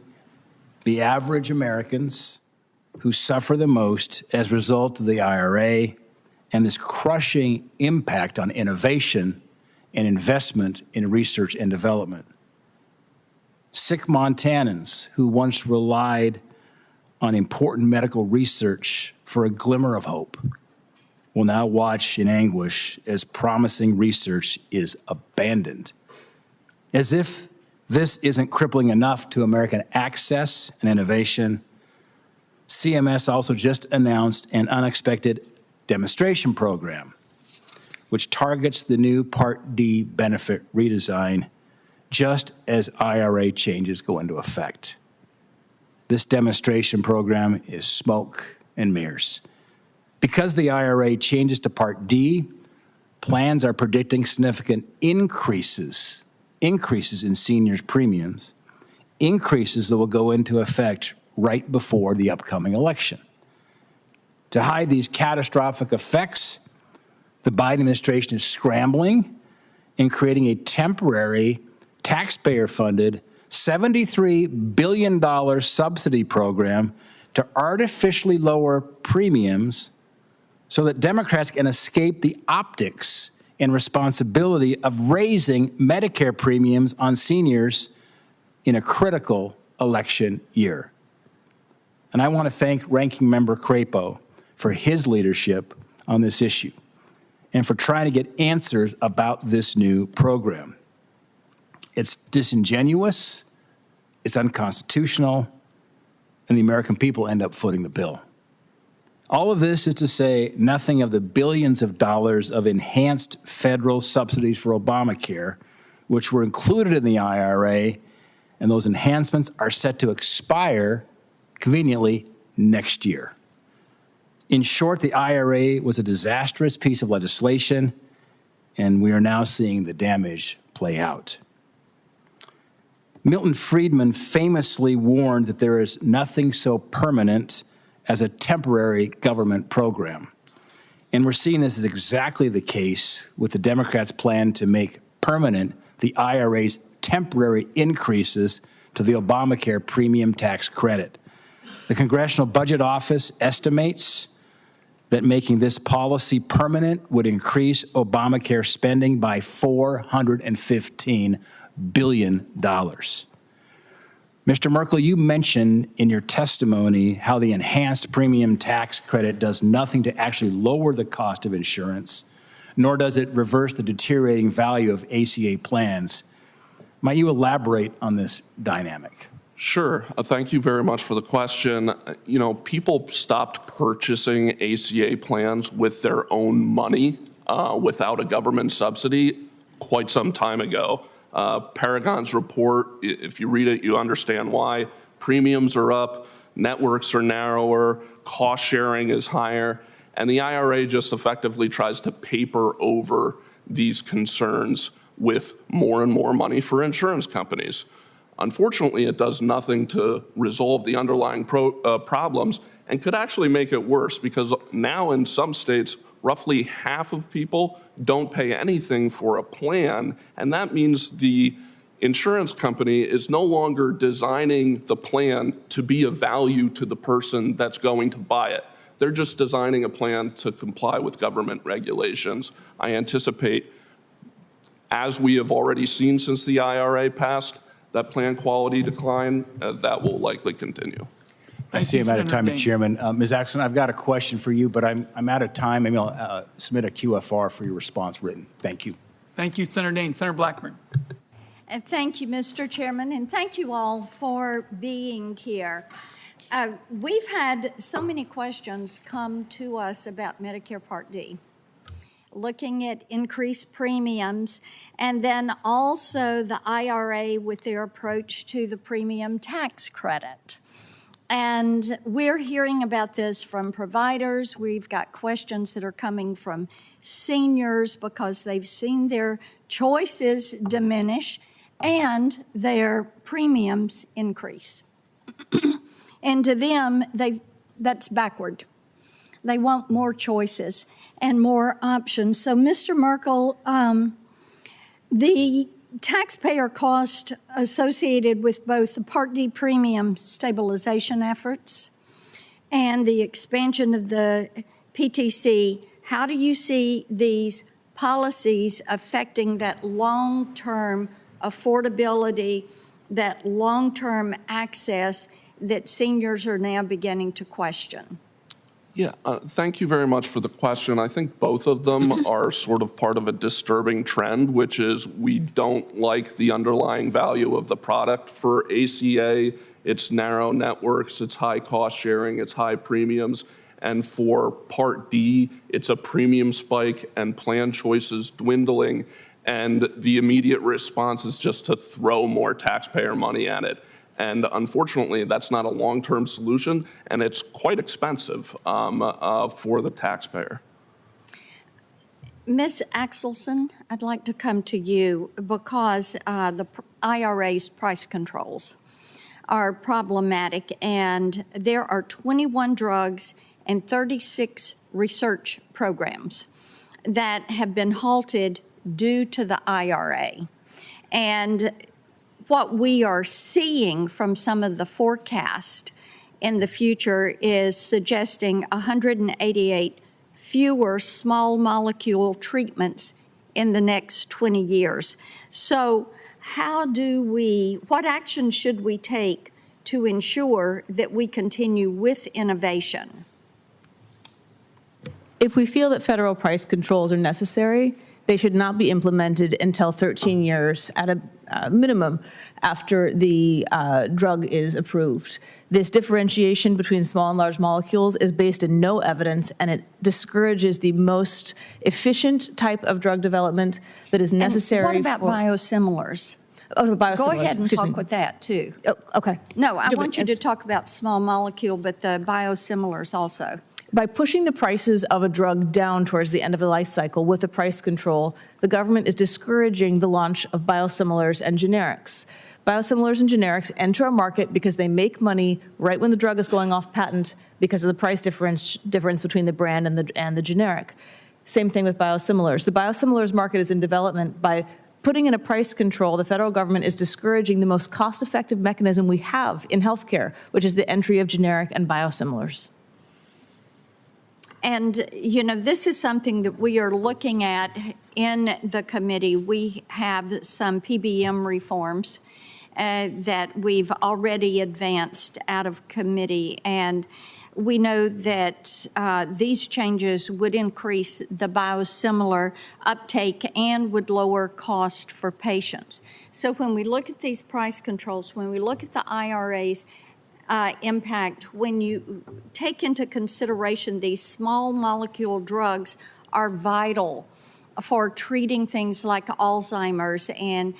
S: be average Americans who suffer the most as a result of the IRA and this crushing impact on innovation and investment in research and development. Sick Montanans who once relied on important medical research for a glimmer of hope will now watch in anguish as promising research is abandoned. As if this isn't crippling enough to American access and innovation, CMS also just announced an unexpected demonstration program, which targets the new Part D benefit redesign just as IRA changes go into effect. This demonstration program is smoke and mirrors. Because the IRA changes to Part D, plans are predicting significant increases in seniors' premiums, increases that will go into effect right before the upcoming election. To hide these catastrophic effects, the Biden administration is scrambling and creating a temporary taxpayer-funded $73 billion subsidy program to artificially lower premiums so that Democrats can escape the optics and responsibility of raising Medicare premiums on seniors in a critical election year. And I want to thank Ranking Member Crapo for his leadership on this issue and for trying to get answers about this new program. It's disingenuous, it's unconstitutional, and the American people end up footing the bill. All of this is to say nothing of the billions of dollars of enhanced federal subsidies for Obamacare, which were included in the IRA, and those enhancements are set to expire, conveniently, next year. In short, the IRA was a disastrous piece of legislation, and we are now seeing the damage play out. Milton Friedman famously warned that there is nothing so permanent as a temporary government program. And we're seeing this is exactly the case with the Democrats' plan to make permanent the IRA's temporary increases to the Obamacare premium tax credit. The Congressional Budget Office estimates that making this policy permanent would increase Obamacare spending by $415 billion. Mr. Merkel, you mentioned in your testimony how the enhanced premium tax credit does nothing to actually lower the cost of insurance, nor does it reverse the deteriorating value of ACA plans. Might you elaborate on this dynamic?
F: Sure. Thank you very much for the question. You know, people stopped purchasing ACA plans with their own money without a government subsidy quite some time ago. Paragon's report, if you read it, you understand why. Premiums are up, networks are narrower, cost sharing is higher, and the IRA just effectively tries to paper over these concerns with more and more money for insurance companies. Unfortunately, it does nothing to resolve the underlying problems and could actually make it worse, because now in some states, roughly half of people don't pay anything for a plan, and that means the insurance company is no longer designing the plan to be of value to the person that's going to buy it. They're just designing a plan to comply with government regulations. I anticipate, as we have already seen since the IRA passed, that plan quality decline, that will likely continue.
S: I see I'm out of time, Mr. Chairman. Ms. Axelson, I've got a question for you, but I'm out of time. Maybe I'll submit a QFR for your response written. Thank you.
A: Thank you, Senator Dane. Senator Blackburn.
T: And thank you, Mr. Chairman, and thank you all for being here. We've had so many questions come to us about Medicare Part D, looking at increased premiums, and then also the IRA with their approach to the premium tax credit. And we're hearing about this from providers. We've got questions that are coming from seniors because they've seen their choices diminish and their premiums increase. And to them, that's backward. They want more choices and more options. So, Mr. Merkel, the taxpayer cost associated with both the Part D premium stabilization efforts and the expansion of the PTC, how do you see these policies affecting that long-term affordability, that long-term access that seniors are now beginning to question?
F: Yeah, thank you very much for the question. I think both of them are sort of part of a disturbing trend, which is we don't like the underlying value of the product. For ACA, it's narrow networks, it's high cost sharing, it's high premiums. And for Part D, it's a premium spike and plan choices dwindling. And the immediate response is just to throw more taxpayer money at it. And unfortunately, that's not a long-term solution, and it's quite expensive for the taxpayer.
T: Ms. Axelson, I'd like to come to you because the IRA's price controls are problematic, and there are 21 drugs and 36 research programs that have been halted due to the IRA. And what we are seeing from some of the forecast in the future is suggesting 188 fewer small molecule treatments in the next 20 years. So what action should we take to ensure that we continue with innovation?
D: If we feel that federal price controls are necessary, They should not be implemented until 13 years at a minimum after the drug is approved. This differentiation between small and large molecules is based in no evidence, and it discourages the most efficient type of drug development that is necessary.
T: And what about biosimilars?
D: Oh, biosimilars.
T: Go ahead and talk with that, too.
D: Oh, okay.
T: No, I want you to talk about small molecule, but the biosimilars also.
D: By pushing the prices of a drug down towards the end of the life cycle with the price control, the government is discouraging the launch of biosimilars and generics. Biosimilars and generics enter a market because they make money right when the drug is going off patent because of the price difference between the brand and the generic. Same thing with biosimilars. The biosimilars market is in development. By putting in a price control, the federal government is discouraging the most cost-effective mechanism we have in healthcare, which is the entry of generic and biosimilars.
T: And, you know, this is something that we are looking at in the committee. We have some PBM reforms that we've already advanced out of committee. And we know that these changes would increase the biosimilar uptake and would lower cost for patients. So when we look at these price controls, when we look at the IRA's impact, when you take into consideration these small molecule drugs are vital for treating things like Alzheimer's and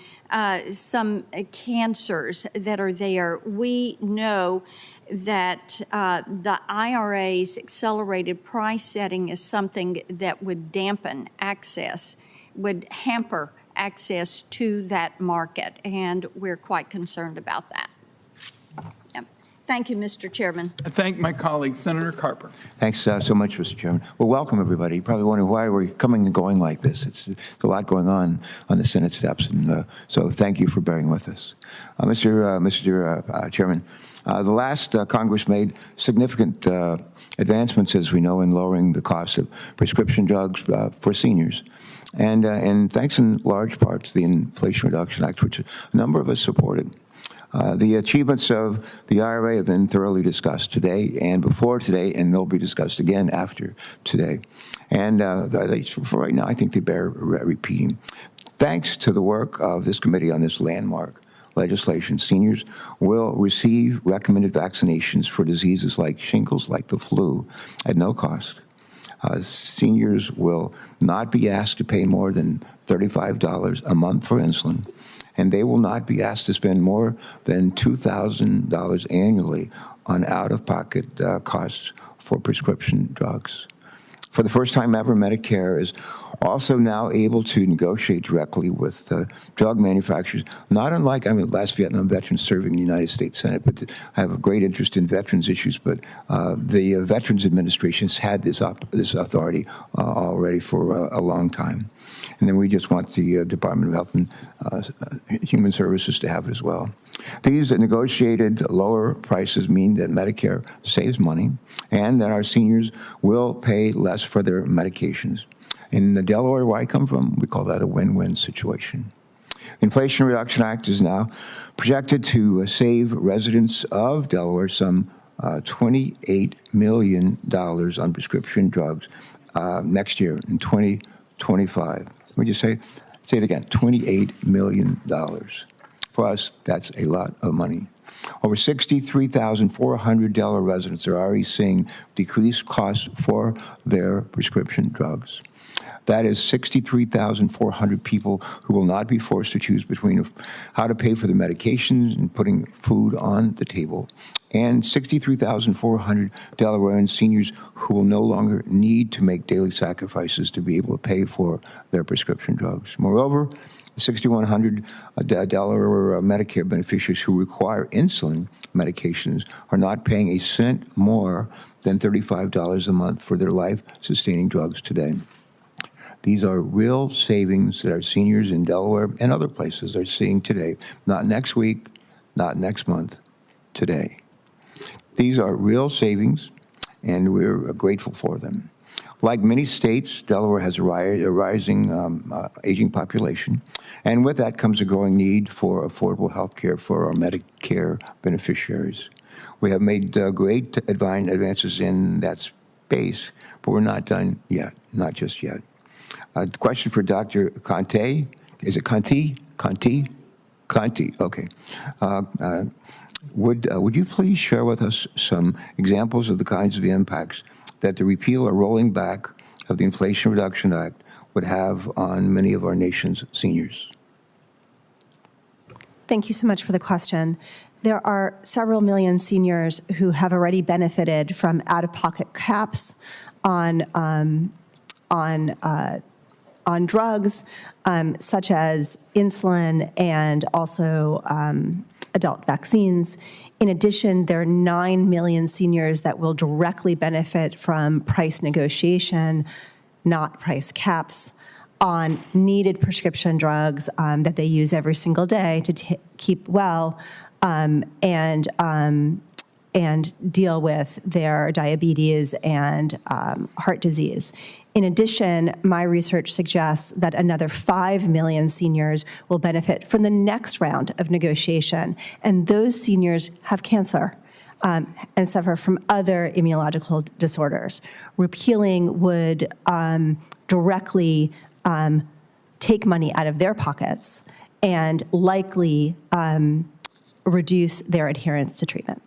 T: some cancers that are there. We know that the IRA's accelerated price setting is something that would dampen access, would hamper access to that market, and we're quite concerned about that. Thank you, Mr. Chairman.
A: I thank my colleague, Senator Carper.
U: Thanks so much, Mr. Chairman. Well, welcome, everybody. You're probably wondering why we're coming and going like this. It's a lot going on the Senate steps, and so thank you for bearing with us. Mr. Chairman, the last Congress made significant advancements, as we know, in lowering the cost of prescription drugs for seniors. And thanks in large part to the Inflation Reduction Act, which a number of us supported. The achievements of the IRA have been thoroughly discussed today and before today, and they'll be discussed again after today. And for right now, I think they bear repeating. Thanks to the work of this committee on this landmark legislation, seniors will receive recommended vaccinations for diseases like shingles, like the flu, at no cost. Seniors will not be asked to pay more than $35 a month for insulin, and they will not be asked to spend more than $2,000 annually on out-of-pocket costs for prescription drugs. For the first time ever, Medicare is also now able to negotiate directly with drug manufacturers, not unlike, last Vietnam veteran serving in the United States Senate, but I have a great interest in veterans issues, but the Veterans Administration has had this authority already for a long time. And then we just want the Department of Health and Human Services to have it as well. These negotiated lower prices mean that Medicare saves money and that our seniors will pay less for their medications. In Delaware, where I come from, we call that a win-win situation. The Inflation Reduction Act is now projected to save residents of Delaware some $28 million on prescription drugs next year in 2025. Let me just say it again, $28 million. For us, that's a lot of money. Over 63,400 Delaware residents are already seeing decreased costs for their prescription drugs. That is 63,400 people who will not be forced to choose between how to pay for their medications and putting food on the table, and 63,400 Delawarean seniors who will no longer need to make daily sacrifices to be able to pay for their prescription drugs. Moreover, 6,100 Delaware Medicare beneficiaries who require insulin medications are not paying a cent more than $35 a month for their life-sustaining drugs today. These are real savings that our seniors in Delaware and other places are seeing today, not next week, not next month, today. These are real savings, and we're grateful for them. Like many states, Delaware has a rising aging population, and with that comes a growing need for affordable health care for our Medicare beneficiaries. We have made great advances in that space, but we're not done yet, not just yet. Question for Dr. Conte. Is it Conti? Conti? Conti, okay. Would you please share with us some examples of the kinds of impacts that the repeal or rolling back of the Inflation Reduction Act would have on many of our nation's seniors?
E: Thank you so much for the question. There are several million seniors who have already benefited from out-of-pocket caps on drugs, such as insulin and also adult vaccines. In addition, there are 9 million seniors that will directly benefit from price negotiation, not price caps, on needed prescription drugs that they use every single day to keep well and deal with their diabetes and heart disease. In addition, my research suggests that another 5 million seniors will benefit from the next round of negotiation, and those seniors have cancer and suffer from other immunological disorders. Repealing would directly take money out of their pockets and likely reduce their adherence to treatment.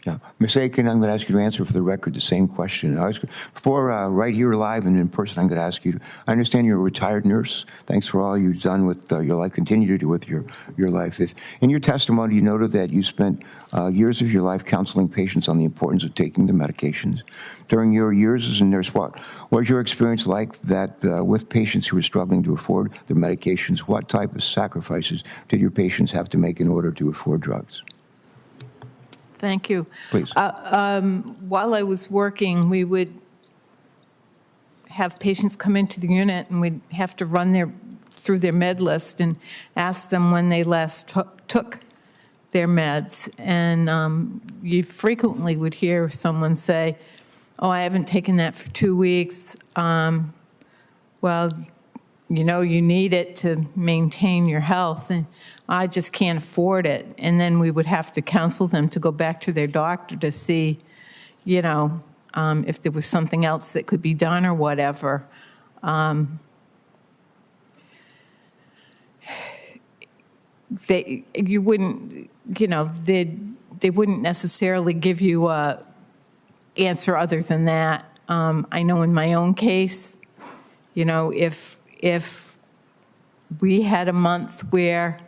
U: Yeah. Ms. Aiken, I'm going to ask you to answer for the record the same question. Before, right here live and in person, I'm going to ask you, I understand you're a retired nurse. Thanks for all you've done with your life, continue to do with your life. In your testimony, you noted that you spent years of your life counseling patients on the importance of taking the medications. During your years as a nurse, what was your experience like that with patients who were struggling to afford their medications? What type of sacrifices did your patients have to make in order to afford drugs?
C: Thank you.
U: Please.
C: While I was working, we would have patients come into the unit and we'd have to run through their med list and ask them when they last took their meds. And you frequently would hear someone say, oh, I haven't taken that for 2 weeks. Well, you know, you need it to maintain your health, and I just can't afford it. And then we would have to counsel them to go back to their doctor to see, you know, if there was something else that could be done or whatever. They wouldn't necessarily give you a answer other than that. I know in my own case, you know, if we had a month where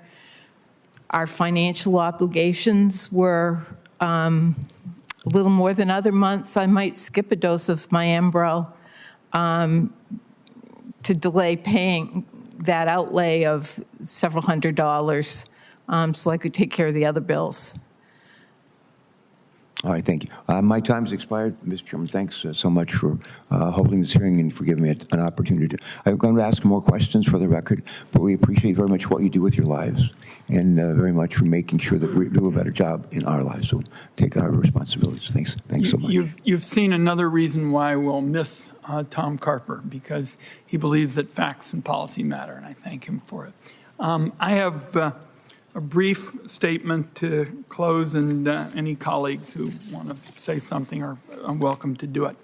C: our financial obligations were a little more than other months, I might skip a dose of my Enbrel to delay paying that outlay of several $100s so I could take care of the other bills.
U: All right, thank you. My time has expired. Mr. Chairman, thanks so much for holding this hearing and for giving me an opportunity. I'm going to ask more questions for the record, but we appreciate very much what you do with your lives and very much for making sure that we do a better job in our lives. So take our responsibilities. Thanks so much.
A: You've seen another reason why we'll miss Tom Carper, because he believes that facts and policy matter, and I thank him for it. I have a brief statement to close, and any colleagues who want to say something are welcome to do it.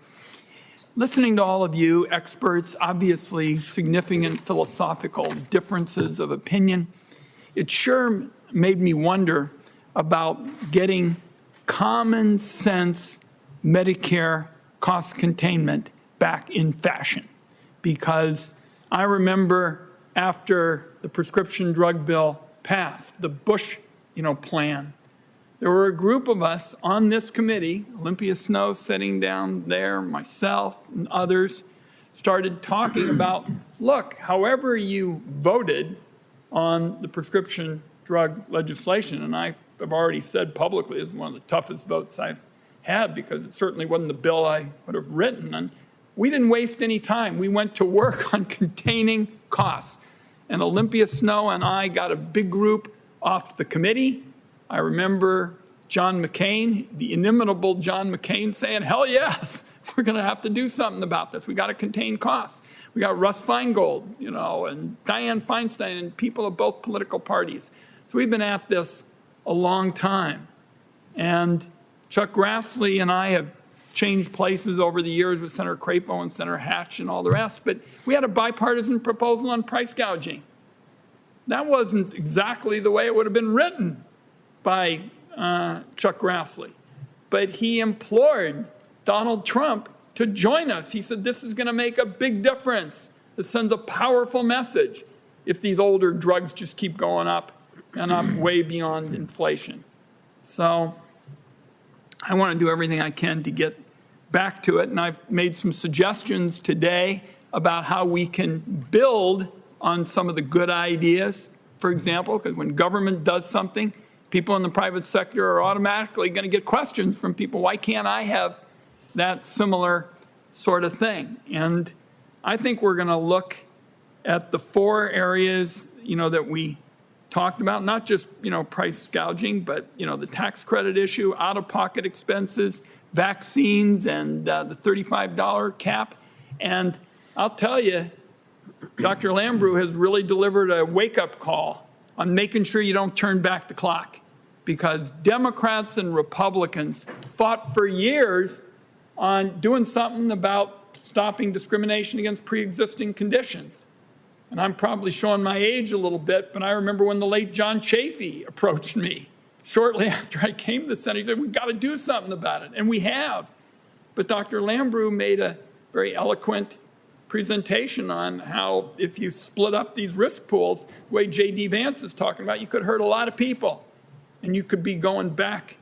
A: Listening to all of you experts, obviously significant philosophical differences of opinion, it sure made me wonder about getting common sense Medicare cost containment back in fashion. Because I remember after the prescription drug bill passed, the Bush, plan, there were a group of us on this committee, Olympia Snow sitting down there, myself and others, started talking about, look, however you voted on the prescription drug legislation, and I have already said publicly it's one of the toughest votes I've had because it certainly wasn't the bill I would have written, and we didn't waste any time. We went to work on containing costs. And Olympia Snow and I got a big group off the committee. I remember John McCain, the inimitable John McCain, saying, hell yes, we're going to have to do something about this. We got to contain costs. We got Russ Feingold, and Dianne Feinstein and people of both political parties. So we've been at this a long time. And Chuck Grassley and I have changed places over the years with Senator Crapo and Senator Hatch and all the rest, but we had a bipartisan proposal on price gouging. That wasn't exactly the way it would have been written by Chuck Grassley, but he implored Donald Trump to join us. He said, this is going to make a big difference. This sends a powerful message if these older drugs just keep going up and up way beyond inflation. So I want to do everything I can to get back to it, and I've made some suggestions today about how we can build on some of the good ideas, for example, because when government does something, people in the private sector are automatically going to get questions from people. Why can't I have that similar sort of thing? And I think we're going to look at the 4 areas, that we talked about, not just, price gouging, but, the tax credit issue, out-of-pocket expenses, vaccines, and the $35 cap. And I'll tell you, Dr. Lambrou has really delivered a wake-up call on making sure you don't turn back the clock, because Democrats and Republicans fought for years on doing something about stopping discrimination against pre-existing conditions. And I'm probably showing my age a little bit, but I remember when the late John Chafee approached me shortly after I came to the Senate. He said, we've got to do something about it, and we have. But Dr. Lambrou made a very eloquent presentation on how if you split up these risk pools, the way J.D. Vance is talking about, you could hurt a lot of people, and you could be going back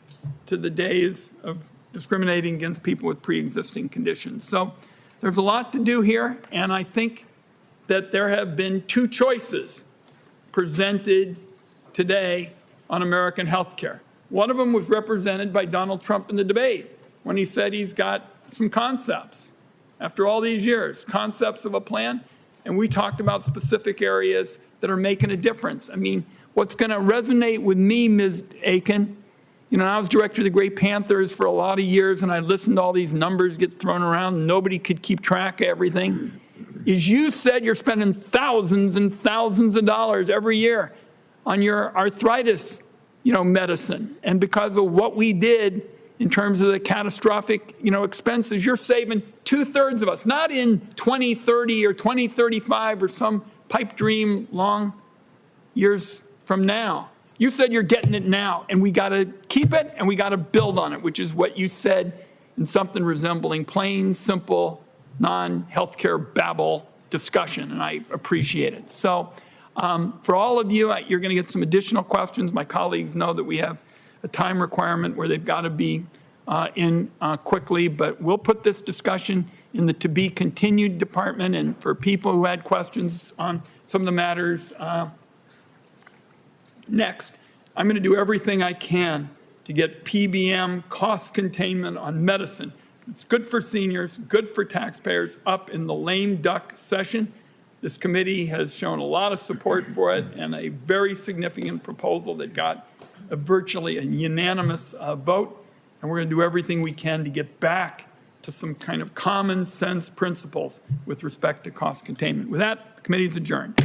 A: to the days of discriminating against people with pre-existing conditions. So there's a lot to do here, and I think that there have been 2 choices presented today on American health care. One of them was represented by Donald Trump in the debate when he said he's got some concepts. After all these years, concepts of a plan, and we talked about specific areas that are making a difference. I mean, what's going to resonate with me, Ms. Aiken, I was director of the Great Panthers for a lot of years, and I listened to all these numbers get thrown around. Nobody could keep track of everything. Is you said you're spending thousands and thousands of dollars every year on your arthritis, medicine. And because of what we did in terms of the catastrophic, expenses, you're saving 2/3 of us, not in 2030 or 2035 or some pipe dream long years from now. You said you're getting it now, and we got to keep it and we got to build on it, which is what you said in something resembling plain, simple, non-healthcare babble discussion, and I appreciate it. So for all of you, you're going to get some additional questions. My colleagues know that we have a time requirement where they've got to be in quickly, but we'll put this discussion in the to-be-continued department, and for people who had questions on some of the matters next, I'm going to do everything I can to get PBM cost containment on medicine. It's good for seniors, good for taxpayers, up in the lame duck session. This committee has shown a lot of support for it, and a very significant proposal that got virtually a unanimous vote. And we're going to do everything we can to get back to some kind of common sense principles with respect to cost containment. With that, the committee is adjourned.